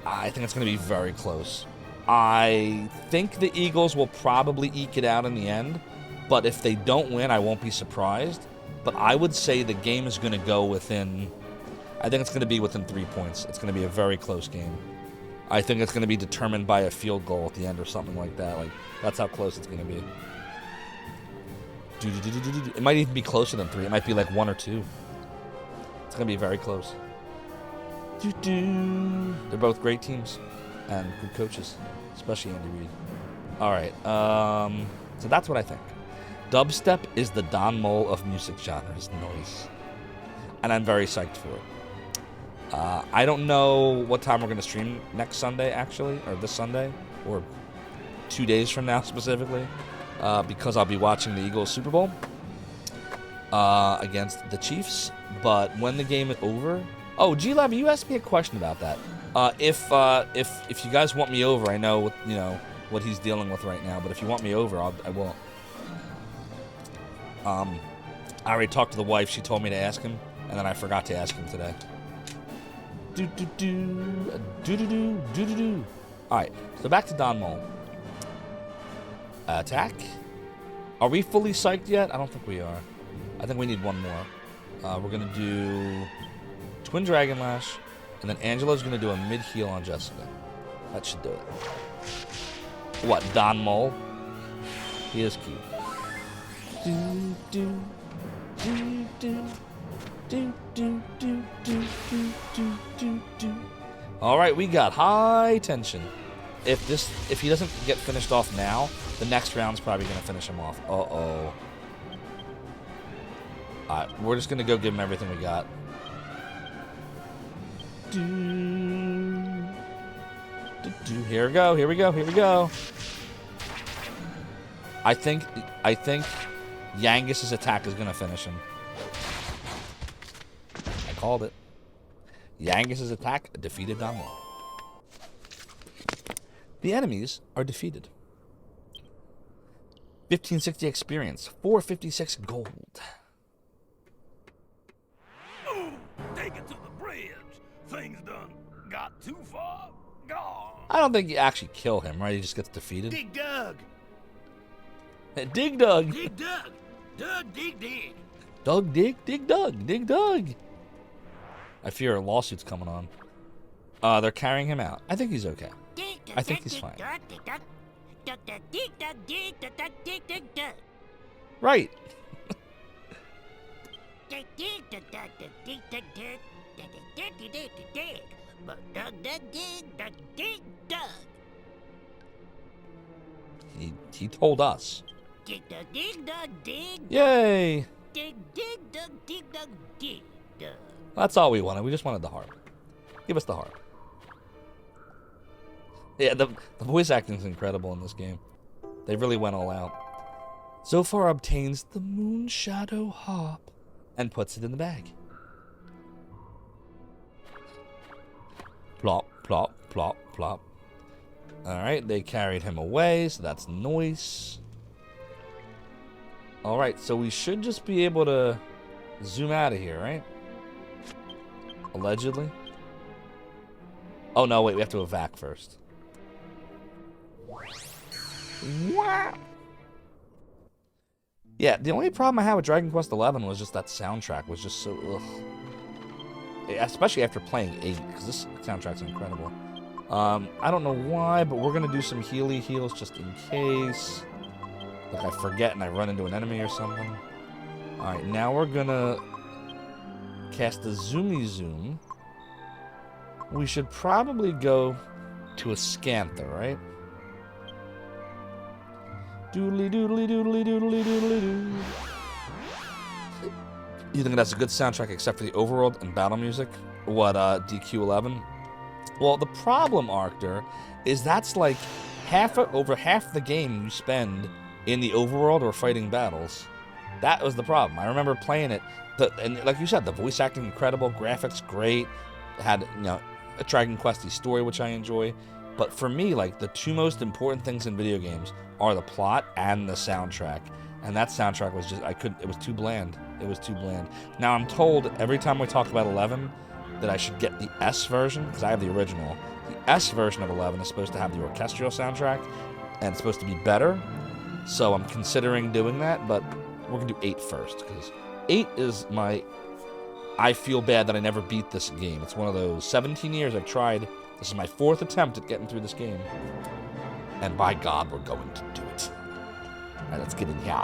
I think it's going to be very close. I think the Eagles will probably eke it out in the end. But if they don't win, I won't be surprised. But I would say the game is going to go within... I think it's going to be within 3 points. It's going to be a very close game. I think it's going to be determined by a field goal at the end or something like that. Like, that's how close it's going to be. It might even be closer than 3. It might be like 1 or 2. It's going to be very close. They're both great teams and good coaches, especially Andy Reid. All right, so that's what I think. Dubstep is the Don Mole of music genres. Nice. And I'm very psyched for it. I don't know what time we're going to stream next Sunday, actually, or this Sunday, or 2 days from now specifically, because I'll be watching the Eagles Super Bowl against the Chiefs. But when the game is over... Oh, G-Lab, you asked me a question about that. If you guys want me over, I know what he's dealing with right now, but if you want me over, I will. I already talked to the wife. She told me to ask him, and then I forgot to ask him today. Alright, so back to Don Mole. Attack. Are we fully psyched yet? I don't think we are. I think we need one more. We're going to do Twin Dragon Lash, and then Angela's going to do a mid-heal on Jessica. That should do it. What, Don Mole? He is cute. All right, we got high tension. If he doesn't get finished off now, the next round's probably gonna finish him off. Uh-oh. Alright, we're just gonna go give him everything we got. Here we go, here we go, here we go. I think Yangus's attack is gonna finish him. I called it. Yangus's attack defeated Don Juan. The enemies are defeated. 1560 experience, 456 gold. Ooh, take it to the bridge. Things done got too far. Gone. I don't think you actually kill him, right? He just gets defeated. Dig Doug. Dig Doug. Dig Doug. Doug, dig, dig. Doug, dig Doug. Dig Doug. I fear a lawsuit's coming on. They're carrying him out. I think he's okay. I think he's fine. Right. He told us. Yay! That's all we wanted. We just wanted the harp. Give us the harp. Yeah, the voice acting is incredible in this game. They really went all out. Zophar obtains the Moonshadow harp and puts it in the bag. Plop, plop, plop, plop. Alright, they carried him away, so that's nice. Alright, so we should just be able to zoom out of here, right? Allegedly. Oh no, wait, we have to evac first. Yeah, the only problem I had with Dragon Quest XI was just that soundtrack was just so ugh. Especially after playing 8, because this soundtrack's incredible. I don't know why, but we're gonna do some heals just in case. Like I forget and I run into an enemy or something. Alright, now we're gonna cast the Zoomy Zoom. We should probably go to a Scanther, right? Doodly doodly doodly doodly doodly doo. You think that's a good soundtrack except for the overworld and battle music? What, DQ11? Well, the problem, Arctor, is that's like over half the game you spend in the overworld or fighting battles. That was the problem. I remember playing it, and like you said, the voice acting incredible, graphics great, had, you know, a Dragon Quest-y story, which I enjoy. But for me, like, the two most important things in video games are the plot and the soundtrack. And that soundtrack was just, it was too bland. It was too bland. Now, I'm told every time we talk about 11 that I should get the S version, because I have the original. The S version of 11 is supposed to have the orchestral soundtrack, and it's supposed to be better. So I'm considering doing that, but we're going to do 8 first, because 8 is my... I feel bad that I never beat this game. It's one of those 17 years I've tried. This is my 4th attempt at getting through this game. And by God, we're going to do it. All right, let's get in here.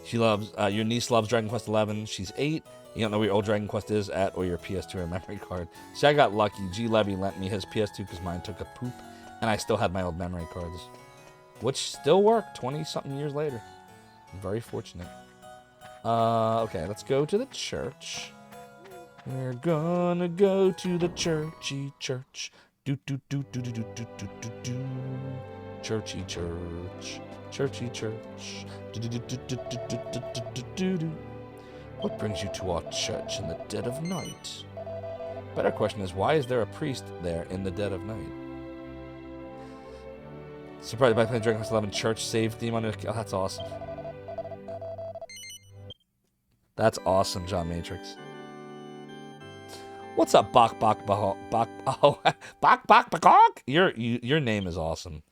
She loves, your niece loves Dragon Quest XI. She's 8. You don't know where your old Dragon Quest is at or your PS2 or memory card. See, I got lucky. G. Levy lent me his PS2 because mine took a poop. And I still had my old memory cards. Which still work 20-something years later. I'm very fortunate. Okay, let's go to the church. We're gonna go to the churchy church. Do do do do do do do do do do. Churchy church. Churchy church. Do do do do do do do do do do do. What brings you to our church in the dead of night? Better question is, why is there a priest there in the dead of night? Surprised by playing Dragon Quest XI church save theme on it. Oh, that's awesome. That's awesome, John Matrix. What's up, Bok? Your name is awesome.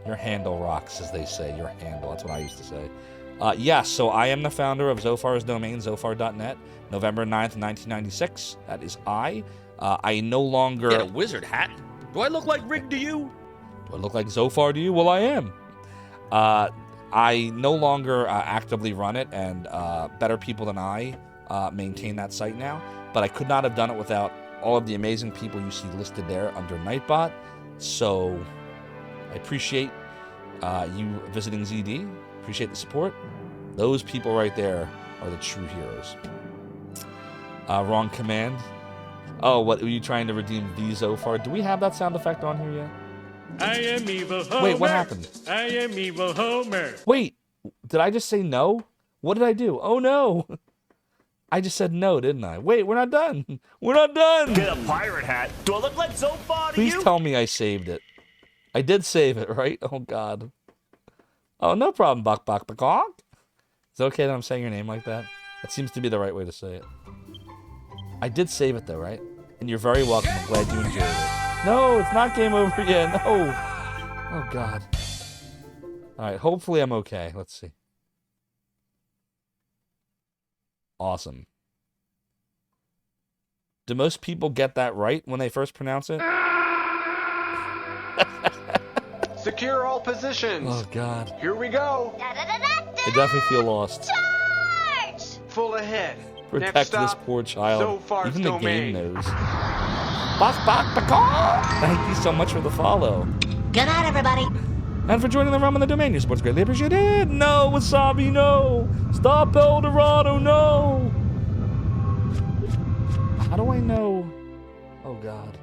Your handle rocks, as they say. Your handle. That's what I used to say. Yes, so I am the founder of Zophar's domain, Zophar.net, November 9th, 1996. That is I. I no longer... Get a wizard hat? Do I look like Rig to you? Do I look like Zophar to you? Well, I am. I no longer actively run it, and better people than I maintain that site now. But I could not have done it without all of the amazing people you see listed there under Nightbot. So I appreciate you visiting ZD. Appreciate the support. Those people right there are the true heroes. Wrong command. Oh, what, were you trying to redeem the Zophar? Do we have that sound effect on here yet? I am evil Homer. Wait, what happened? I am evil Homer. Wait, did I just say no? What did I do? Oh no! I just said no, didn't I? Wait, we're not done. We're not done! Get a pirate hat. Do I look like Zophar to Please you? tell me I saved it. I did save it, right? Oh god. Oh, no problem, Bok Bok Bakok. Is it okay that I'm saying your name like that? That seems to be the right way to say it. I did save it though, right? And you're very welcome. I'm glad you enjoyed it. No, it's not game over yet. No. Oh, God. All right, hopefully I'm okay. Let's see. Awesome. Do most people get that right when they first pronounce it? Secure all positions. Oh, God. Here we go. I definitely feel lost. Charge! Full ahead. Protect Next this stop, poor child. Zophar's Even the domain. game knows. Thank you so much for the follow. Good night, everybody. And for joining the realm and the domain. Your support's greatly appreciated. No, Wasabi, no. Stop El Dorado, no. How do I know? Oh, God.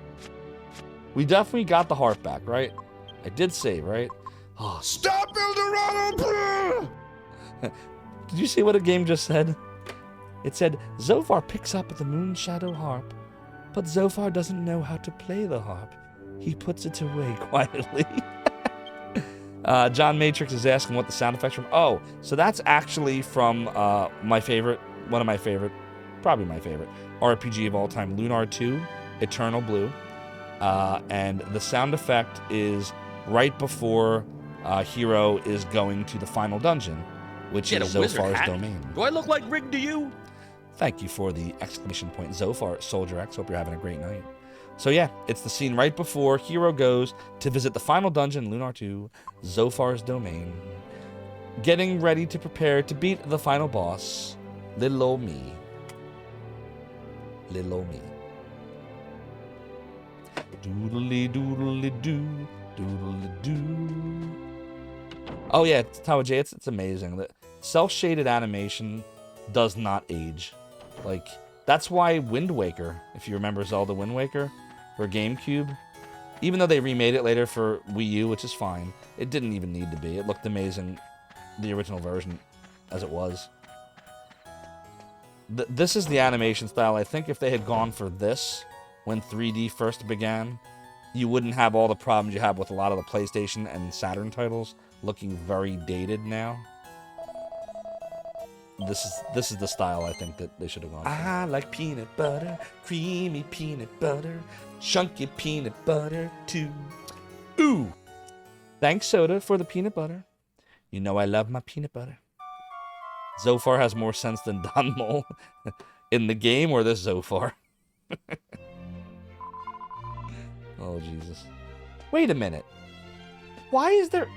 We definitely got the heart back, right? I did save, right? Oh, stop El Dorado! Did you see what a game just said? It said, Zophar picks up the moon shadow harp, but Zophar doesn't know how to play the harp. He puts it away quietly. John Matrix is asking what the sound effects from. Oh, so that's actually from my favorite, one of my favorite, probably my favorite RPG of all time, Lunar 2, Eternal Blue. And the sound effect is right before Hero is going to the final dungeon, which is Zophar's domain. Do I look like Rig to you? Thank you for the exclamation point, Zophar, Soldier X. Hope you're having a great night. So yeah, it's the scene right before Hero goes to visit the final dungeon, Lunar 2, Zophar's domain. Getting ready to prepare to beat the final boss, little old me. Little old me. Doodly doodly doo, doodly doo. Oh yeah, Tawa J, it's amazing. The cel-shaded animation does not age. Like, that's why Wind Waker, if you remember Zelda Wind Waker, for GameCube, even though they remade it later for Wii U, which is fine, it didn't even need to be. It looked amazing, the original version, as it was. This is the animation style. I think if they had gone for this when 3D first began, you wouldn't have all the problems you have with a lot of the PlayStation and Saturn titles looking very dated now. This is the style I think that they should have gone for. I like peanut butter, creamy peanut butter, chunky peanut butter too. Ooh! Thanks, Soda, for the peanut butter. You know I love my peanut butter. Zophar has more sense than Don Mole in the game or this Zophar. Oh, Jesus. Wait a minute. Why is there...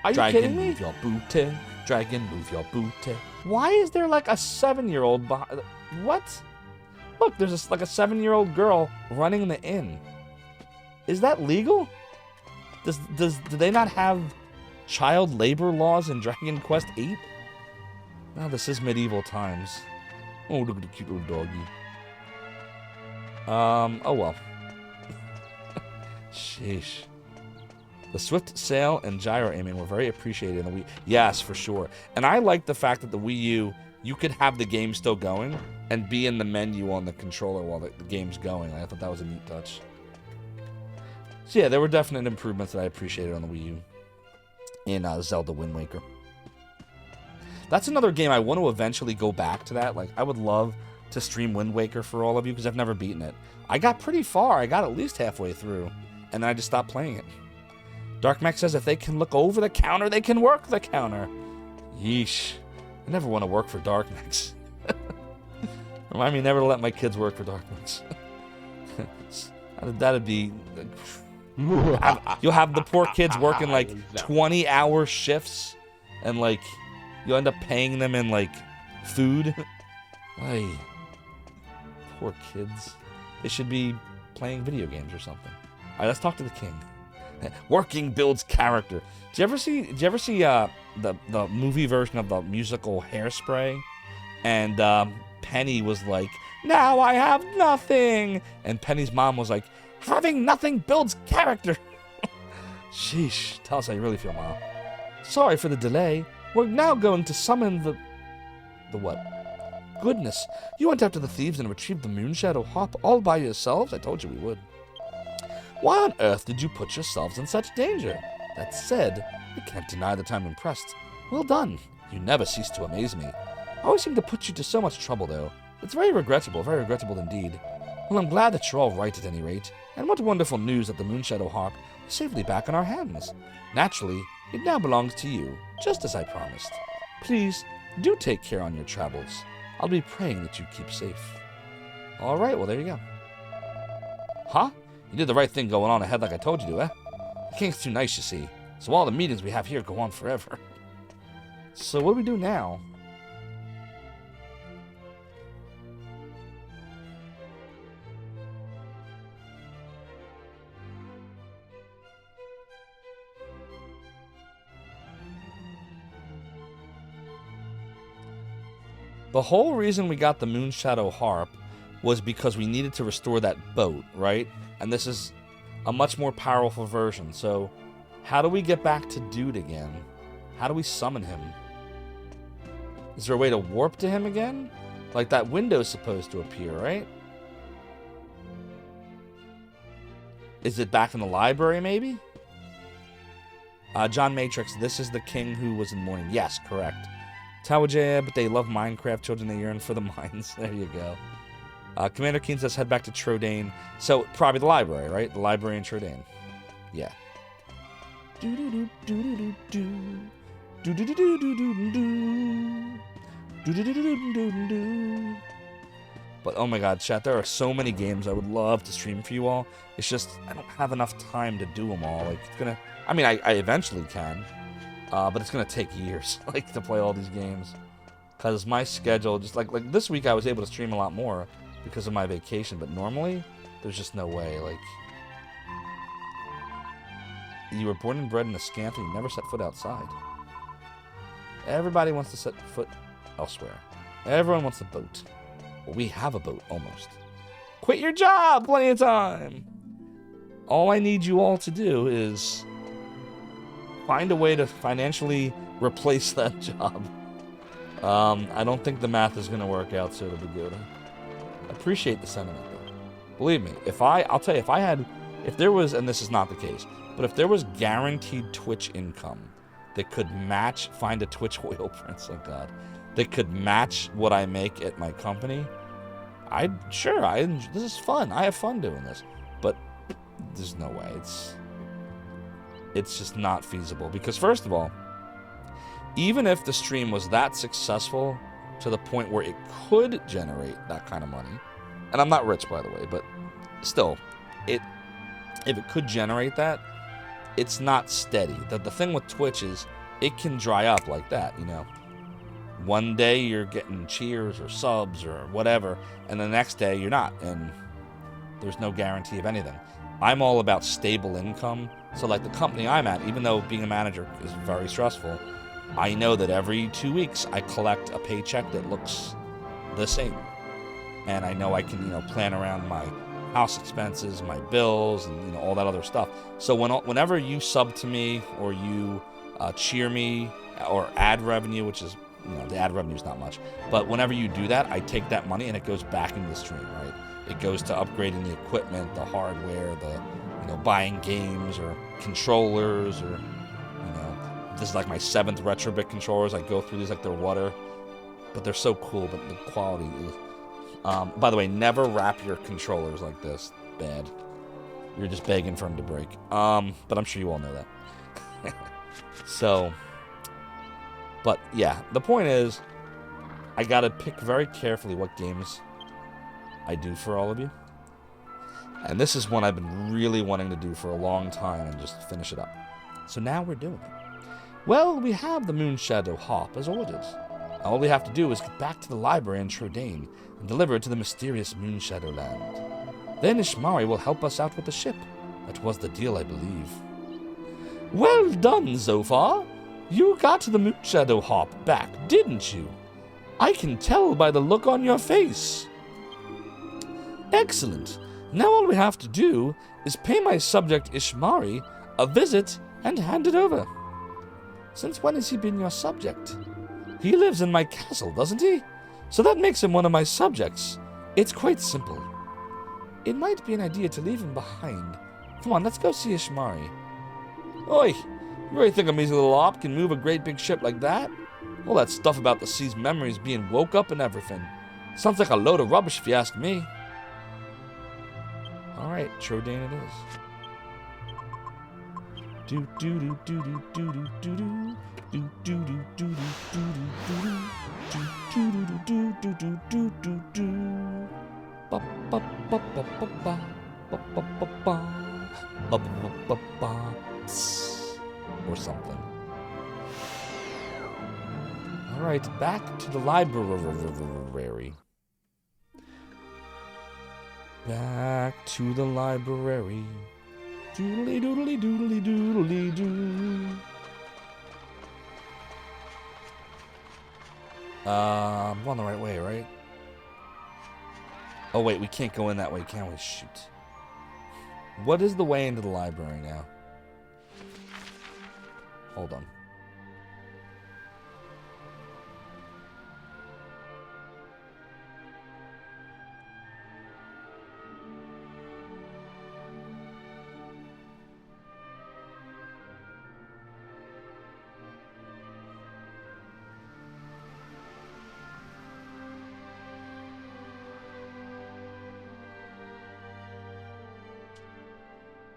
Are you kidding me? Move your booty. Dragon, move your booty. Why is there like a 7-year-old behind... What? Look, there's like a 7-year-old girl running the inn. Is that legal? Do they not have child labor laws in Dragon Quest VIII? No, this is medieval times. Oh, look at the cute little doggy. Oh well. Sheesh. The swift sail and gyro aiming were very appreciated in the Wii. Yes, for sure. And I like the fact that the Wii U, you could have the game still going and be in the menu on the controller while the game's going. I thought that was a neat touch. So yeah, there were definite improvements that I appreciated on the Wii U in Zelda Wind Waker. That's another game I want to eventually go back to that. Like, I would love to stream Wind Waker for all of you because I've never beaten it. I got pretty far. I got at least halfway through, and then I just stopped playing it. Dark Mech says if they can look over the counter, they can work the counter. Yeesh. I never want to work for Dark Mechs. Remind me never to let my kids work for Dark Mechs. That'd be... You'll have the poor kids working like 20-hour shifts and like you'll end up paying them in like food. Ay, poor kids. They should be playing video games or something. All right, let's talk to the king. Working builds character. Did you ever see the movie version of the musical Hairspray? And Penny was like, "Now I have nothing," and Penny's mom was like, "Having nothing builds character." Sheesh. Tell us how you really feel, Mom. Sorry for the delay. We're now going to summon the what? Goodness, you went after the thieves and retrieved the Moonshadow Harp all by yourselves? I told you we would. Why on earth did you put yourselves in such danger? That said, I can't deny that I'm impressed. Well done. You never cease to amaze me. I always seem to put you to so much trouble, though. It's very regrettable indeed. Well, I'm glad that you're all right at any rate. And what wonderful news that the Moonshadow Harp is safely back in our hands. Naturally, it now belongs to you, just as I promised. Please, do take care on your travels. I'll be praying that you keep safe. All right, well, there you go. Huh? You did the right thing going on ahead like I told you to, eh? The king's too nice, you see. So all the meetings we have here go on forever. So what do we do now? The whole reason we got the Moonshadow Harp was because we needed to restore that boat, right? And this is a much more powerful version. So how do we get back to Dude again? How do we summon him? Is there a way to warp to him again? Like that window's supposed to appear, right? Is it back in the library, maybe? John Matrix, this is the king who was in mourning. Yes, correct. Tawajaya, but they love Minecraft children. They yearn for the mines. There you go. Commander Keen says head back to Trodane. So probably the library, right? The library in Trodane. Yeah. But oh my god, chat, there are so many games I would love to stream for you all. It's just I don't have enough time to do them all. Like it's gonna. I mean, I eventually can. But it's gonna take years, like, to play all these games, cause my schedule just like this week I was able to stream a lot more because of my vacation. But normally, there's just no way. Like, you were born and bred in a scanthy, you never set foot outside. Everybody wants to set foot elsewhere. Everyone wants a boat. Well, we have a boat almost. Quit your job, plenty of time. All I need you all to do is find a way to financially replace that job. I don't think the math is going to work out, so it'll be good. I appreciate the sentiment, though. Believe me, I'll tell you, if there was, and this is not the case, but if there was guaranteed Twitch income that could match, find a Twitch oil prince, oh god, that could match what I make at my company, this is fun. I have fun doing this, but there's no way. It's just not feasible because, first of all, even if the stream was that successful to the point where it could generate that kind of money, and I'm not rich, by the way, but still, if it could generate that, it's not steady. The thing with Twitch is it can dry up like that, you know. One day you're getting cheers or subs or whatever, and the next day you're not, and there's no guarantee of anything. I'm all about stable income. So like the company I'm at, even though being a manager is very stressful, I know that every 2 weeks I collect a paycheck that looks the same. And I know I can, plan around my house expenses, my bills, and all that other stuff. So whenever you sub to me or you cheer me or ad revenue, which is, the ad revenue is not much, but whenever you do that, I take that money and it goes back into the stream, right? It goes to upgrading the equipment, the hardware, buying games or controllers, or this is like my 7th Retrobit controllers. I go through these like they're water, but they're so cool, but the quality is by the way, never wrap your controllers like this. Bad. You're just begging for them to break. But I'm sure you all know that. So, but yeah, the point is I gotta pick very carefully what games I do for all of you. And this is one I've been really wanting to do for a long time and just finish it up. So now we're doing it. Well, we have the Moonshadow Hop as ordered. All we have to do is get back to the library in Trodaine and deliver it to the mysterious Moonshadow Land. Then Ishmari will help us out with the ship. That was the deal, I believe. Well done, Zophar. You got the Moonshadow Hop back, didn't you? I can tell by the look on your face. Excellent. Now all we have to do is pay my subject Ishmari a visit and hand it over. Since when has he been your subject? He lives in my castle, doesn't he? So that makes him one of my subjects. It's quite simple. It might be an idea to leave him behind. Come on, let's go see Ishmari. Oi, you really think a measly little op can move a great big ship like that? All that stuff about the sea's memories being woke up and everything. Sounds like a load of rubbish if you ask me. Alright, Trodaine it is. Do do do do do do do do do do do do do do do do ba ba ba ba ba ba ba ba ba ba ba ba ba or something. All right, back to the library. Back to the library. Doodly doodly doodly doodly doo. I'm going the right way, right? Oh wait, we can't go in that way, can we? Shoot. What is the way into the library now? Hold on.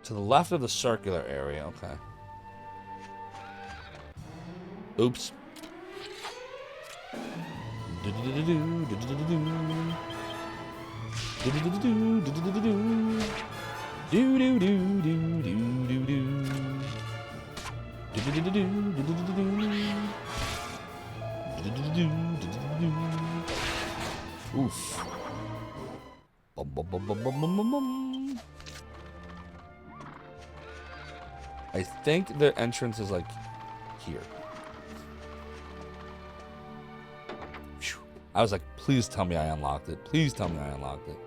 To the left of the circular area, okay. Oops. Oof. Bum, bum, bum, bum, bum, bum, bum, bum. I think the entrance is like here. Whew. I was like, please tell me I unlocked it. Please tell me I unlocked it.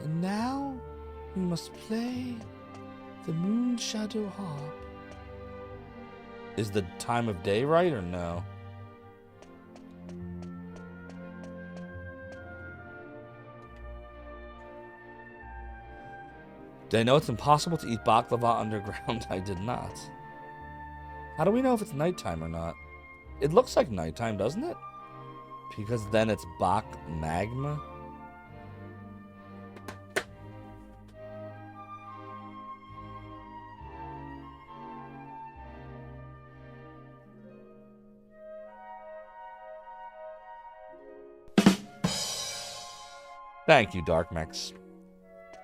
And now we must play the Moonshadow Hop. Is the time of day right or no? Did I know it's impossible to eat baklava underground? I did not. How do we know if it's nighttime or not? It looks like nighttime, doesn't it? Because then it's bak magma. Thank you, Darkmex.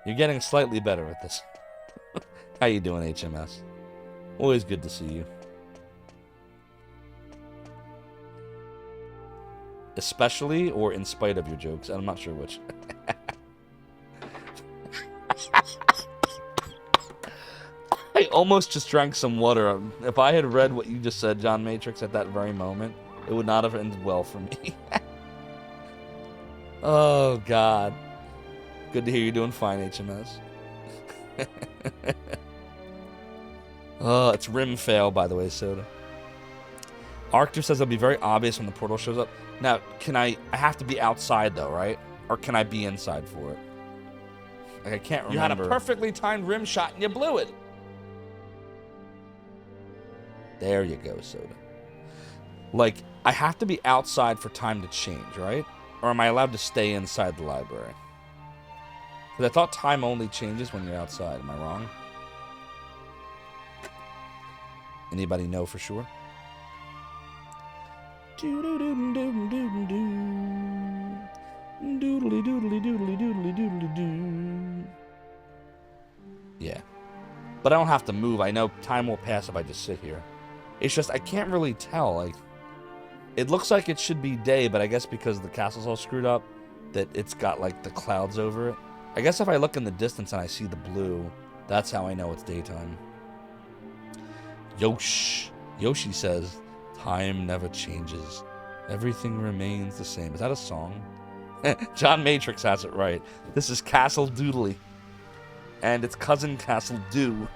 You're getting slightly better at this. How you doing, HMS? Always good to see you. Especially or in spite of your jokes. I'm not sure which. I almost just drank some water. If I had read what you just said, John Matrix, at that very moment, it would not have ended well for me. Oh, God. Good to hear you're doing fine, HMS. Oh, it's rim fail, by the way, Soda. Arctur says it'll be very obvious when the portal shows up. Now, can I have to be outside, though, right? Or can I be inside for it? Like, I can't remember. You had a perfectly timed rim shot and you blew it. There you go, Soda. Like, I have to be outside for time to change, right? Or am I allowed to stay inside the library? Because I thought time only changes when you're outside. Am I wrong? Anybody know for sure? Yeah. But I don't have to move. I know time will pass if I just sit here. It's just, I can't really tell. Like, it looks like it should be day, but I guess because the castle's all screwed up, that it's got, like, the clouds over it. I guess if I look in the distance and I see the blue, that's how I know it's daytime. Yoshi says, time never changes. Everything remains the same. Is that a song? John Matrix has it right. This is Castle Doodly. And it's cousin Castle Doo.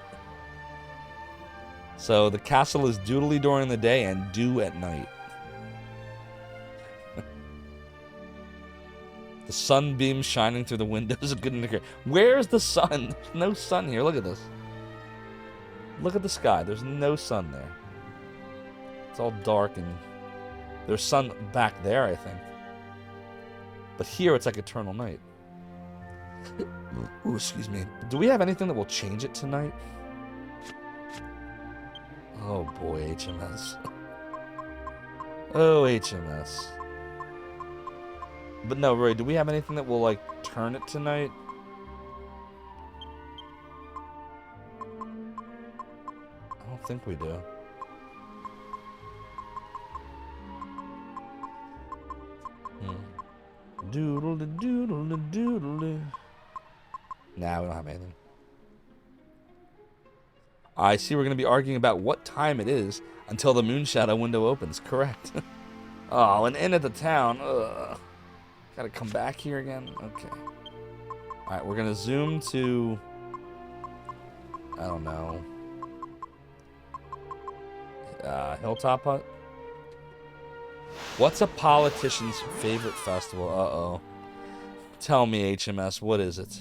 So the castle is doodly during the day and doo at night. The sunbeam shining through the windows is a good indicator. Where's the sun? There's no sun here. Look at this. Look at the sky. There's no sun there. It's all dark and there's sun back there, I think. But here it's like eternal night. Ooh, excuse me. Do we have anything that will change it tonight? Oh boy, HMS. Oh, HMS. But no, Roy, do we have anything that will, like, turn it tonight? I don't think we do. Doodle-de-doodle-de-doodle-de. Nah, we don't have anything. I see we're going to be arguing about what time it is until the Moonshadow window opens. Correct. Oh, an inn at the town. Ugh. Gotta come back here again? Okay. Alright, we're going to zoom to... I don't know. Hilltop Hut? What's a politician's favorite festival? Uh-oh. Tell me, HMS, what is it?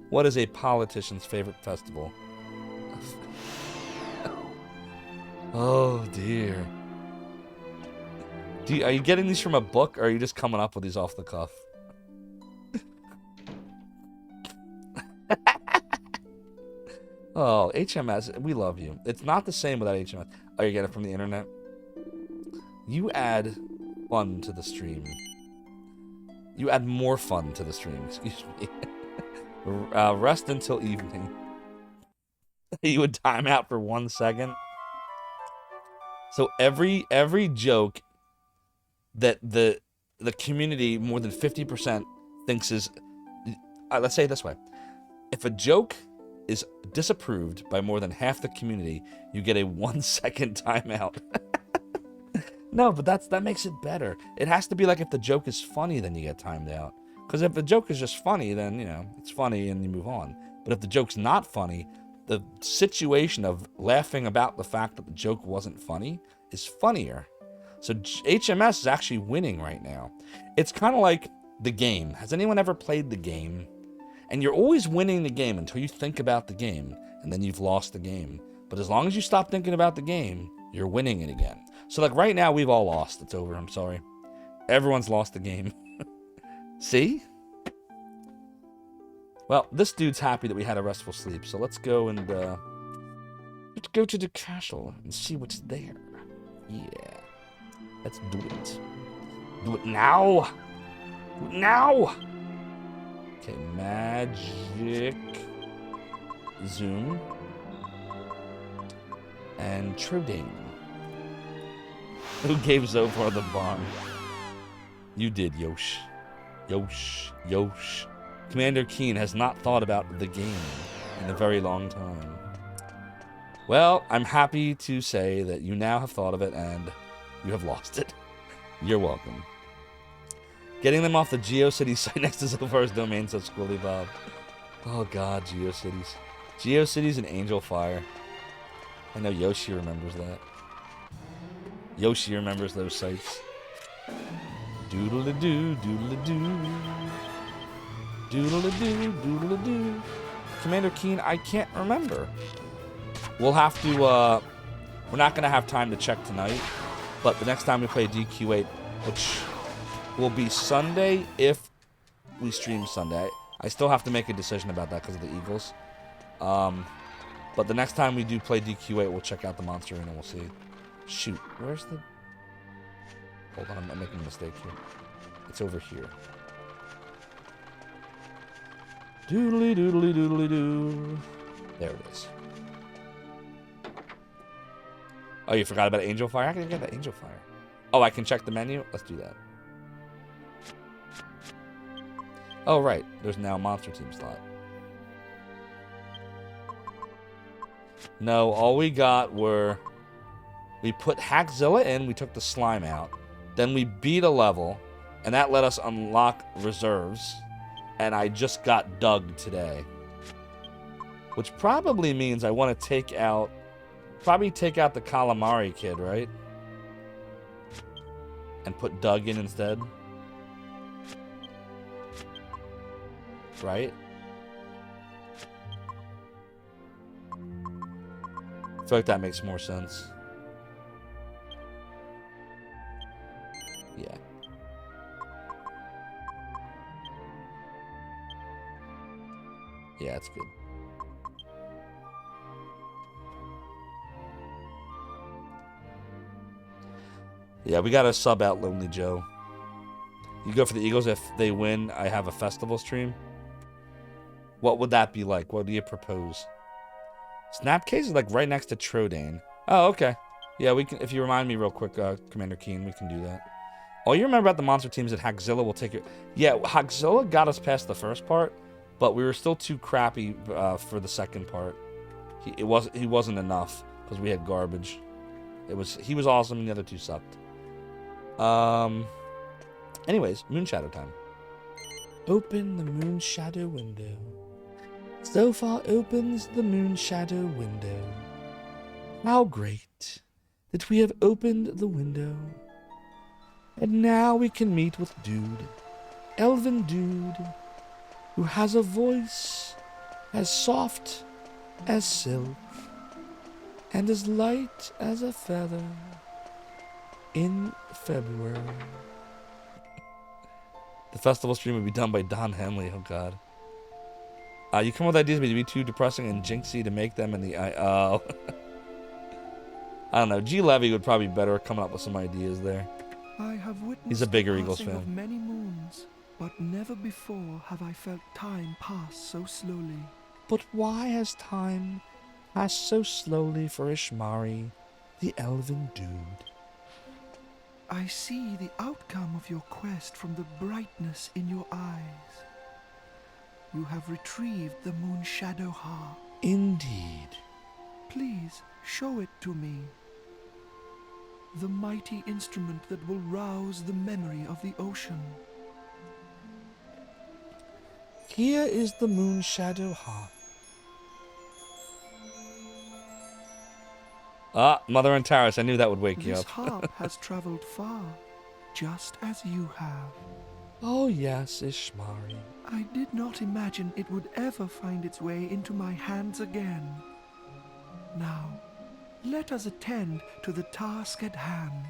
What is a politician's favorite festival? Oh, dear. Are you getting these from a book, or are you just coming up with these off the cuff? Oh, HMS, we love you. It's not the same without HMS. Oh, you get it from the internet? You add fun to the stream. You add more fun to the stream, excuse me. Rest until evening. You would time out for 1 second. So every joke that the community, more than 50%, thinks is... let's say it this way. If a joke is disapproved by more than half the community, you get a 1 second timeout. No, but that makes it better. It has to be like if the joke is funny, then you get timed out. Because if the joke is just funny, then, you know, it's funny and you move on. But if the joke's not funny, the situation of laughing about the fact that the joke wasn't funny is funnier. So HMS is actually winning right now. It's kind of like the game. Has anyone ever played the game? And you're always winning the game until you think about the game, and then you've lost the game. But as long as you stop thinking about the game, you're winning it again. So like right now, we've all lost. It's over. I'm sorry. Everyone's lost the game. See? Well, this dude's happy that we had a restful sleep. So let's go and let's go to the castle and see what's there. Yeah. Let's do it. Do it now. Do it now. Okay, magic. Zoom. And Truding. Who gave Zophar the bomb? You did, Yosh. Yosh. Commander Keen has not thought about the game in a very long time. Well, I'm happy to say that you now have thought of it and you have lost it. You're welcome. Getting them off the GeoCities site next to Zophar's domain, says Squilly Bob. Oh god, GeoCities. GeoCities and Angel Fire. I know Yoshi remembers that. Yoshi remembers those sites. Doodle-a-doo, doodle-a-doo. Doodle-a-doo, doodle-a-doo. Commander Keen, I can't remember. We'll have to, we're not going to have time to check tonight, but the next time we play DQ8, which will be Sunday if we stream Sunday. I still have to make a decision about that because of the Eagles. But the next time we do play DQ8, we'll check out the Monster Arena and we'll see. Shoot, where's the... Hold on, I'm making a mistake here. It's over here. Doodly doodly doodly doo. There it is. Oh, you forgot about Angel Fire? How can you get that Angel Fire? Oh, I can check the menu? Let's do that. Oh, right. There's now a Monster Team slot. No, all we got were... We put Hackzilla in, we took the slime out. Then we beat a level, and that let us unlock reserves. And I just got Doug today. Which probably means I want to take out... Probably take out the Calamari kid, right? And put Doug in instead. Right? I feel like that makes more sense. Yeah. Yeah, it's good. Yeah, we gotta sub out Lonely Joe. You go for the Eagles. If they win, I have a festival stream. What would that be like? What do you propose? Snapcase is like right next to Trodane. Oh, okay. Yeah, we can. If you remind me real quick, Commander Keen, we can do that. All you remember about the monster teams that Hackzilla will take it. Yeah, Hackzilla got us past the first part, but we were still too crappy for the second part. He wasn't enough because we had garbage. He was awesome and the other two sucked. Anyways, Moonshadow time. Open the Moonshadow window. Zophar opens the Moonshadow window. How great that we have opened the window. And now we can meet with Dude, Elven Dude, who has a voice as soft as silk and as light as a feather in February. The festival stream will be done by Don Henley. Oh, God. You come with ideas, but you'd be too depressing and jinxy to make them in the eye. Oh. I don't know. G. Levy would probably be better at coming up with some ideas there. I have witnessed He's a bigger the Eagles passing fan. of many moons, but never before have I felt time pass so slowly. But why has time passed so slowly for Ishmari, the Elven Dude? I see the outcome of your quest from the brightness in your eyes. You have retrieved the Moonshadow Harp. Indeed. Please show it to me. The mighty instrument that will rouse the memory of the ocean. Here is the Moonshadow Harp. Ah, Mother and Taris, I knew that would wake you up. This harp has traveled far, just as you have. Oh yes, Ishmari. I did not imagine it would ever find its way into my hands again. Now, let us attend to the task at hand.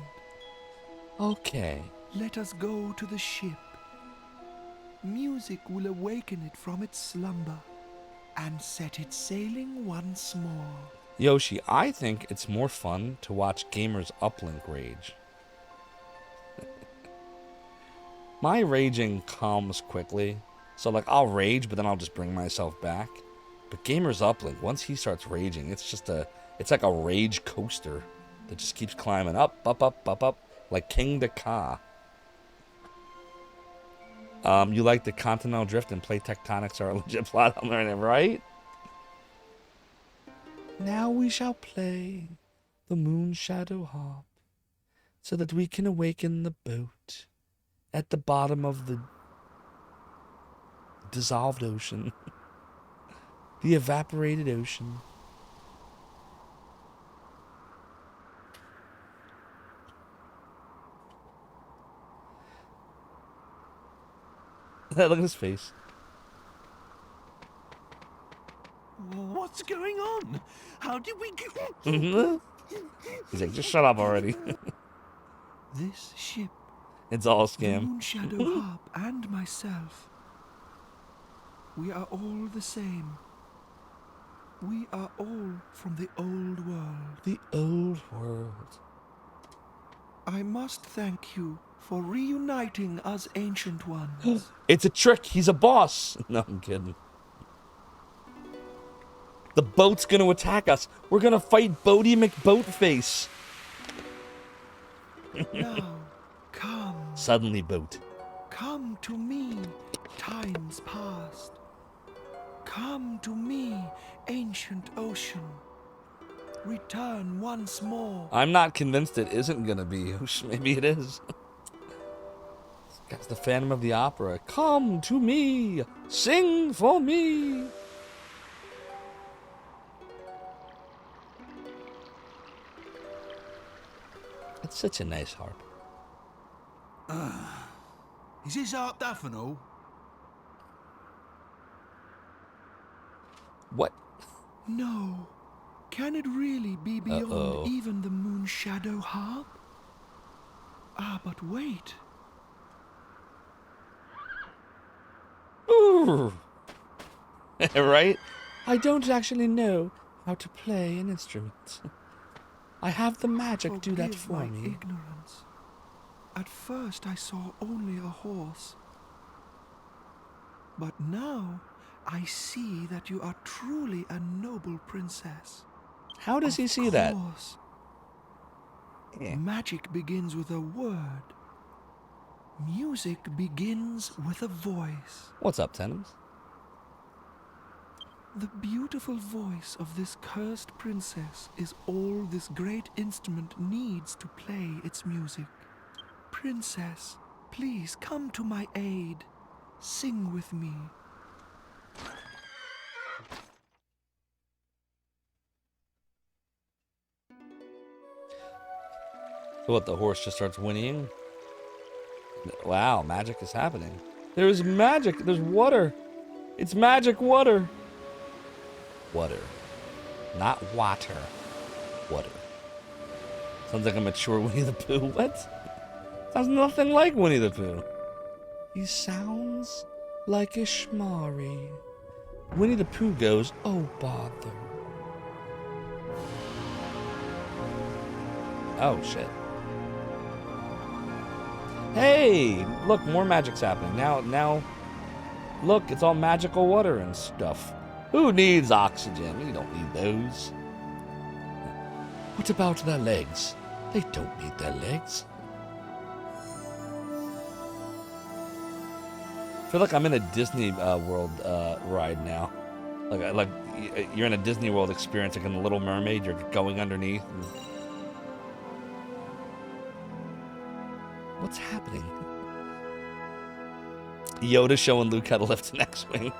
Okay. Let us go to the ship. Music will awaken it from its slumber and set it sailing once more. Yoshi, I think it's more fun to watch gamers uplink rage. My raging calms quickly. So, like, I'll rage, but then I'll just bring myself back. But gamers uplink, once he starts raging, it's like a rage coaster that just keeps climbing up, like King Ka. You like the continental drift and plate tectonics are a legit plot element, right? Now we shall play the Moonshadow Harp so that we can awaken the boat at the bottom of the dissolved ocean, the evaporated ocean. Look at his face. What's going on? How did we go? He's like, just shut up already. This ship, It's all a the scam. Moonshadow Harp, and myself, we are all the same. We are all from the old world. The old world. I must thank you for reuniting us ancient ones. It's a trick. He's a boss. No, I'm kidding. The boat's gonna attack us. We're gonna fight Bodie McBoatface. Now, come. Suddenly boat. Come to me, times past. Come to me, ancient ocean. Return once more. I'm not convinced it isn't gonna be. Maybe it is. That's the Phantom of the Opera. Come to me, sing for me. It's such a nice harp. Is this harp deaf and all? What? No. Can it really be beyond even the moon shadow harp? Ah, but wait. Ooh. Right? I don't actually know how to play an instrument. I have the magic do that for my me. Ignorance. At first I saw only a horse. But now I see that you are truly a noble princess. How does he see that? Yeah. Magic begins with a word. Music begins with a voice. What's up, Tennums? The beautiful voice of this cursed princess is all this great instrument needs to play its music. Princess, please come to my aid. Sing with me. What, the horse just starts whinnying? Wow, magic is happening. There's magic. There's water. It's magic water. Water. Not water. Water. Sounds like a mature Winnie the Pooh. What? Sounds nothing like Winnie the Pooh. He sounds like a schmari. Winnie the Pooh goes, oh bother. Oh shit. Hey, look, more magic's happening. Now, look, it's all magical water and stuff. Who needs oxygen? We don't need those. What about their legs? They don't need their legs. I feel like I'm in a Disney World ride now. Like you're in a Disney World experience, like in The Little Mermaid. You're going underneath. What's happening? Yoda showing Luke how to lift an X-Wing.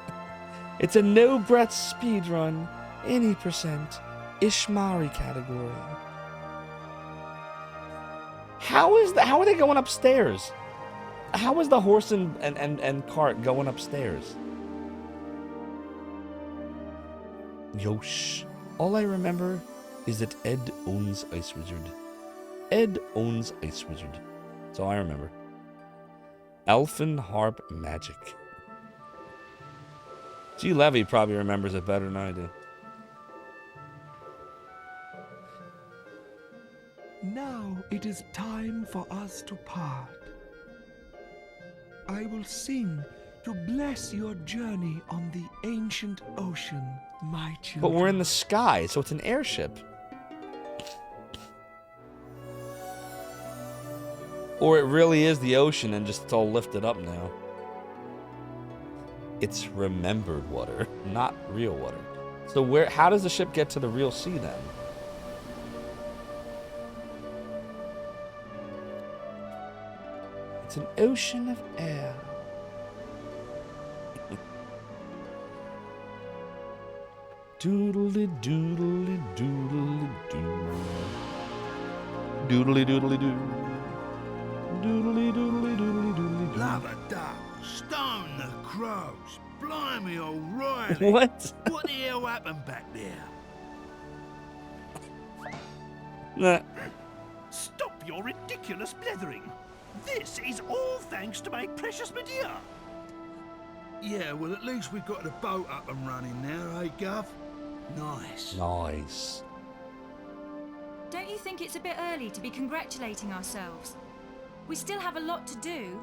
It's a no-breath speed run. Any percent. Ishmari category. How are they going upstairs? How is the horse and cart going upstairs? Yosh. All I remember is that Ed owns Ice Wizard. Ed owns Ice Wizard. That's all I remember. Elfin harp magic. G. Levy probably remembers it better than I do. Now it is time for us to part. I will sing to bless your journey on the ancient ocean, my children. But we're in the sky, so it's an airship. Or it really is the ocean and just it's all lifted up now. It's remembered water, not real water. So how does the ship get to the real sea then? It's an ocean of air. Doodly doodly doodly doo. Doodly doodly doo. Doodly doodly doodly doodly doo. Love a duck. Stone the crows. Blimey, O'Reilly. What? What the hell happened back there? Nah. Stop your ridiculous blethering. This is all thanks to my precious Medea. Yeah, well, at least we've got the boat up and running now, eh, Gov? Nice. Nice. Don't you think it's a bit early to be congratulating ourselves? We still have a lot to do.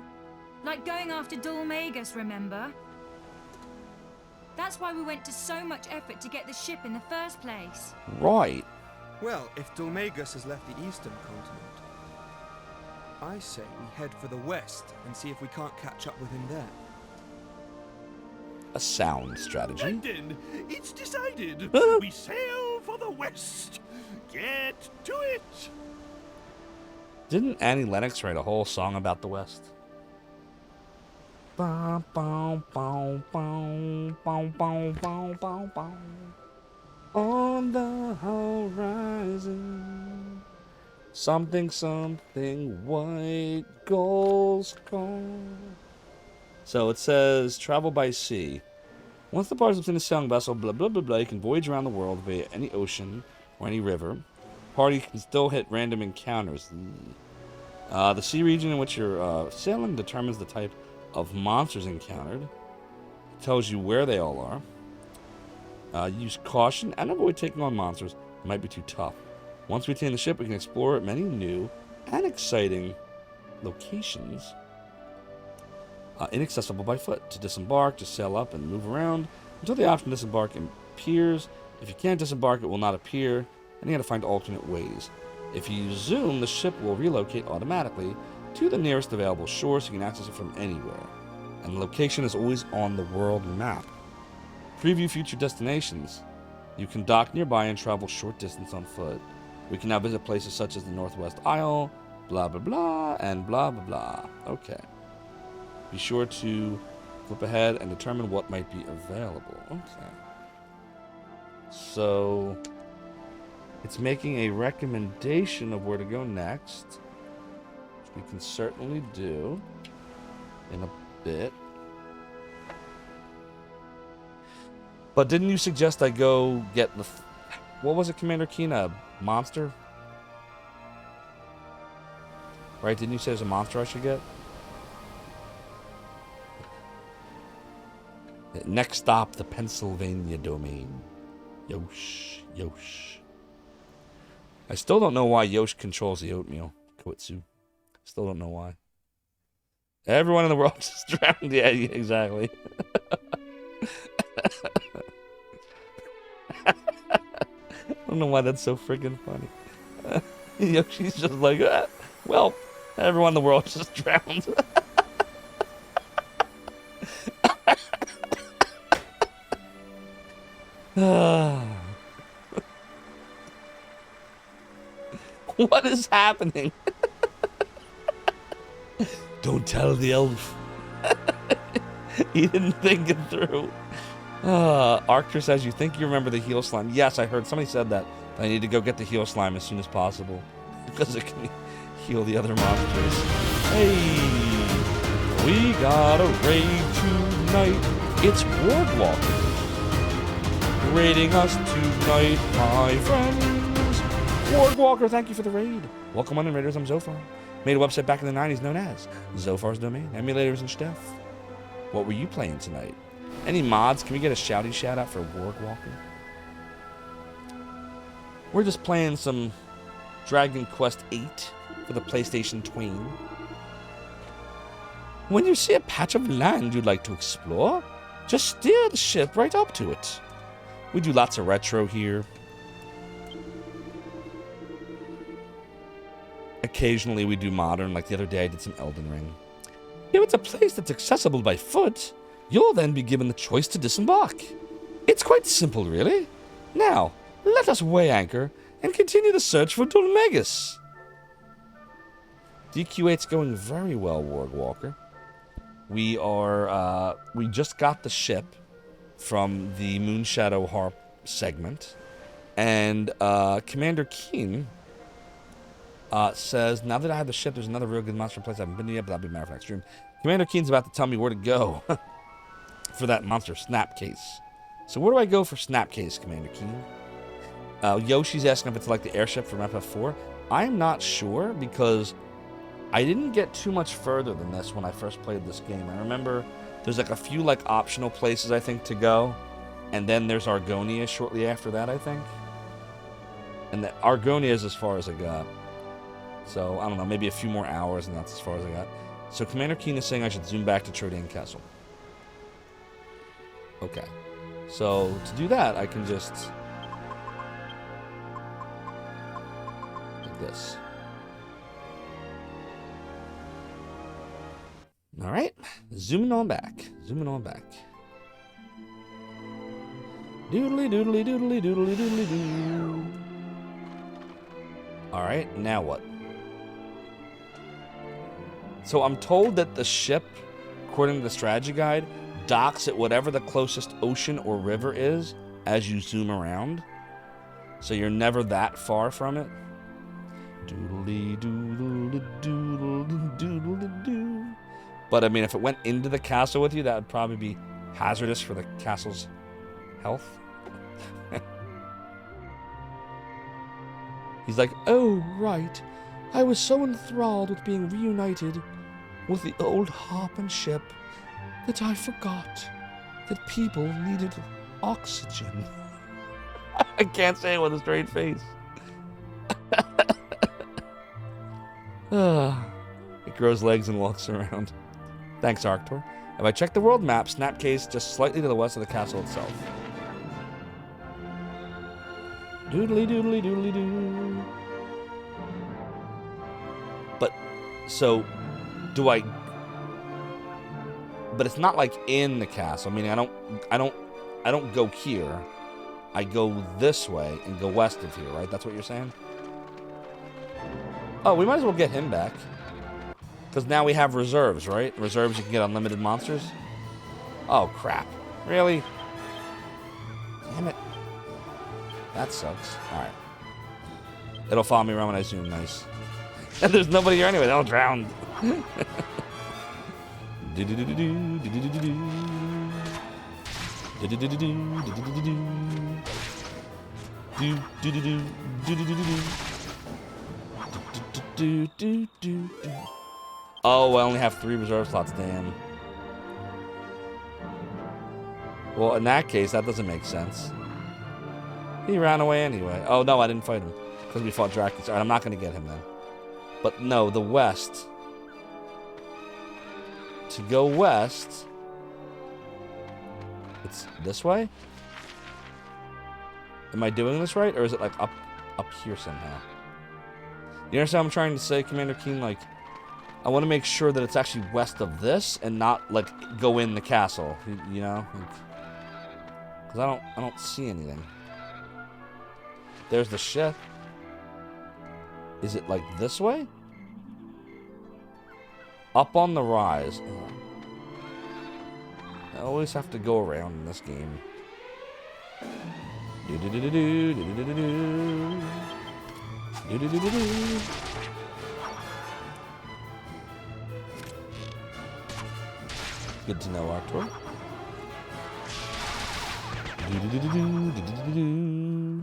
Like going after Dulmagus, remember? That's why we went to so much effort to get the ship in the first place. Right. Well, if Dulmagus has left the eastern continent, I say we head for the west and see if we can't catch up with him there. A sound strategy. London, it's decided. We sail for the west. Get to it. Didn't Annie Lennox write a whole song about the West? Bum, bum, bum, bum, bum, bum, bum, bum, bum. On the horizon, something, something, white gulls call. So it says, travel by sea. Once the parties obtain a sailing vessel, blah, blah, blah, blah, you can voyage around the world via any ocean or any river. Party can still hit random encounters. The sea region in which you're sailing determines the type of monsters encountered. It tells you where they all are. Use caution and avoid taking on monsters that might be too tough. Once we attain the ship, we can explore many new and exciting locations. Inaccessible by foot. To disembark, just sail up and move around until the option to disembark appears. If you can't disembark, it will not appear, and you got to find alternate ways. If you zoom, the ship will relocate automatically to the nearest available shore, so you can access it from anywhere. And the location is always on the world map. Preview future destinations. You can dock nearby and travel short distance on foot. We can now visit places such as the Northwest Isle, blah blah blah, and blah blah blah. Okay. Be sure to flip ahead and determine what might be available. Okay. So it's making a recommendation of where to go next, which we can certainly do in a bit. But didn't you suggest I go get the... what was it, Commander Keen? A monster? Right, didn't you say there's a monster I should get? Next stop, the Pennsylvania domain. Yosh, Yosh. I still don't know why Yosh controls the oatmeal. Koitsu. Still don't know why. Everyone in the world just drowned. Yeah, exactly. I don't know why that's so freaking funny. Yoshi's just like, well, everyone in the world just drowned. What is happening? Don't tell the elf. He didn't think it through. Arctur says, you think you remember the heal slime? Yes, I heard somebody said that. I need to go get the heal slime as soon as possible because it can heal the other monsters. Hey, we got a raid tonight. It's Boardwalkers raiding us tonight, my friends. Boardwalker, thank you for the raid. Welcome on in, Raiders. I'm Zophar. Made a website back in the 90s known as Zophar's Domain. Emulators and stuff. What were you playing tonight? Any mods? Can we get a shouty shout out for Boardwalker? We're just playing some Dragon Quest VIII for the PlayStation Twain. When you see a patch of land you'd like to explore, just steer the ship right up to it. We do lots of retro here. Occasionally we do modern, like the other day I did some Elden Ring. If it's a place that's accessible by foot, you'll then be given the choice to disembark. It's quite simple, really. Now, let us weigh anchor and continue the search for Dulmegus. DQ8's going very well, Wardwalker. We just got the ship from the Moonshadow Harp segment, and Commander Keen says, now that I have the ship, there's another real good monster place I haven't been to yet, but that'll be a matter of next stream. Commander Keen's about to tell me where to go for that monster Snapcase. So where do I go for Snapcase, Commander Keen? Yoshi's asking if it's like the airship from FF4. I'm not sure because I didn't get too much further than this when I first played this game. I remember there's like a few like optional places I think to go, and then there's Argonia shortly after that, I think. And the Argonia is as far as I got. So I don't know, maybe a few more hours, and that's as far as I got. So Commander Keen is saying I should zoom back to Trodain Castle. Okay. So to do that, I can just like this. All right, zooming on back. Doodly doodly doodly doodly doodly doo. All right, now what? So I'm told that the ship, according to the strategy guide, docks at whatever the closest ocean or river is as you zoom around. So you're never that far from it. Doodly doodly doodly doodly doo. But I mean, if it went into the castle with you, that would probably be hazardous for the castle's health. He's like, oh, right. I was so enthralled with being reunited with the old Harpen ship that I forgot that people needed oxygen. I can't say it with a straight face. It grows legs and walks around. Thanks, Arctor. If I check the world map, Snapcase just slightly to the west of the castle itself. Doodly doodly doodly doo. But, so, do I... But it's not like in the castle. I mean, I don't go here. I go this way and go west of here, right? That's what you're saying? Oh, we might as well get him back. Because now we have reserves, right? Reserves, you can get unlimited monsters. Oh, crap. Really? Damn it. That sucks. Alright. It'll follow me around when I zoom. Nice. And there's nobody here anyway. They'll drown. Oh, I only have 3 reserve slots, damn. Well, in that case, that doesn't make sense. He ran away anyway. Oh, no, I didn't fight him. Because we fought Dracus. Alright, I'm not going to get him then. But no, the west. To go west... It's this way? Am I doing this right? Or is it like up here somehow? You understand what I'm trying to say, Commander Keen? Like, I want to make sure that it's actually west of this and not, like, go in the castle. You know? Because I don't see anything. There's the ship. Is it, like, this way? Up on the rise. Ugh. I always have to go around in this game. Do-do-do-do-do, do-do-do-do-do. Do-do-do-do-do. Good to know, Arctor. Do-do-do-do-do, do-do-do-do-do.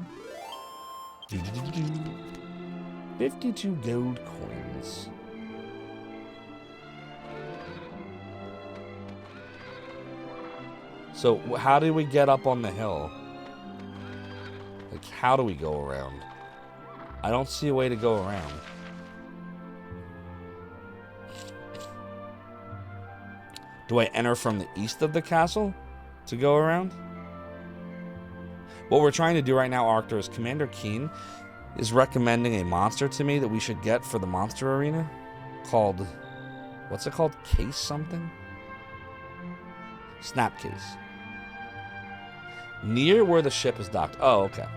Do-do-do-do-do. 52 gold coins. So, how do we get up on the hill? Like, how do we go around? I don't see a way to go around. Do I enter from the east of the castle to go around? What we're trying to do right now, Arctor, is Commander Keen is recommending a monster to me that we should get for the monster arena called... What's it called? Case something? Snapcase. Near where the ship is docked. Oh, okay.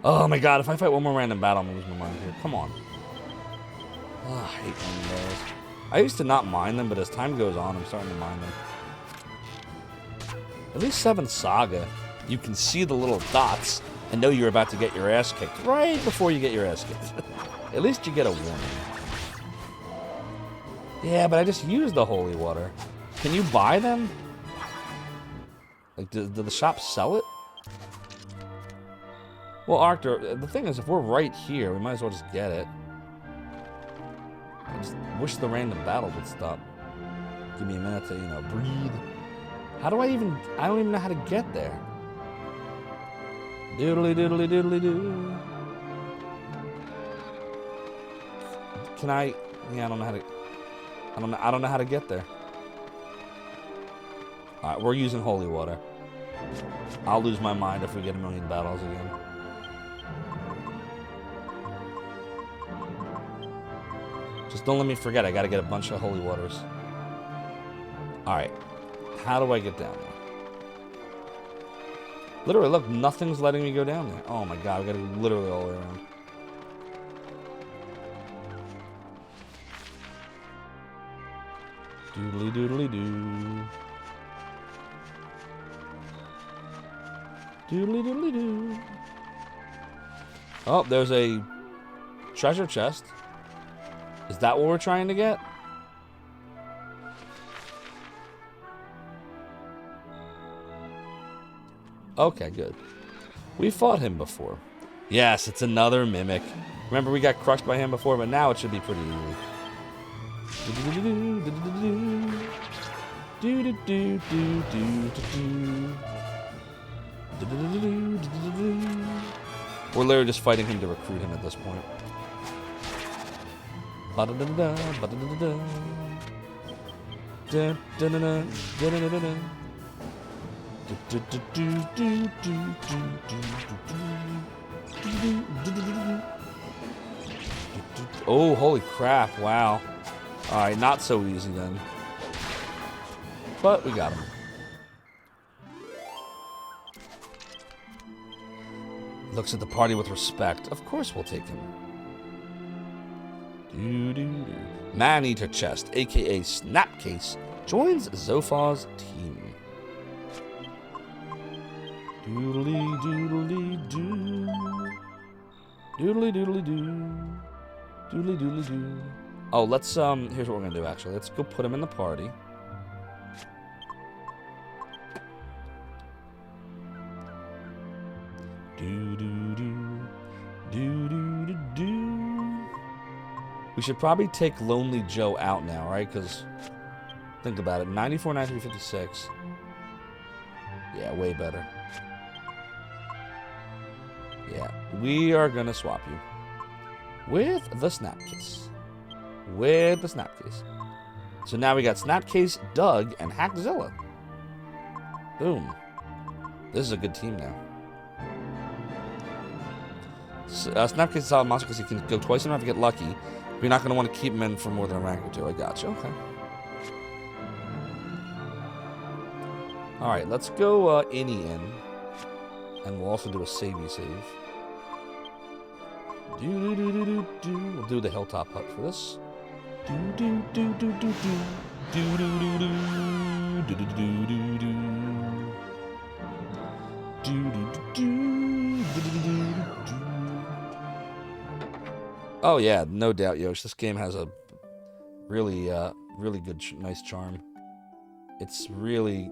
Oh my god, if I fight one more random battle, I'm gonna lose my mind here. Come on. Oh, I hate those. I used to not mind them, but as time goes on, I'm starting to mind them. At least 7th Saga, you can see the little dots and know you're about to get your ass kicked right before you get your ass kicked. At least you get a warning. Yeah, but I just used the holy water. Can you buy them? Like, do the shop sell it? Well, Arctor, the thing is, if we're right here, we might as well just get it. I just wish the random battle would stop. Give me a minute to, you know, breathe. How do I don't even know how to get there. Doodly doodly doodly doo. Can I? Yeah, I don't know how to. I don't know how to get there. All right, we're using holy water. I'll lose my mind if we get a million battles again. Just don't let me forget. I gotta get a bunch of holy waters. Alright. How do I get down there? Literally, look, nothing's letting me go down there. Oh my god, I gotta go literally all the way around. Doodly doodly doo. Doodly doodly doo. Oh, there's a treasure chest. Is that what we're trying to get? Okay, good. We fought him before. Yes, it's another mimic. Remember, we got crushed by him before, but now it should be pretty easy. We're literally just fighting him to recruit him at this point. Oh, holy crap, wow. Alright, not so easy then. But we got him. Looks at the party with respect. Of course we'll take him. Man-Eater Chest, aka Snapcase, joins Zophar's team. Doodly doodly doo. Doodly doodly doo. Doodly doodly doo. Oh, let's here's what we're gonna do actually. Let's go put him in the party. Do do do. Do do do do. We should probably take Lonely Joe out now, right? Because think about it. 94, 93, 56. Yeah, way better. Yeah, we are gonna swap you with the Snapcase. With the Snapcase. So now we got Snapcase, Doug, and Hackzilla. Boom. This is a good team now. So, Snapcase is a solid monster because he can go twice in a round if you get lucky. But you're not going to want to keep him in for more than a rank or two. I got you. Okay. Alright, let's go Innie in. And we'll also do a savey save. We'll do the Hilltop Hut for this. Oh yeah, no doubt, Yosh. This game has a really, really good, nice charm. It's really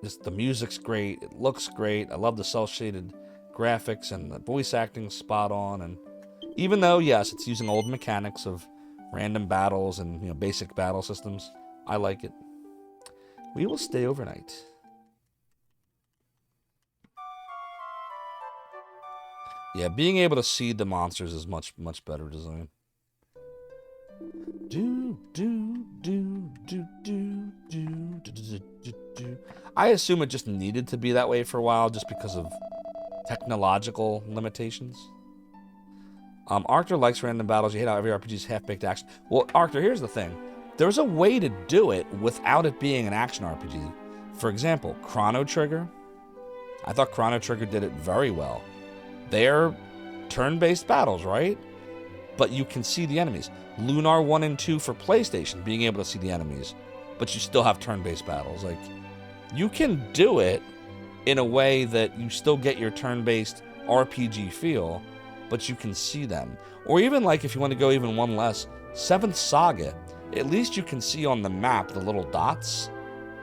just the music's great. It looks great. I love the cel-shaded graphics and the voice acting spot on. And even though, yes, it's using old mechanics of random battles and basic battle systems, I like it. We will stay overnight. Yeah, being able to see the monsters is much better design. I assume it just needed to be that way for a while just because of technological limitations. Arthur likes random battles. You hate how every RPG is half-baked action. Well, Arthur, here's the thing. There's a way to do it without it being an action RPG. For example, Chrono Trigger. I thought Chrono Trigger did it very well. They're turn-based battles, right? But you can see the enemies. Lunar 1 and 2 for PlayStation, being able to see the enemies. But you still have turn-based battles. Like, you can do it in a way that you still get your turn-based RPG feel, but you can see them. Or even, like, if you want to go even one less, 7th Saga, at least you can see on the map the little dots,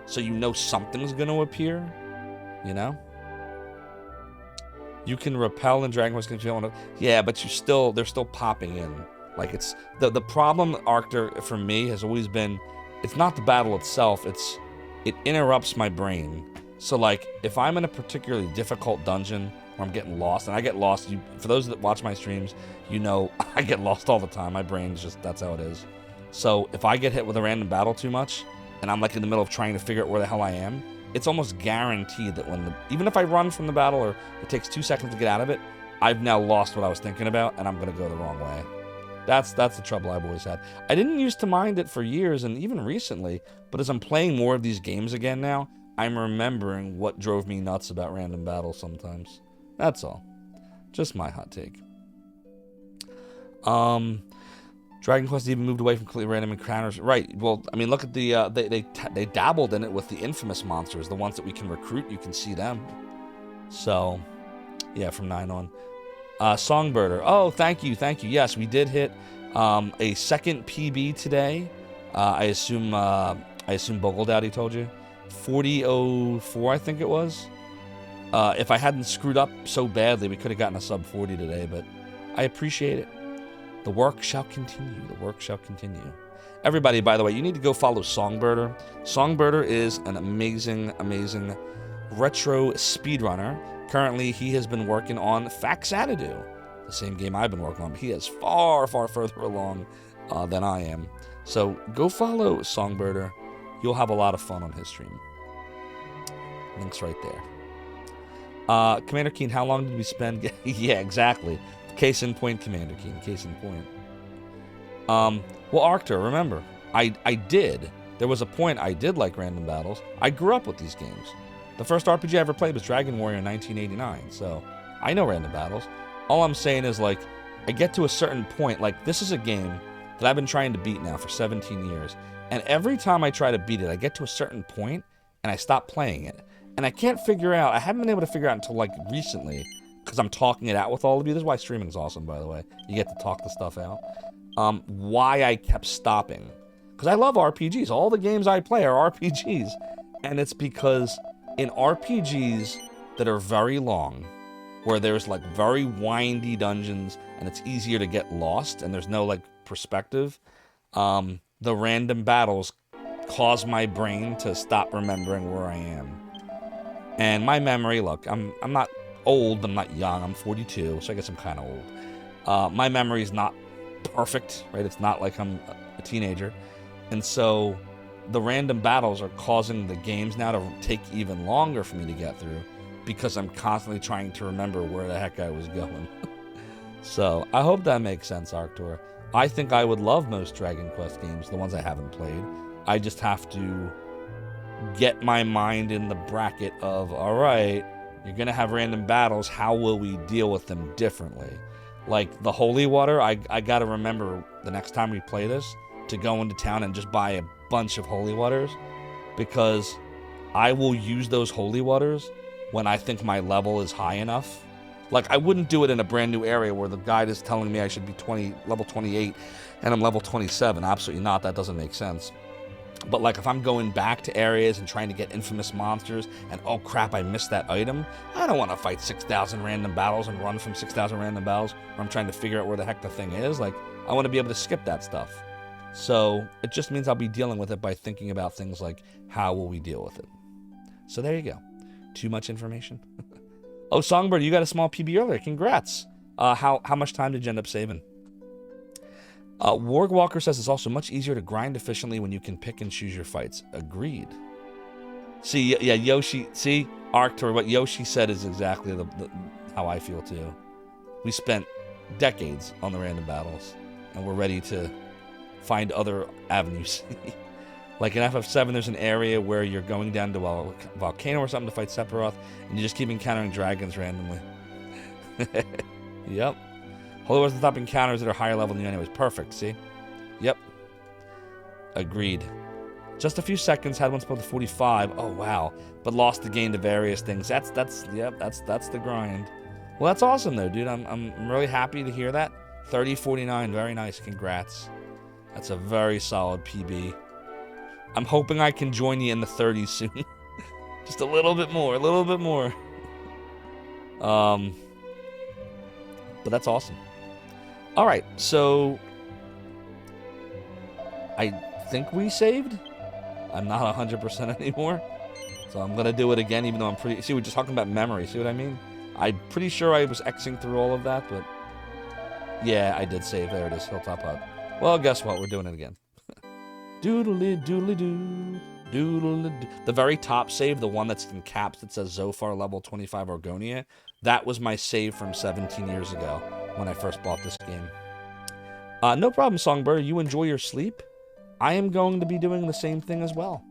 so you know something's going to appear, you know? You can repel in Dragon Quest Control. Yeah, but they're still popping in. Like, it's the problem, Arctur, for me has always been, it's not the battle itself, it interrupts my brain. So, like, if I'm in a particularly difficult dungeon where I'm getting lost, and I get lost, for those that watch my streams, you know I get lost all the time. My brain's just, that's how it is. So if I get hit with a random battle too much, and I'm like in the middle of trying to figure out where the hell I am, it's almost guaranteed that even if I run from the battle or it takes 2 seconds to get out of it, I've now lost what I was thinking about, and I'm going to go the wrong way. That's the trouble I've always had. I didn't used to mind it for years and even recently, but as I'm playing more of these games again now, I'm remembering what drove me nuts about random battles sometimes. That's all. Just my hot take. Dragon Quest even moved away from completely random encounters. Right. Well, I mean, look at the they dabbled in it with the infamous monsters, the ones that we can recruit. You can see them. So, yeah, from 9 on. Songbirder. Oh, thank you. Yes, we did hit a second PB today. I assume Bogle Daddy told you. 40:04, I think it was. If I hadn't screwed up so badly, we could have gotten a sub 40 today, but I appreciate it. The work shall continue. The work shall continue. Everybody, by the way, you need to go follow Songbirder. Songbirder is an amazing, amazing retro speedrunner. Currently, he has been working on Faxanadu, the same game I've been working on. But he is far, far further along than I am. So go follow Songbirder. You'll have a lot of fun on his stream. Link's right there. Commander Keen, how long did we spend? Yeah, exactly. Case in point, Commander Keen. Case in point. Well, Arctur, remember, I did. There was a point I did like random battles. I grew up with these games. The first RPG I ever played was Dragon Warrior in 1989, so I know random battles. All I'm saying is, like, I get to a certain point, like, this is a game that I've been trying to beat now for 17 years, and every time I try to beat it, I get to a certain point, and I stop playing it. And I can't figure out, I haven't been able to figure out until, like, recently, because I'm talking it out with all of you. This is why streaming's awesome, by the way. You get to talk the stuff out. Why I kept stopping. Because I love RPGs. All the games I play are RPGs. And it's because in RPGs that are very long, where there's like very windy dungeons and it's easier to get lost and there's no like perspective, the random battles cause my brain to stop remembering where I am. And my memory, look, I'm not old, but I'm not young. I'm 42, so I guess I'm kind of old. My memory is not perfect, right? It's not like I'm a teenager. And so the random battles are causing the games now to take even longer for me to get through because I'm constantly trying to remember where the heck I was going. So I hope that makes sense, Arctur. I think I would love most Dragon Quest games, the ones I haven't played. I just have to get my mind in the bracket of, all right, you're going to have random battles. How will we deal with them differently? Like the Holy Water, I got to remember the next time we play this to go into town and just buy a bunch of Holy Waters, because I will use those Holy Waters when I think my level is high enough. Like, I wouldn't do it in a brand new area where the guide is telling me I should be level 28 and I'm level 27. Absolutely not. That doesn't make sense. But like if I'm going back to areas and trying to get infamous monsters and oh crap, I missed that item, I don't want to fight 6,000 random battles and run from 6,000 random battles where I'm trying to figure out where the heck the thing is. Like, I want to be able to skip that stuff. So it just means I'll be dealing with it by thinking about things like, how will we deal with it? So there you go. Too much information? Oh, Songbird, you got a small PB earlier. Congrats. How much time did you end up saving? Wargwalker says it's also much easier to grind efficiently when you can pick and choose your fights. Agreed. See, yeah, Yoshi, see, Arctur, what Yoshi said is exactly how I feel too. We spent decades on the random battles, and we're ready to find other avenues. Like in FF7, there's an area where you're going down to a volcano or something to fight Sephiroth, and you just keep encountering dragons randomly. Yep. Holy War's the top encounters that are higher level than you anyways. Perfect, see? Yep. Agreed. Just a few seconds, had one spelled to 45. Oh, wow. But lost the gain to various things. That's the grind. Well, that's awesome, though, dude. I'm really happy to hear that. 30:49, very nice. Congrats. That's a very solid PB. I'm hoping I can join you in the 30s soon. Just a little bit more, But that's awesome. All right, so I think we saved. I'm not 100% anymore, so I'm gonna do it again, even though I'm pretty. See, we're just talking about memory. See what I mean? I'm pretty sure I was Xing through all of that, but yeah, I did save. There it is, Hilltop Hut. Well, guess what? We're doing it again. Doodly doodly doo, doodly doo. The very top save, the one that's in caps that says Zophar level 25 Orgonia, that was my save from 17 years ago when I first bought this game. No problem, Songbird. You enjoy your sleep. I am going to be doing the same thing as well.